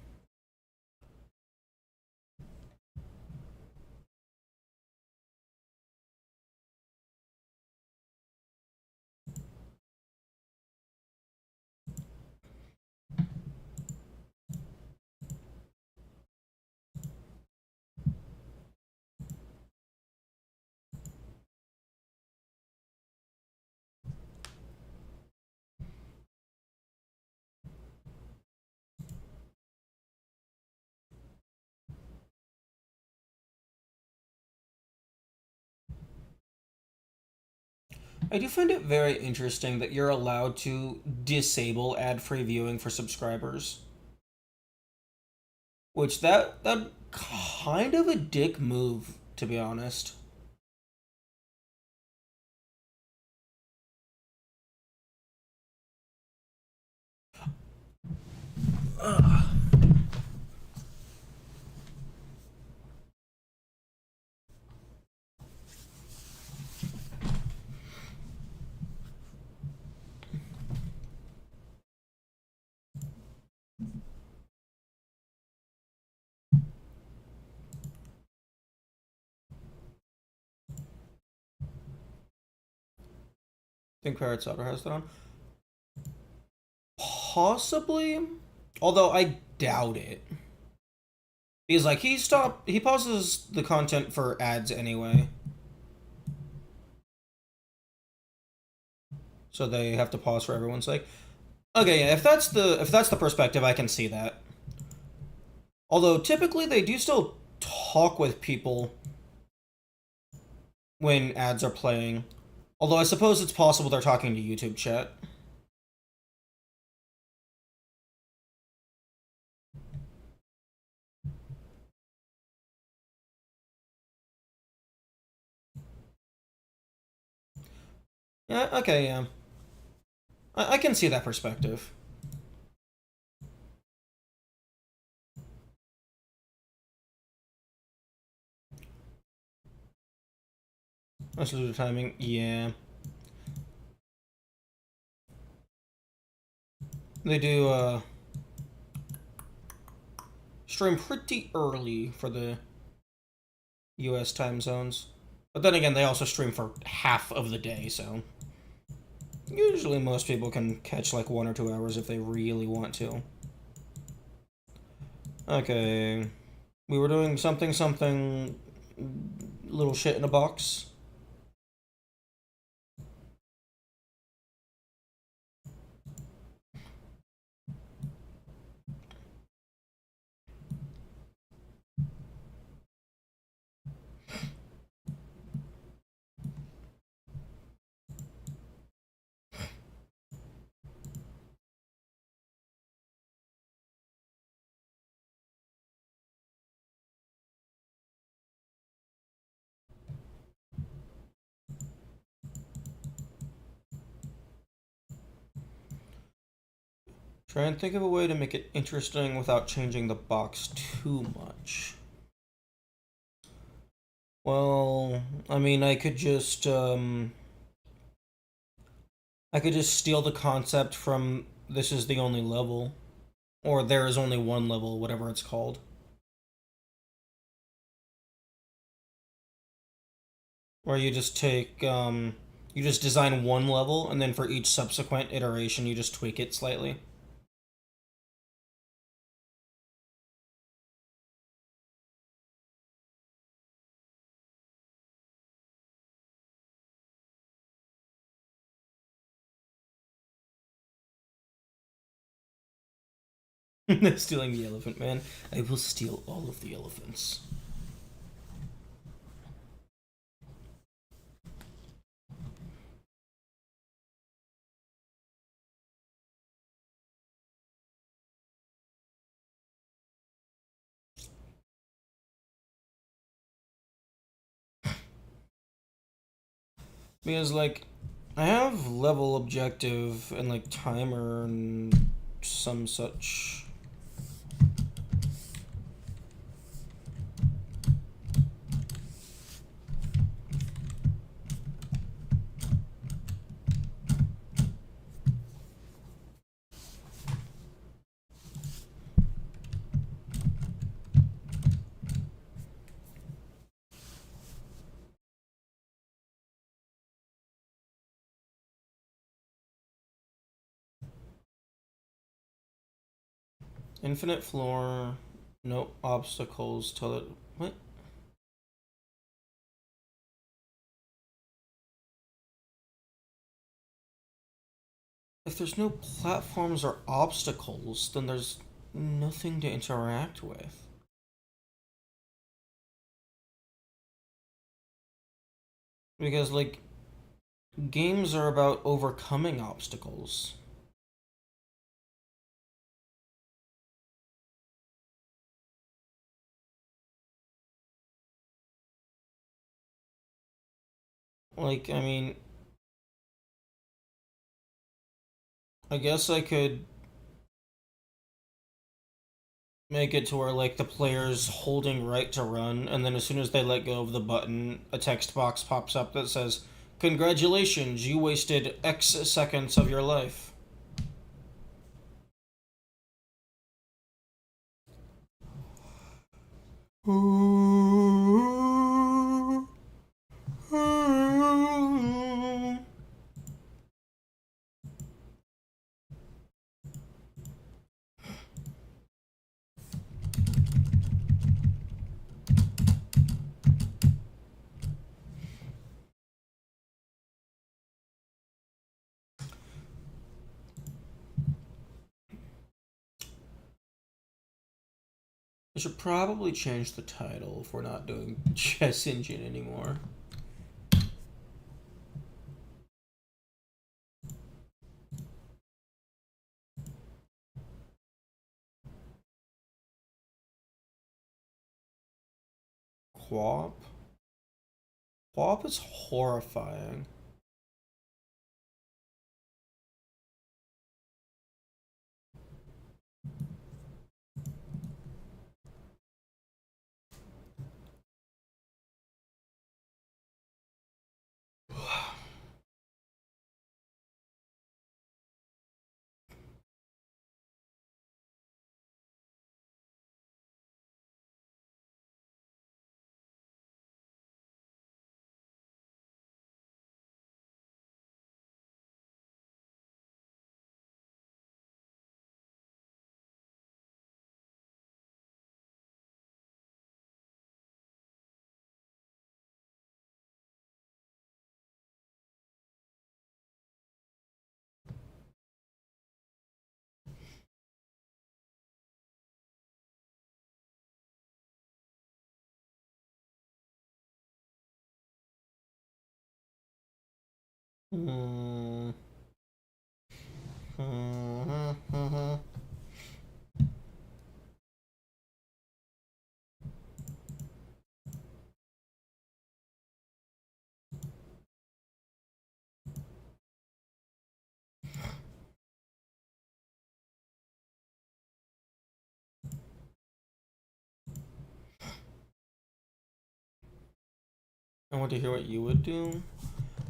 A: I do find it very interesting that you're allowed to disable ad-free viewing for subscribers. Which that kind of a dick move, to be honest. Think Parrot Sauter has that on? Possibly. Although I doubt it. Because like he pauses the content for ads anyway. So they have to pause for everyone's sake. Okay, yeah, if that's the perspective, I can see that. Although typically they do still talk with people when ads are playing. Although I suppose it's possible they're talking to YouTube chat. Yeah, okay, yeah. I can see that perspective. Let's do the timing. Yeah. They do stream pretty early for the US time zones. But then again, they also stream for half of the day, so usually most people can catch like 1 or 2 hours if they really want to. Okay. We were doing something little shit in a box. Try and think of a way to make it interesting without changing the box too much. Well, I mean, I could just steal the concept from this is the only level, or there is only one level, whatever it's called. Where you just you just design one level, and then for each subsequent iteration, you just tweak it slightly. Stealing the elephant man. I will steal all of the elephants. Because like I have level objective and like timer and some such. Infinite floor, no obstacles till it. What? If there's no platforms or obstacles, then there's nothing to interact with. Because, like, games are about overcoming obstacles. Like, I mean, I guess I could make it to where, like, the player's holding right to run, and then as soon as they let go of the button, a text box pops up that says, "Congratulations, you wasted X seconds of your life." I should probably change the title if we're not doing Chess Engine anymore. Quap? Quap is horrifying. Hmm. I want to hear what you would do.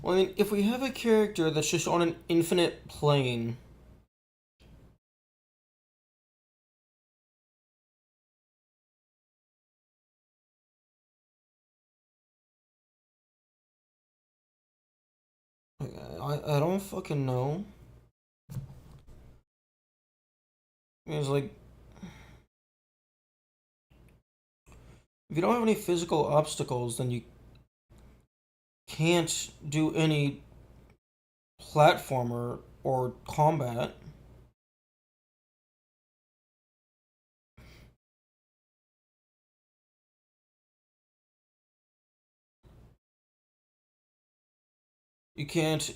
A: Well, I mean, if we have a character that's just on an infinite plane, I don't fucking know. It's like, if you don't have any physical obstacles, then you can't do any platformer or combat. You can't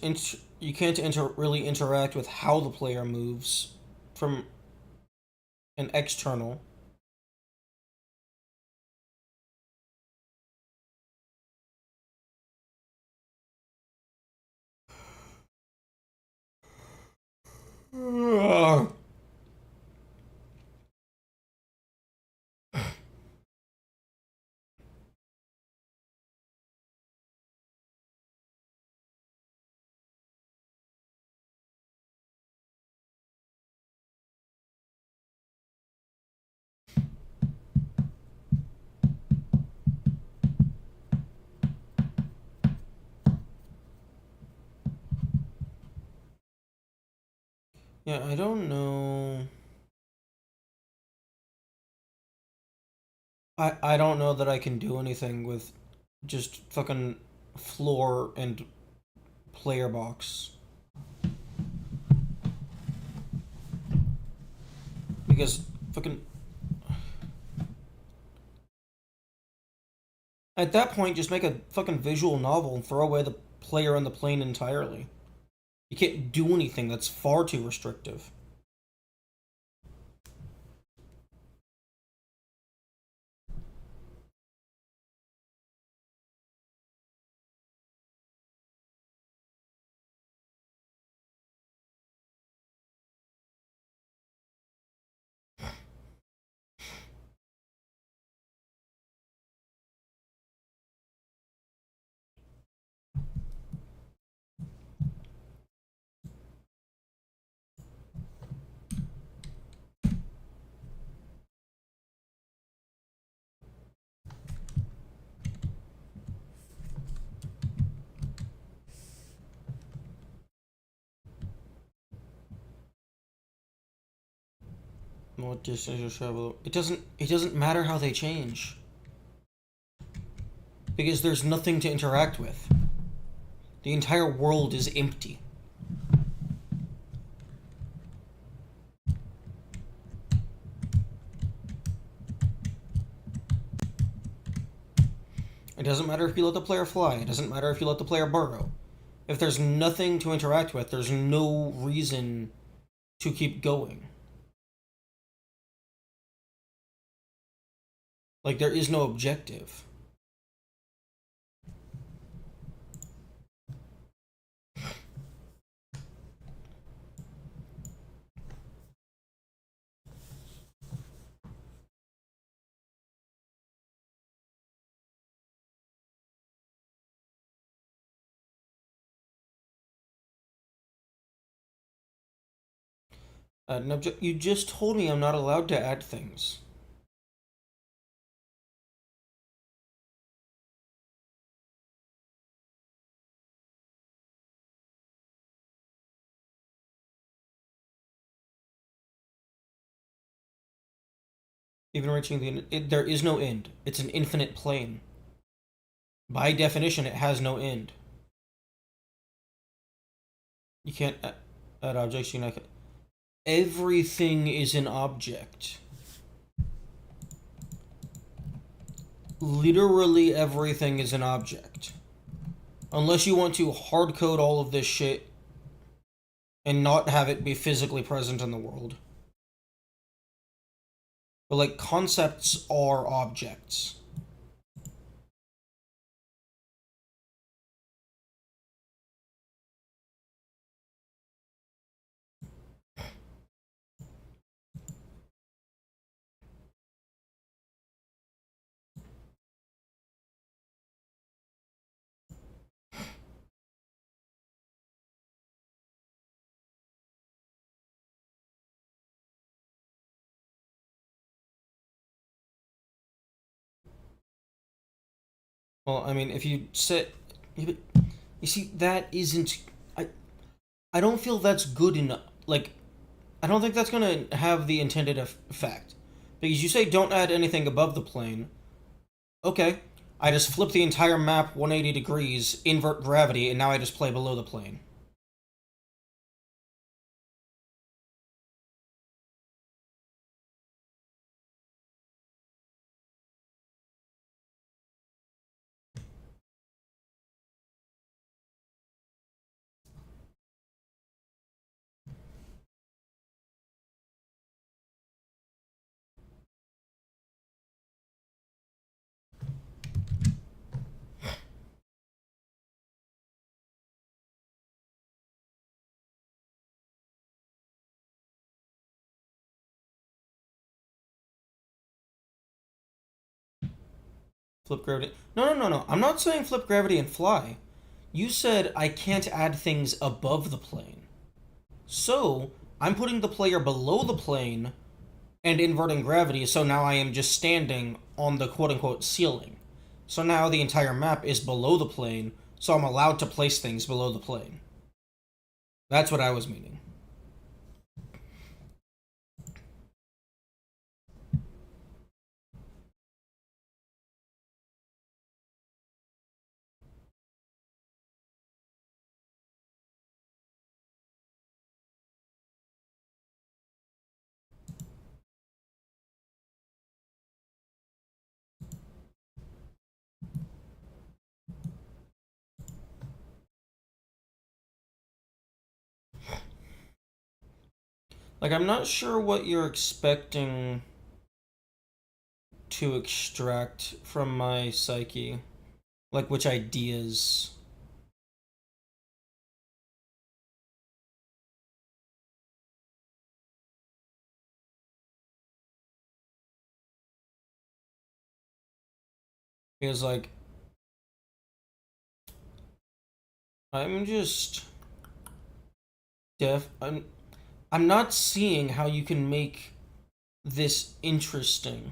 A: really interact with how the player moves from an external. Yeah, I don't know. I don't know that I can do anything with just fucking floor and player box. Because fucking at that point just make a fucking visual novel and throw away the player on the plane entirely. You can't do anything, that's far too restrictive. What distance you travel? It doesn't matter how they change. Because there's nothing to interact with. The entire world is empty. It doesn't matter if you let the player fly. It doesn't matter if you let the player burrow. If there's nothing to interact with, there's no reason to keep going. Like, there is no objective. You just told me I'm not allowed to add things. Even reaching the end, there is no end. It's an infinite plane. By definition, it has no end. You can't add objects. You know, everything is an object. Literally everything is an object. Unless you want to hard code all of this shit and not have it be physically present in the world. But like, concepts are objects. Well, I mean, if you set, you see, that isn't. I don't feel that's good enough. Like, I don't think that's gonna have the intended effect, because you say don't add anything above the plane. Okay, I just flip the entire map 180 degrees, invert gravity, and now I just play below the plane. Flip gravity. No. I'm not saying flip gravity and fly. You said I can't add things above the plane. So, I'm putting the player below the plane and inverting gravity, so now I am just standing on the quote unquote ceiling. So now the entire map is below the plane, so I'm allowed to place things below the plane. That's what I was meaning. Like, I'm not sure what you're expecting to extract from my psyche. Like, which ideas. Because, like, I'm just. I'm not seeing how you can make this interesting.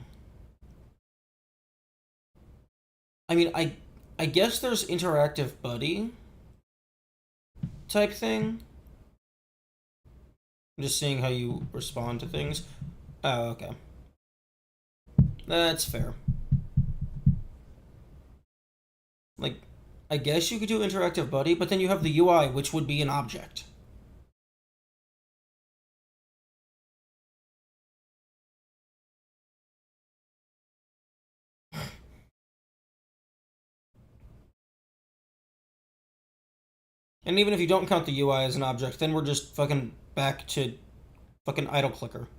A: I mean, I guess there's interactive buddy type thing. I'm just seeing how you respond to things. Oh, okay. That's fair. Like, I guess you could do interactive buddy, but then you have the UI, which would be an object. And even if you don't count the UI as an object, then we're just fucking back to fucking idle clicker.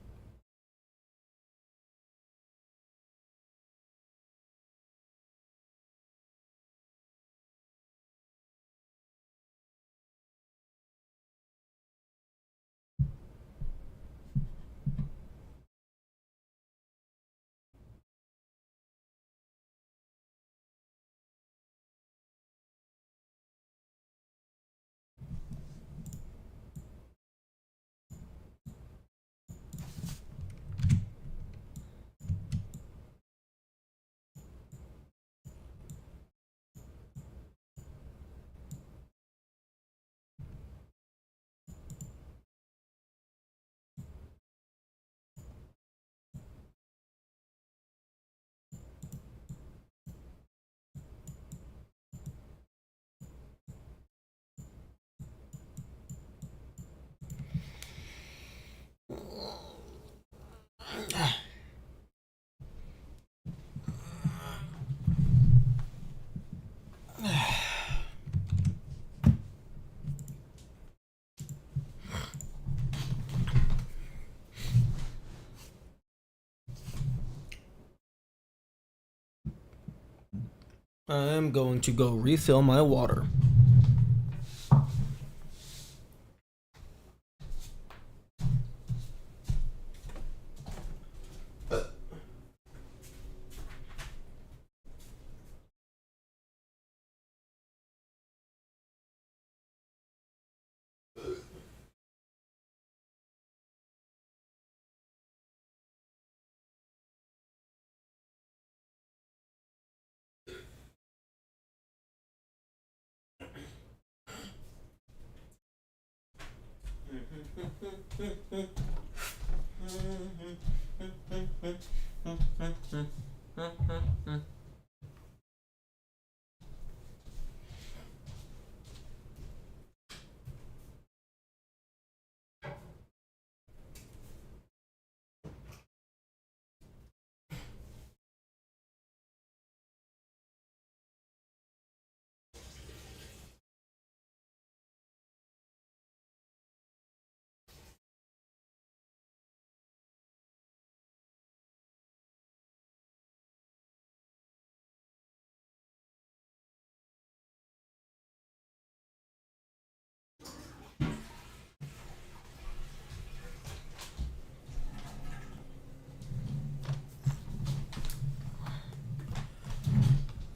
A: I'm going to go refill my water.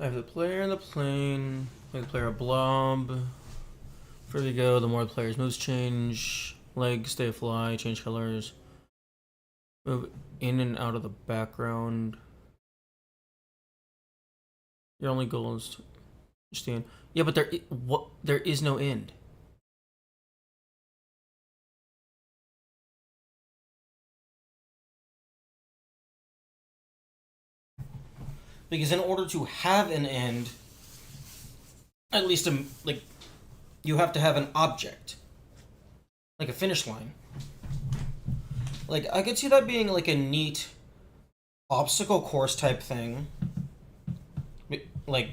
A: I have the player and the plane. I have the player a blob. Further you go, the more the player's moves change. Legs stay fly, change colors. Move in and out of the background. Your only goal is to understand. Yeah, but there is no end. Because in order to have an end, at least like you have to have an object, like a finish line. Like I could see that being like a neat obstacle course type thing, like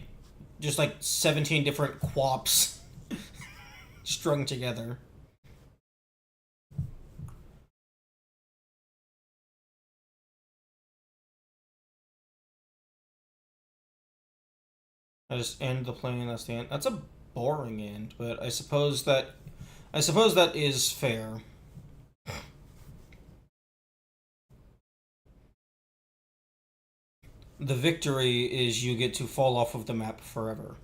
A: just like 17 different quaps strung together. I just end the plane. That's the end. That's a boring end, but I suppose that is fair. The victory is you get to fall off of the map forever.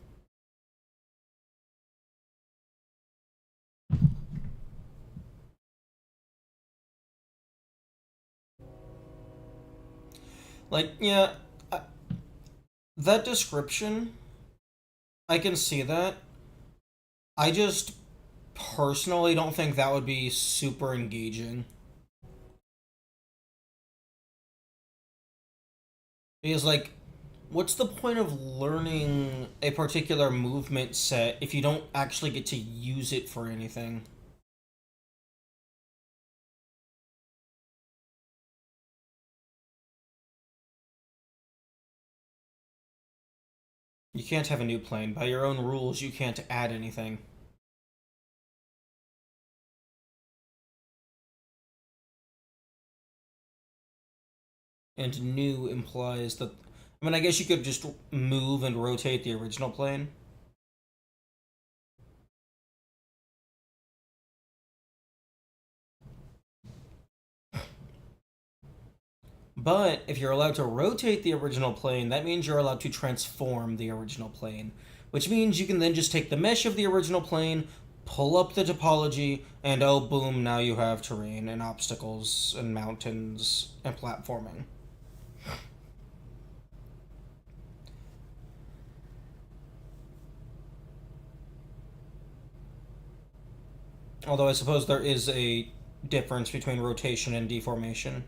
A: Like, yeah, that description, I can see that. I just personally don't think that would be super engaging. Because, like, what's the point of learning a particular movement set if you don't actually get to use it for anything? You can't have a new plane. By your own rules, you can't add anything. And new implies that. I mean, I guess you could just move and rotate the original plane. But if you're allowed to rotate the original plane, that means you're allowed to transform the original plane, which means you can then just take the mesh of the original plane, pull up the topology, and oh, boom, now you have terrain and obstacles and mountains and platforming. Although I suppose there is a difference between rotation and deformation.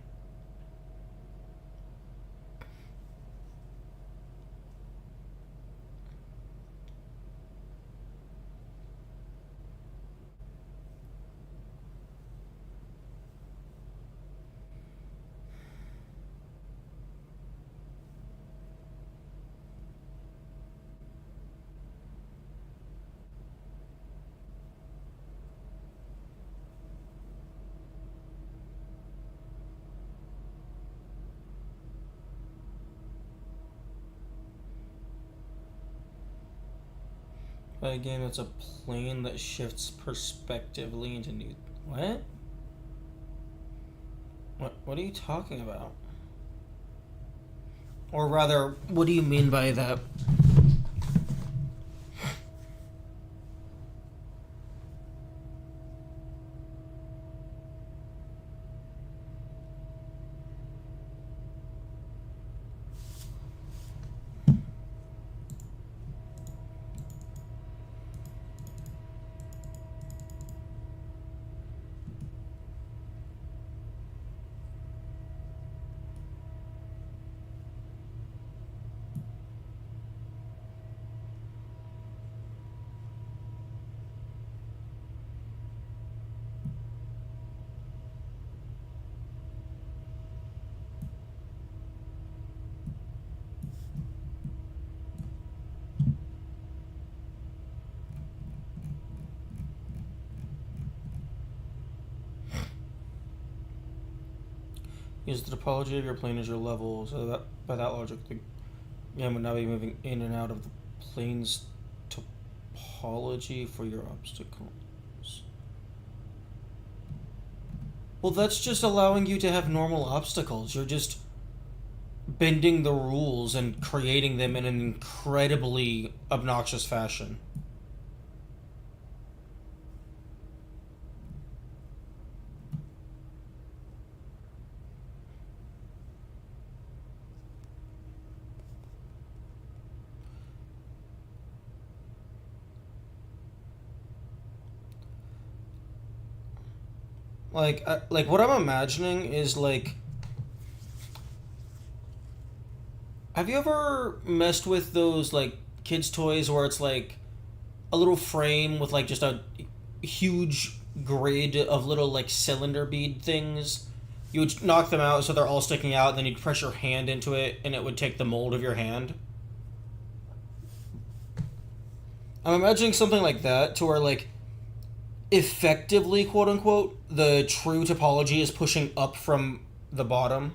A: By a game, it's a plane that shifts perspectively into new. What? What are you talking about? Or rather, what do you mean by that? Use the topology of your plane as your level, so that by that logic, the game would now be moving in and out of the plane's topology for your obstacles. Well, that's just allowing you to have normal obstacles. You're just bending the rules and creating them in an incredibly obnoxious fashion. Like what I'm imagining is like, have you ever messed with those like kids' toys where it's like a little frame with like just a huge grid of little like cylinder bead things? You would knock them out so they're all sticking out, and then you'd press your hand into it, and it would take the mold of your hand. I'm imagining something like that to where like effectively, quote unquote, the true topology is pushing up from the bottom.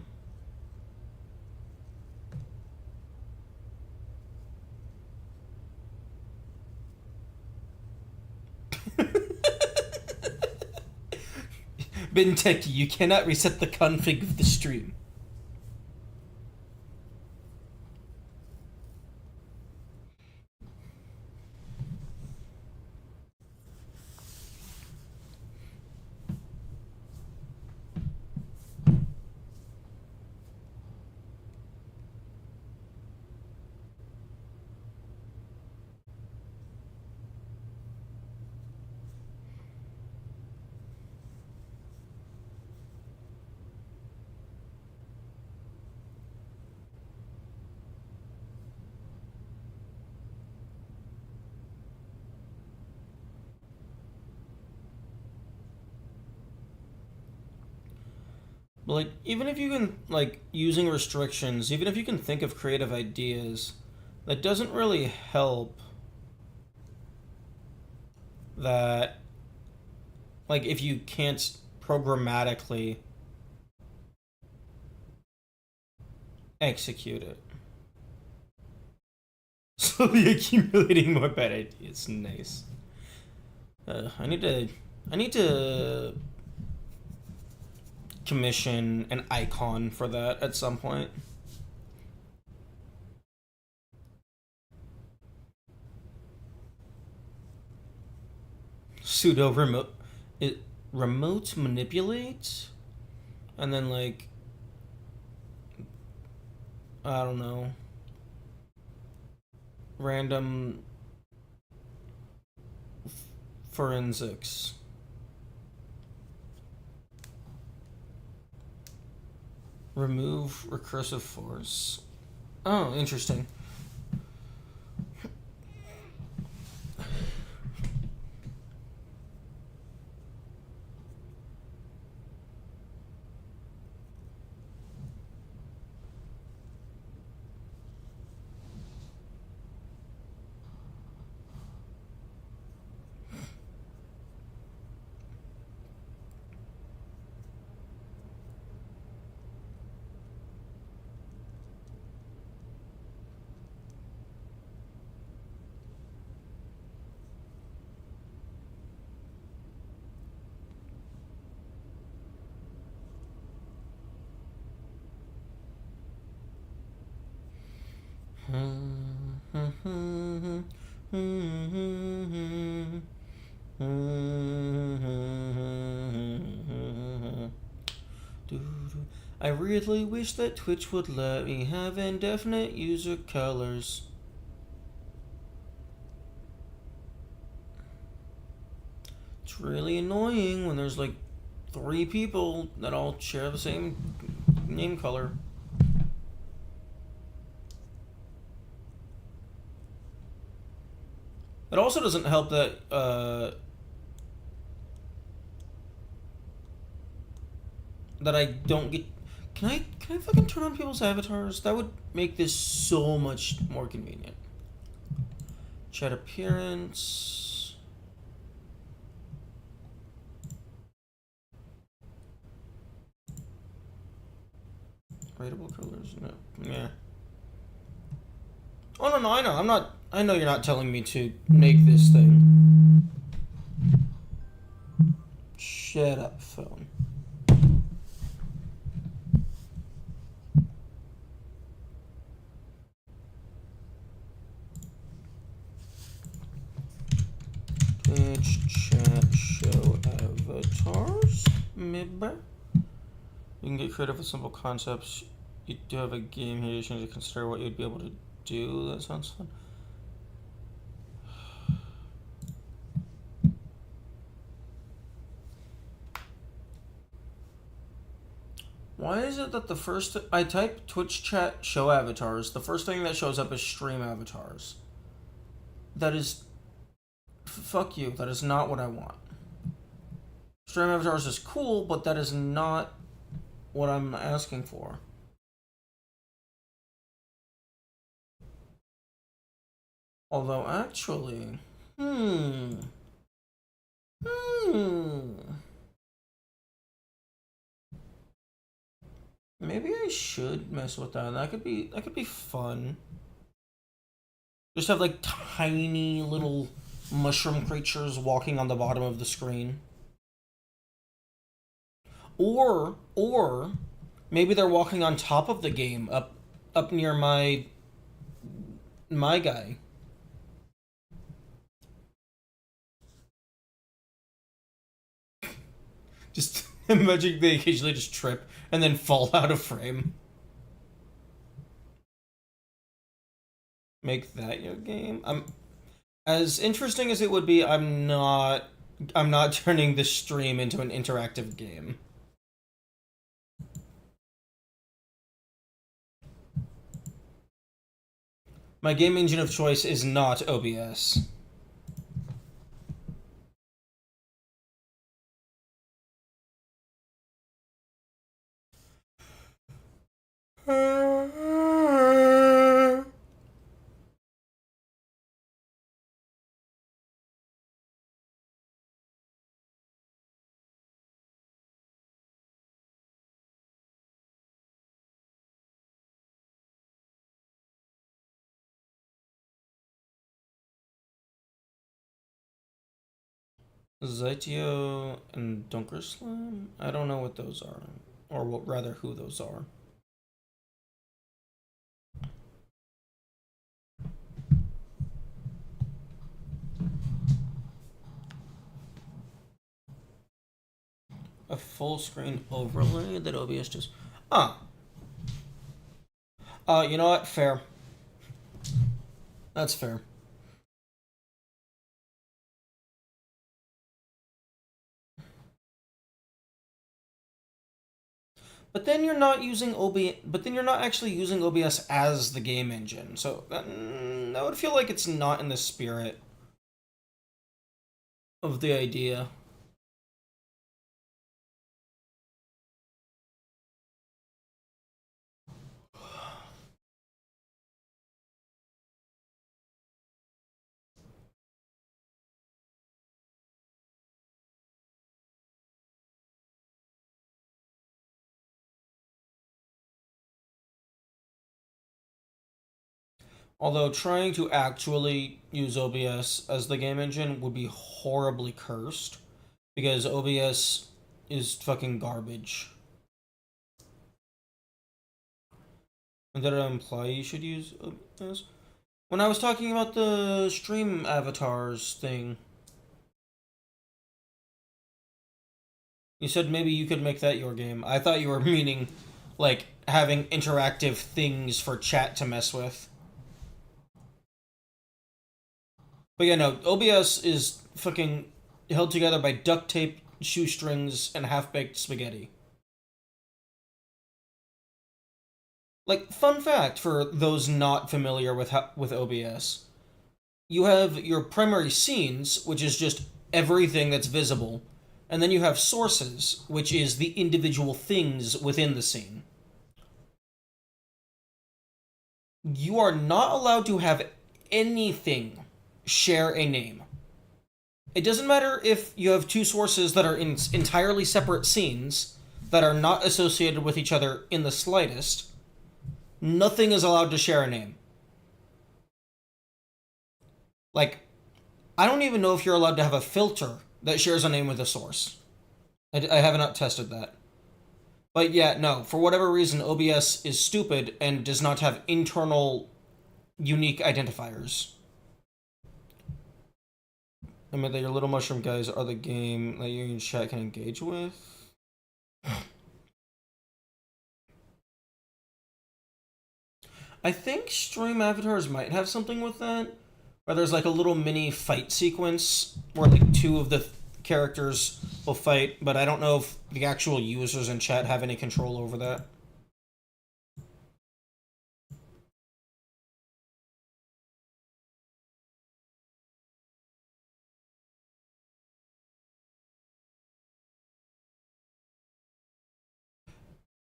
A: Benteki, you cannot reset the config of the stream. But like, even if you can, like, using restrictions, even if you can think of creative ideas, that doesn't really help that, like, if you can't programmatically execute it. Slowly accumulating more bad ideas. Nice. I need to commission an icon for that at some point. Pseudo remote manipulate, and then like I don't know, random forensics. Remove recursive force. Oh, interesting. I really wish that Twitch would let me have indefinite user colors. It's really annoying when there's like 3 people that all share the same name color. It also doesn't help that that I don't get. Can I fucking turn on people's avatars? That would make this so much more convenient. Chat appearance. Rateable colors. No. Yeah. Oh no, I know. I'm not. I know you're not telling me to make this thing. Shut up, phone. Twitch chat show avatars. Maybe. You can get creative with simple concepts. You do have a game here. You should consider what you'd be able to do. That sounds fun. Why is it that the first I type Twitch chat show avatars, the first thing that shows up is stream avatars? That is fuck you. That is not what I want. Stream avatars is cool, but that is not what I'm asking for. Although actually, maybe I should mess with that. That could be fun. Just have like tiny little mushroom creatures walking on the bottom of the screen. Or maybe they're walking on top of the game up near my guy. Just imagine they occasionally just trip and then fall out of frame. Make that your game. I'm as interesting as it would be. I'm not turning this stream into an interactive game. My game engine of choice is not OBS. Zyteo and Dunkerslam? I don't know what those are. Or what, rather, who those are. A full screen overlay that OBS just. Ah. You know what? Fair. That's fair. But then you're not using OBS. But then you're not actually using OBS as the game engine. So that would feel like it's not in the spirit of the idea. Although trying to actually use OBS as the game engine would be horribly cursed because OBS is fucking garbage. And did it imply you should use OBS? When I was talking about the stream avatars thing, you said maybe you could make that your game. I thought you were meaning like having interactive things for chat to mess with. But yeah, no, OBS is fucking held together by duct tape, shoestrings, and half-baked spaghetti. Like, fun fact for those not familiar with OBS, you have your primary scenes, which is just everything that's visible, and then you have sources, which is the individual things within the scene. You are not allowed to have anything share a name. It doesn't matter if you have two sources that are in entirely separate scenes that are not associated with each other in the slightest. Nothing is allowed to share a name. Like, I don't even know if you're allowed to have a filter that shares a name with a source. I have not tested that. But yeah, no, for whatever reason, OBS is stupid and does not have internal unique identifiers. I mean, that your little mushroom guys are the game that you in chat can engage with. I think stream avatars might have something with that, where there's like a little mini fight sequence where like two of the characters will fight, but I don't know if the actual users in chat have any control over that.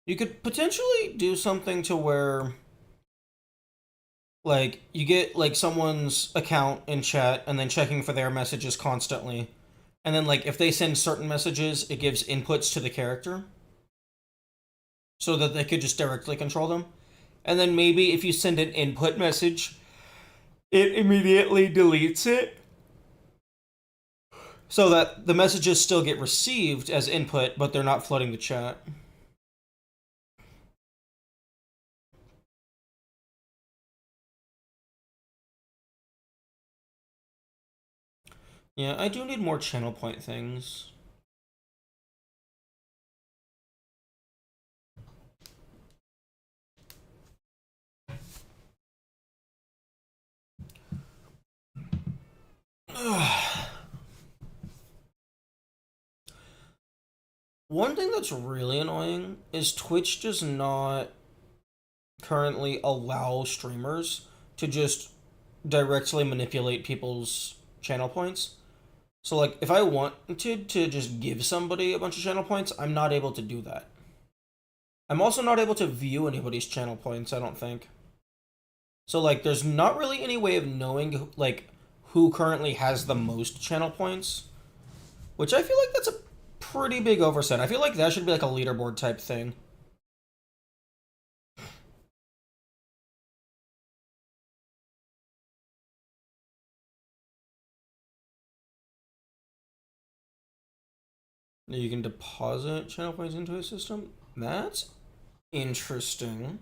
A: You could potentially do something to where like you get like someone's account in chat and then checking for their messages constantly. And then like if they send certain messages, it gives inputs to the character so that they could just directly control them. And then maybe if you send an input message, it immediately deletes it so that the messages still get received as input, but they're not flooding the chat. Yeah, I do need more channel point things. One thing that's really annoying is Twitch does not currently allow streamers to just directly manipulate people's channel points. So like if I wanted to just give somebody a bunch of channel points, I'm not able to do that. I'm also not able to view anybody's channel points, I don't think. So like there's not really any way of knowing like who currently has the most channel points, which I feel like that's a pretty big oversight. I feel like that should be like a leaderboard type thing. You can deposit channel points into a system. That's interesting.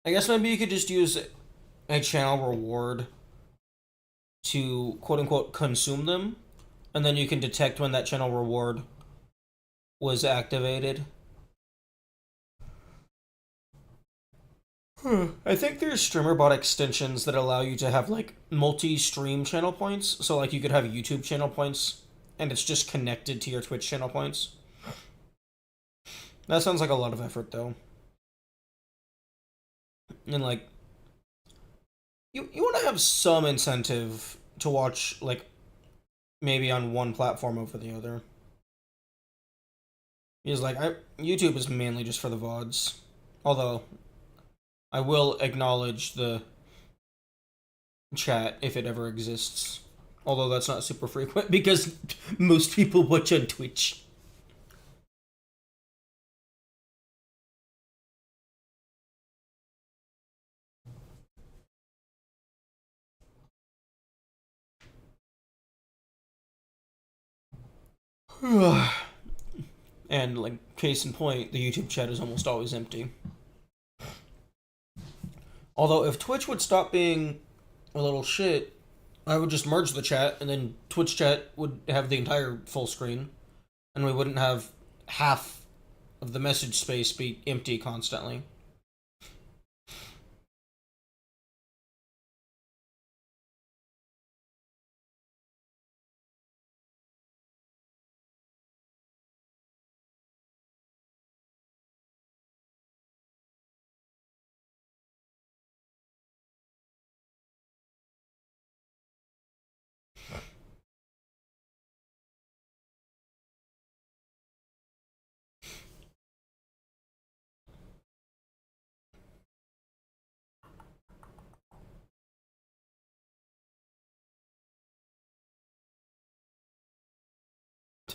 A: I guess maybe you could just use a channel reward to quote unquote consume them, and then you can detect when that channel reward was activated. I think there's streamer bot extensions that allow you to have like multi-stream channel points. So like you could have YouTube channel points and it's just connected to your Twitch channel points. That sounds like a lot of effort though. And like you want to have some incentive to watch like maybe on one platform over the other. Because like YouTube is mainly just for the VODs. Although I will acknowledge the chat if it ever exists. Although that's not super frequent because most people watch on Twitch. And like case in point, the YouTube chat is almost always empty. Although if Twitch would stop being a little shit, I would just merge the chat and then Twitch chat would have the entire full screen and we wouldn't have half of the message space be empty constantly.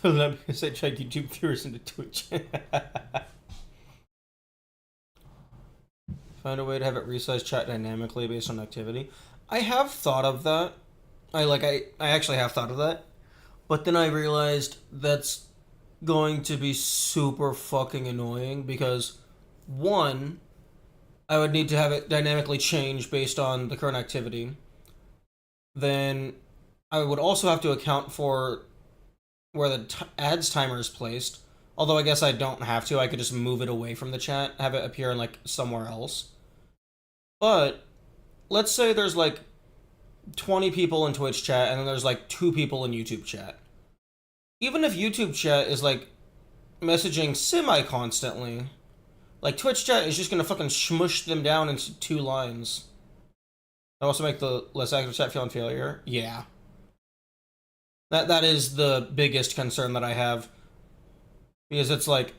A: Because I tried YouTube viewers into Twitch. Find a way to have it resize chat dynamically based on activity. I have thought of that. I actually have thought of that. But then I realized that's going to be super fucking annoying because one, I would need to have it dynamically change based on the current activity. Then I would also have to account for where the ads timer is placed. Although I guess I don't have to. I could just move it away from the chat, have it appear in like somewhere else. But let's say there's like 20 people in Twitch chat and then there's like 2 people in YouTube chat. Even if YouTube chat is like messaging semi constantly, like Twitch chat is just gonna fucking smush them down into 2 lines. I also make the less active chat feel inferior. Yeah. That is the biggest concern that I have. Because it's like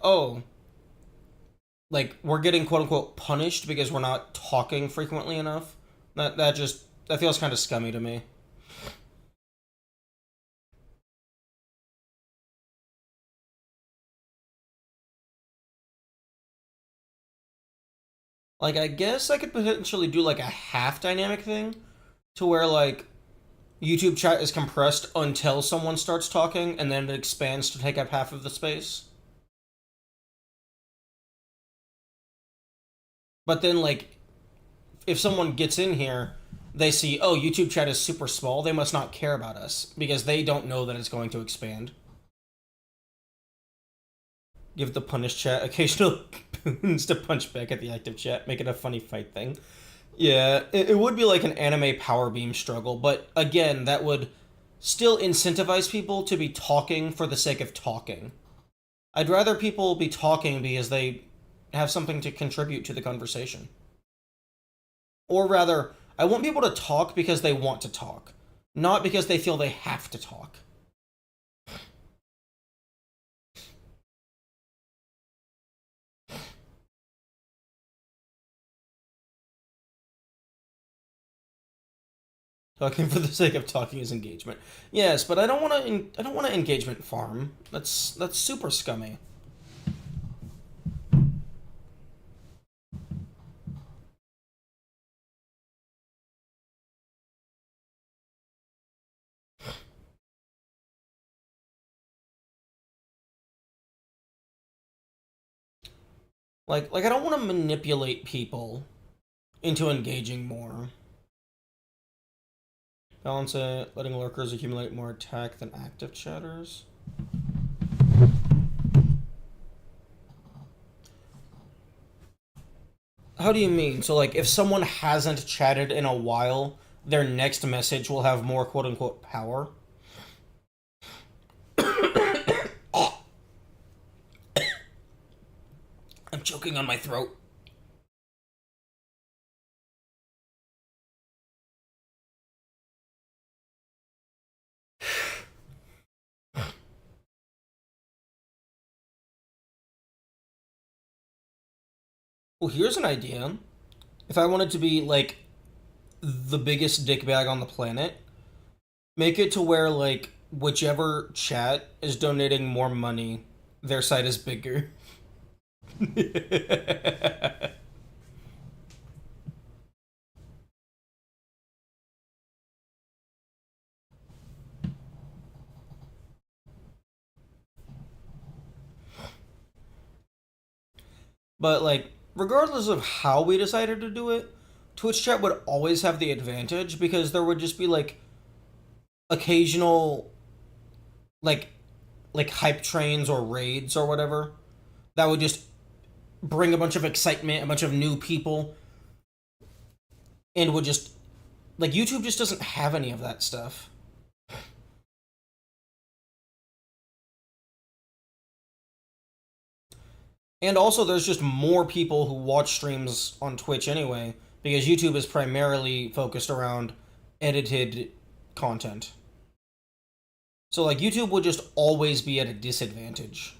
A: oh, like we're getting quote unquote punished because we're not talking frequently enough. That feels kind of scummy to me. Like I guess I could potentially do like a half dynamic thing to where like YouTube chat is compressed until someone starts talking and then it expands to take up half of the space. But then like if someone gets in here, they see, oh, YouTube chat is super small, they must not care about us because they don't know that it's going to expand. Give the punish chat occasional boons to punch back at the active chat, make it a funny fight thing. Yeah, it would be like an anime power beam struggle, but again, that would still incentivize people to be talking for the sake of talking. I'd rather people be talking because they have something to contribute to the conversation. Or rather, I want people to talk because they want to talk, not because they feel they have to talk. Talking for the sake of talking is engagement. Yes, but I don't want to. I don't want to engagement farm. That's super scummy. Like I don't want to manipulate people into engaging more. Balance it, letting lurkers accumulate more attack than active chatters. How do you mean? So, like, if someone hasn't chatted in a while, their next message will have more quote unquote power? I'm choking on my throat. Well, here's an idea. If I wanted to be, like, the biggest dickbag on the planet, make it to where, like, whichever chat is donating more money, their side is bigger. But, like, regardless of how we decided to do it, Twitch chat would always have the advantage because there would just be, like, occasional, like, hype trains or raids or whatever that would just bring a bunch of excitement, a bunch of new people, and would just, like, YouTube just doesn't have any of that stuff. And also, there's just more people who watch streams on Twitch anyway, because YouTube is primarily focused around edited content. So, like, YouTube would just always be at a disadvantage.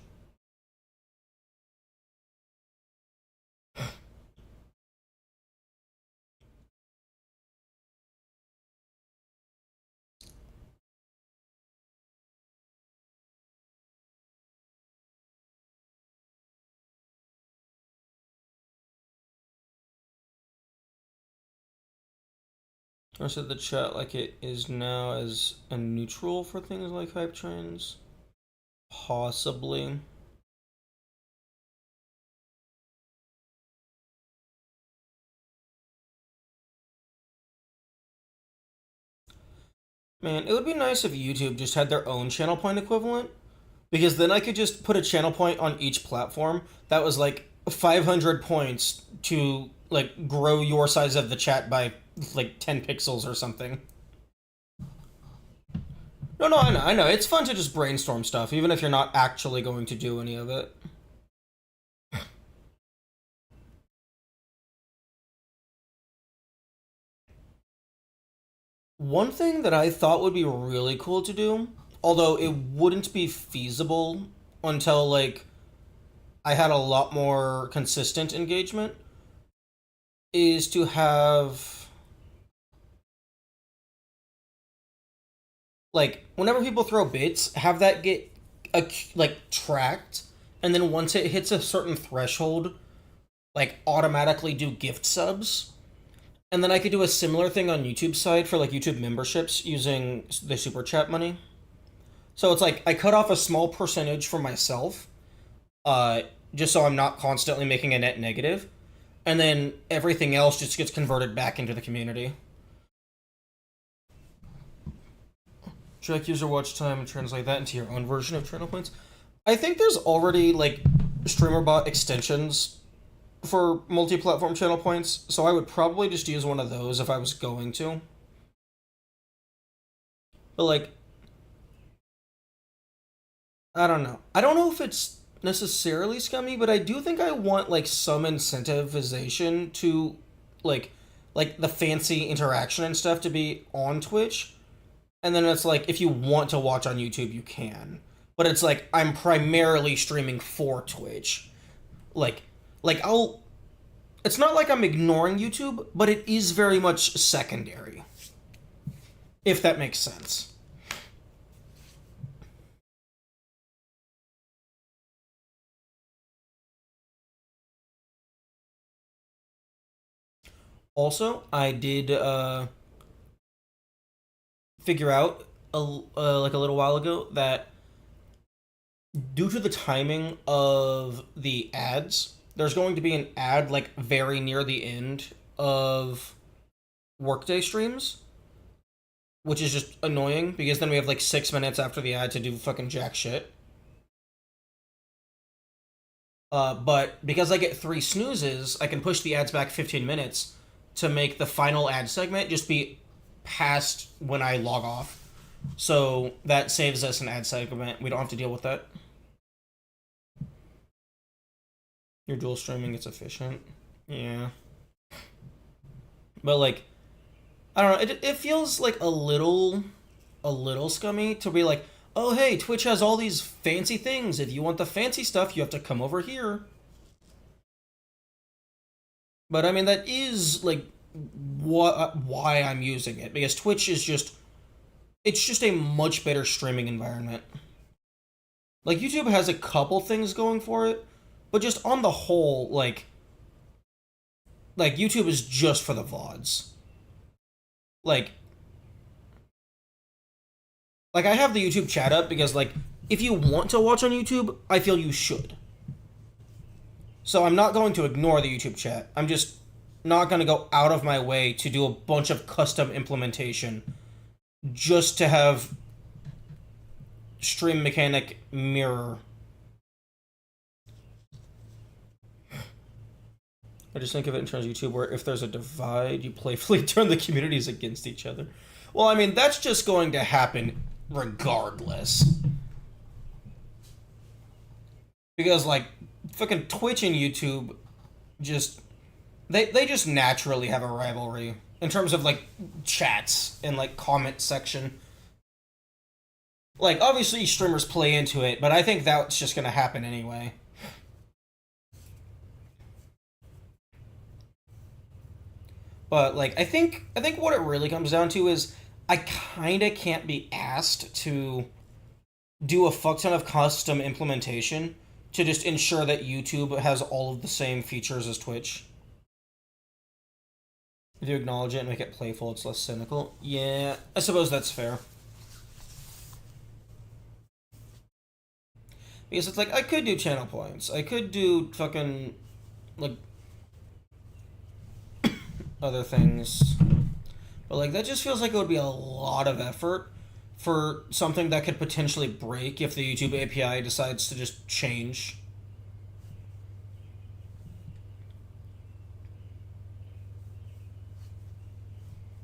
A: Or said the chat like it is now as a neutral for things like hype trains? Possibly. Man, it would be nice if YouTube just had their own channel point equivalent, because then I could just put a channel point on each platform that was like 500 points to like grow your size of the chat by like 10 pixels or something. No, I know. It's fun to just brainstorm stuff, even if you're not actually going to do any of it. One thing that I thought would be really cool to do, although it wouldn't be feasible until like I had a lot more consistent engagement, is to have like whenever people throw bits, have that get like tracked, and then once it hits a certain threshold, like automatically do gift subs. And then I could do a similar thing on YouTube side for like YouTube memberships using the super chat money. So it's like I cut off a small percentage for myself, uh, just so I'm not constantly making a net negative, and then everything else just gets converted back into the community. Track user watch time and translate that into your own version of channel points. I think there's already like StreamerBot extensions for multi-platform channel points, so I would probably just use one of those if I was going to. But like, I don't know. I don't know if it's necessarily scummy, but I do think I want like some incentivization to like the fancy interaction and stuff to be on Twitch. And then it's like if you want to watch on YouTube, you can. But it's like I'm primarily streaming for Twitch. Like I'll it's not like I'm ignoring YouTube, but it is very much secondary. If that makes sense. Also, I did figure out like a little while ago that due to the timing of the ads, there's going to be an ad like very near the end of workday streams, which is just annoying because then we have like 6 minutes after the ad to do fucking jack shit. But because I get 3 snoozes, I can push the ads back 15 minutes to make the final ad segment just be past when I log off. So that saves us an ad segment. We don't have to deal with that. You're dual streaming, it's efficient. Yeah. But like, I don't know, it feels like a little scummy to be like, oh hey, Twitch has all these fancy things. If you want the fancy stuff, you have to come over here. But I mean, that is like why I'm using it, because Twitch is just, it's just a much better streaming environment. Like, YouTube has a couple things going for it, but just on the whole, like YouTube is just for the VODs. Like I have the YouTube chat up because, like, if you want to watch on YouTube, I feel you should. So I'm not going to ignore the YouTube chat. I'm just not going to go out of my way to do a bunch of custom implementation just to have stream mechanic mirror. I just think of it in terms of YouTube, where if there's a divide, you playfully turn the communities against each other. Well, I mean, that's just going to happen regardless. Because, like, fucking Twitch and YouTube just, they just naturally have a rivalry in terms of, like, chats and, like, comment section. Like, obviously streamers play into it, but I think that's just gonna happen anyway. But, like, I think what it really comes down to is I kinda can't be asked to do a fuck ton of custom implementation to just ensure that YouTube has all of the same features as Twitch. If you acknowledge it and make it playful, it's less cynical. Yeah, I suppose that's fair. Because it's like, I could do channel points. I could do fucking, like, other things. But, like, that just feels like it would be a lot of effort for something that could potentially break if the YouTube API decides to just change.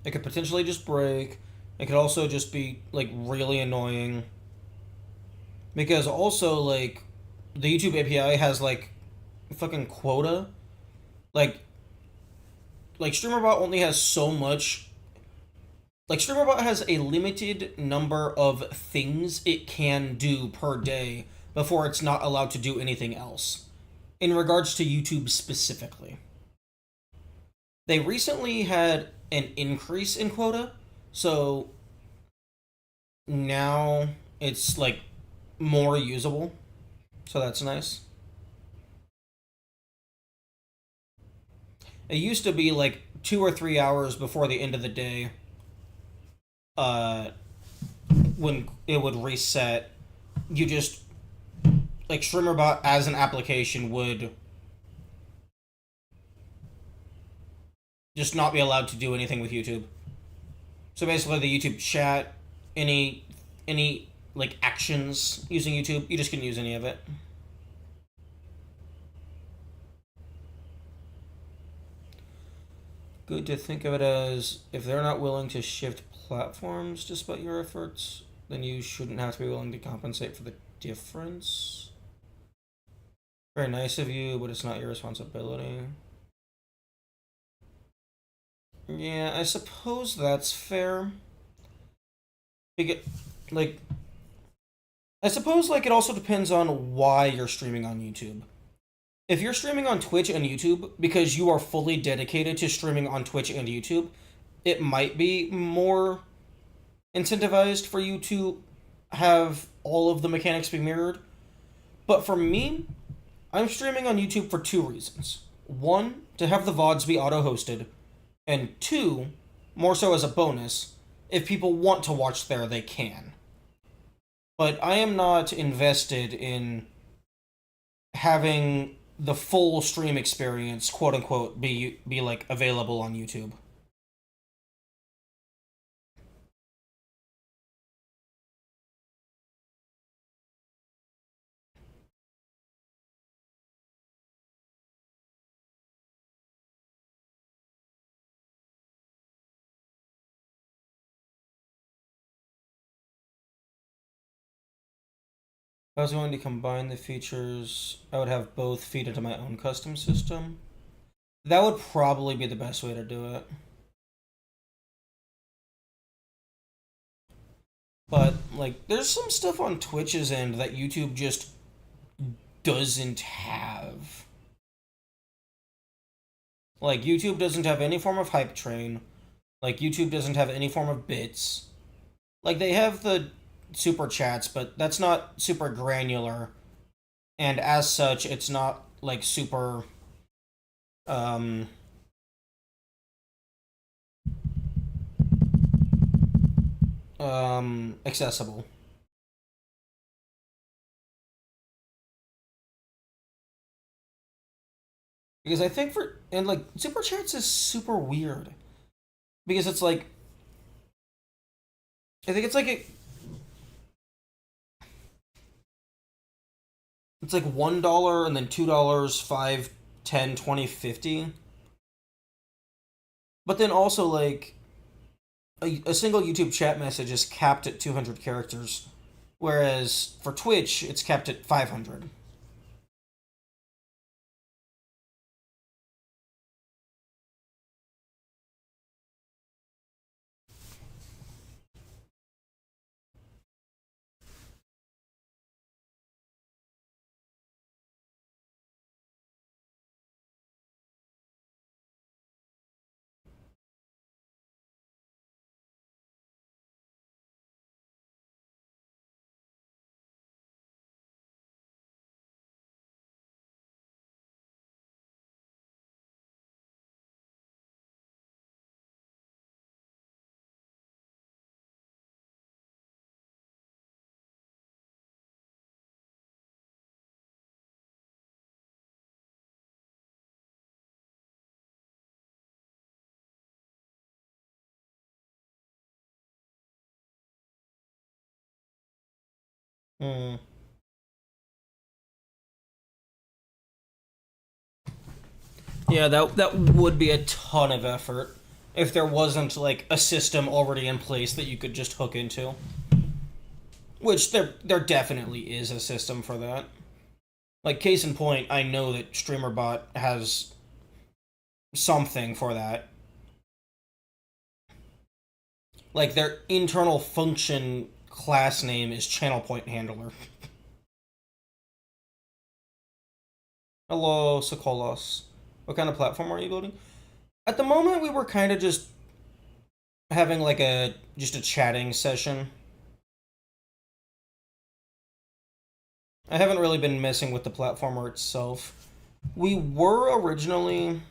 A: It could potentially just break. It could also just be, like, really annoying. Because also, like, the YouTube API has, like, fucking quota. Like StreamerBot only has so much. Like, StreamerBot has a limited number of things it can do per day before it's not allowed to do anything else. In regards to YouTube specifically. They recently had an increase in quota, so now it's, like, more usable. So that's nice. It used to be, like, 2 or 3 hours before the end of the day, when it would reset, you just, like, StreamerBot as an application would just not be allowed to do anything with YouTube. So basically the YouTube chat, any like actions using YouTube, you just couldn't use any of it. Good to think of it as, if they're not willing to shift platforms despite your efforts, then you shouldn't have to be willing to compensate for the difference. Very nice of you, but it's not your responsibility. Yeah, I suppose that's fair. Like, I suppose, like, it also depends on why you're streaming on YouTube. If you're streaming on Twitch and YouTube because you are fully dedicated to streaming on Twitch and YouTube, it might be more incentivized for you to have all of the mechanics be mirrored. But for me, I'm streaming on YouTube for 2 reasons. 1, to have the VODs be auto-hosted, and 2, more so as a bonus, if people want to watch there, they can. But I am not invested in having the full stream experience, quote unquote, be like available on YouTube. If I was going to combine the features, I would have both feed into my own custom system. That would probably be the best way to do it. But, like, there's some stuff on Twitch's end that YouTube just doesn't have. Like, YouTube doesn't have any form of hype train. Like, YouTube doesn't have any form of bits. Like, they have the super chats, but that's not super granular. And as such, it's not, like, super, um, accessible. Because I think and like, super chats is super weird. Because it's like, I think it's like it's like $1 and then $2, 5, 10, 20, 50. But then also like a single YouTube chat message is capped at 200 characters, whereas for Twitch it's capped at 500. Hmm. Yeah, that would be a ton of effort if there wasn't like a system already in place that you could just hook into. Which there definitely is a system for that. Like case in point, I know that StreamerBot has something for that. Like their internal function class name is channel point handler. Hello, Sokolos. What kind of platform are you building? At the moment, we were kind of just having like a chatting session. I haven't really been messing with the platformer itself. We were originally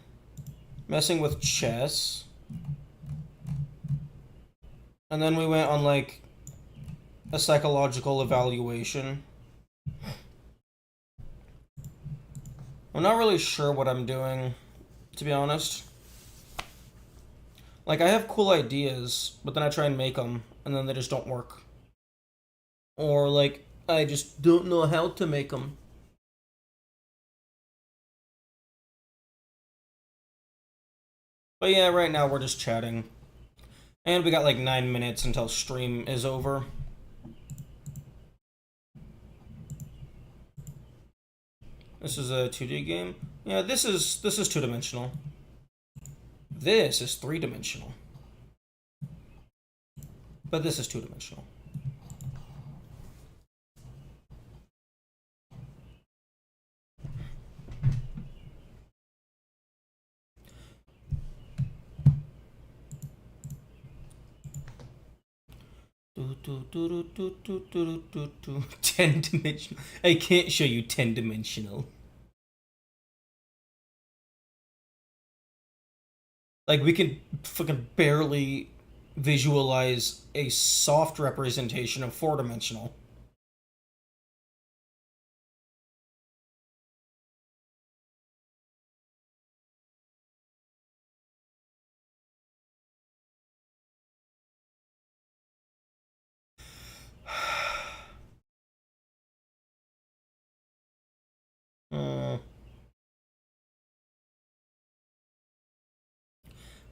A: messing with chess, and then we went on like a psychological evaluation. I'm not really sure what I'm doing, to be honest. Like, I have cool ideas, but then I try and make them, and then they just don't work. Or, like, I just don't know how to make them. But yeah, right now we're just chatting. And we got like 9 minutes until stream is over. This is a 2D game. Yeah, this is two-dimensional. This is three-dimensional. But this is two-dimensional. Ten-dimensional. I can't show you ten-dimensional. Like, we can fucking barely visualize a soft representation of four-dimensional.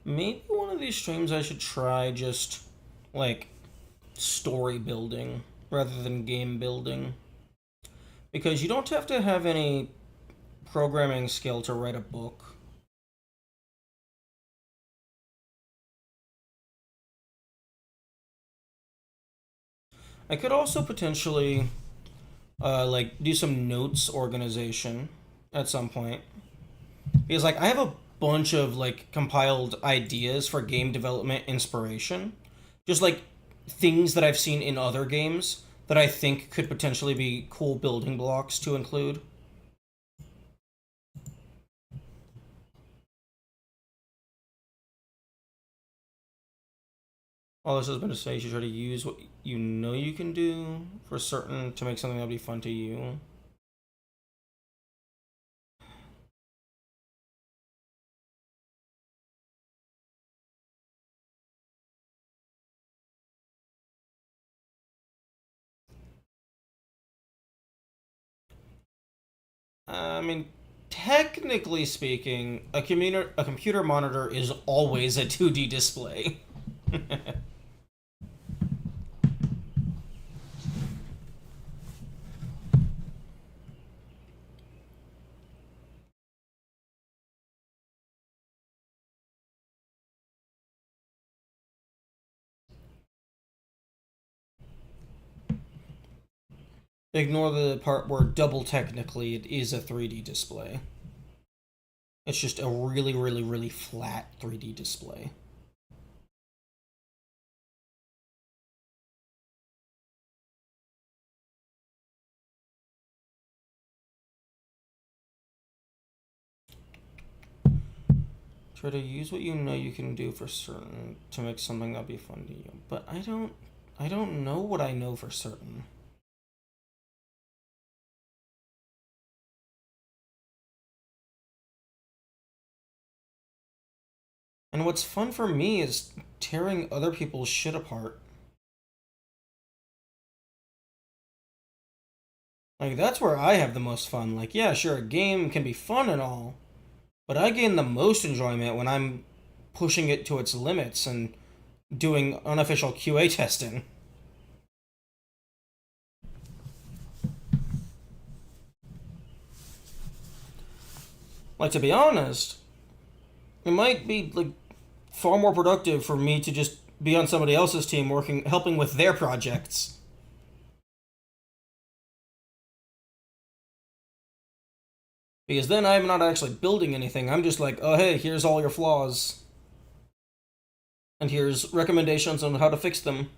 A: Maybe one of these streams I should try just, like, story building rather than game building. Because you don't have to have any programming skill to write a book. I could also potentially, like, do some notes organization at some point. Because, like, I have a bunch of, like, compiled ideas for game development inspiration. Just, like, things that I've seen in other games that I think could potentially be cool building blocks to include. All this has been to say, you should try to use what you know you can do for certain to make something that'll be fun to you. I mean, technically speaking, a computer monitor is always a 2D display. Ignore the part where double technically it is a 3D display. It's just a really, really, really flat 3D display. Try to use what you know you can do for certain to make something that'll be fun to you. But I don't know what I know for certain. And what's fun for me is tearing other people's shit apart. Like, that's where I have the most fun. Like, yeah, sure, a game can be fun and all, but I gain the most enjoyment when I'm pushing it to its limits and doing unofficial QA testing. Like, to be honest, it might be, like, far more productive for me to just be on somebody else's team working, helping with their projects. Because then I'm not actually building anything. I'm just like, oh, hey, here's all your flaws. And here's recommendations on how to fix them.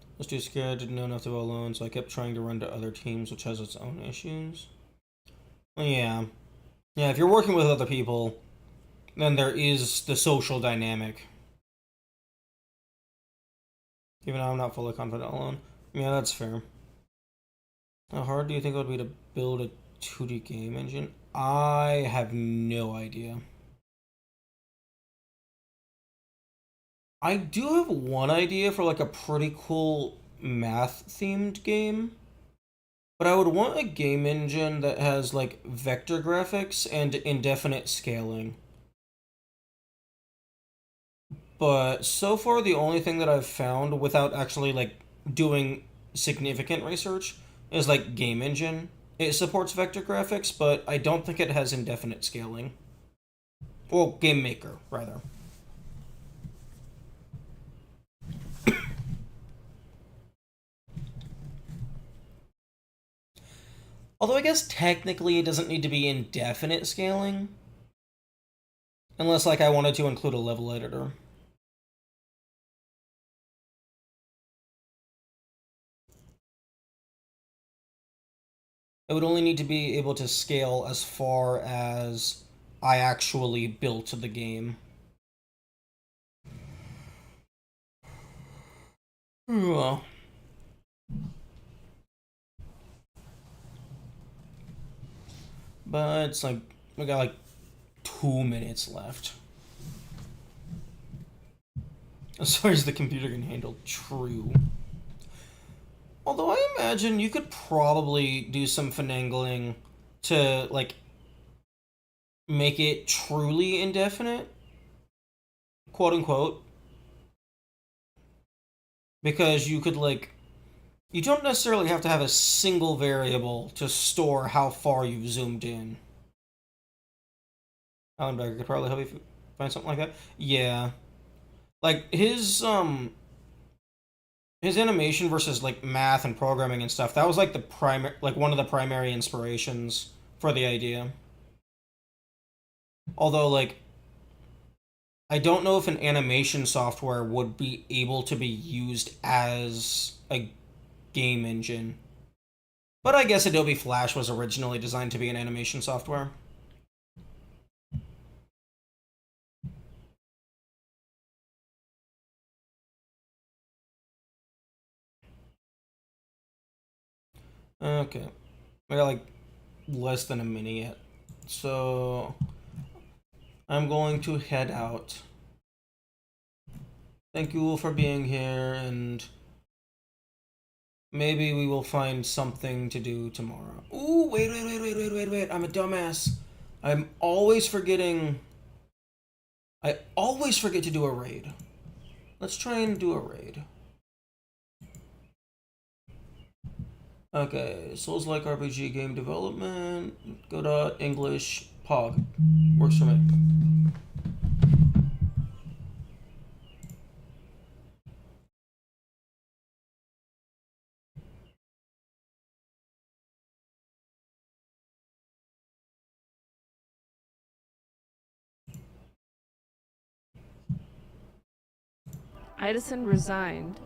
A: I was too scared, didn't know enough to go alone, so I kept trying to run to other teams, which has its own issues. Well, yeah. Yeah, if you're working with other people, then there is the social dynamic. Even though I'm not fully confident alone. Yeah, that's fair. How hard do you think it would be to build a 2D game engine? I have no idea. I do have one idea for like a pretty cool math themed game, but I would want a game engine that has like vector graphics and indefinite scaling. But so far, the only thing that I've found without actually like doing significant research is like game engine. It supports vector graphics, but I don't think it has indefinite scaling. Well, game maker rather. Although I guess technically it doesn't need to be indefinite scaling, unless like I wanted to include a level editor. It would only need to be able to scale as far as I actually built the game. Well. But it's like, we got like 2 minutes left. As far as the computer can handle, true. Although I imagine you could probably do some finagling to, like, make it truly indefinite, quote unquote. Because you could, like, you don't necessarily have to have a single variable to store how far you've zoomed in. Alan Becker could probably help you find something like that. Yeah. Like, his animation versus like math and programming and stuff, that was like the primary, like one of the primary inspirations for the idea. Although, like, I don't know if an animation software would be able to be used as a game engine. But I guess Adobe Flash was originally designed to be an animation software. Okay. I got like less than a minute yet. So I'm going to head out. Thank you all for being here, and maybe we will find something to do tomorrow. Ooh, wait. I'm a dumbass. I'm always forgetting. I always forget to do a raid. Let's try and do a raid. Okay, Souls like RPG game development. Go.English Pog. Works for me.
C: Edison resigned.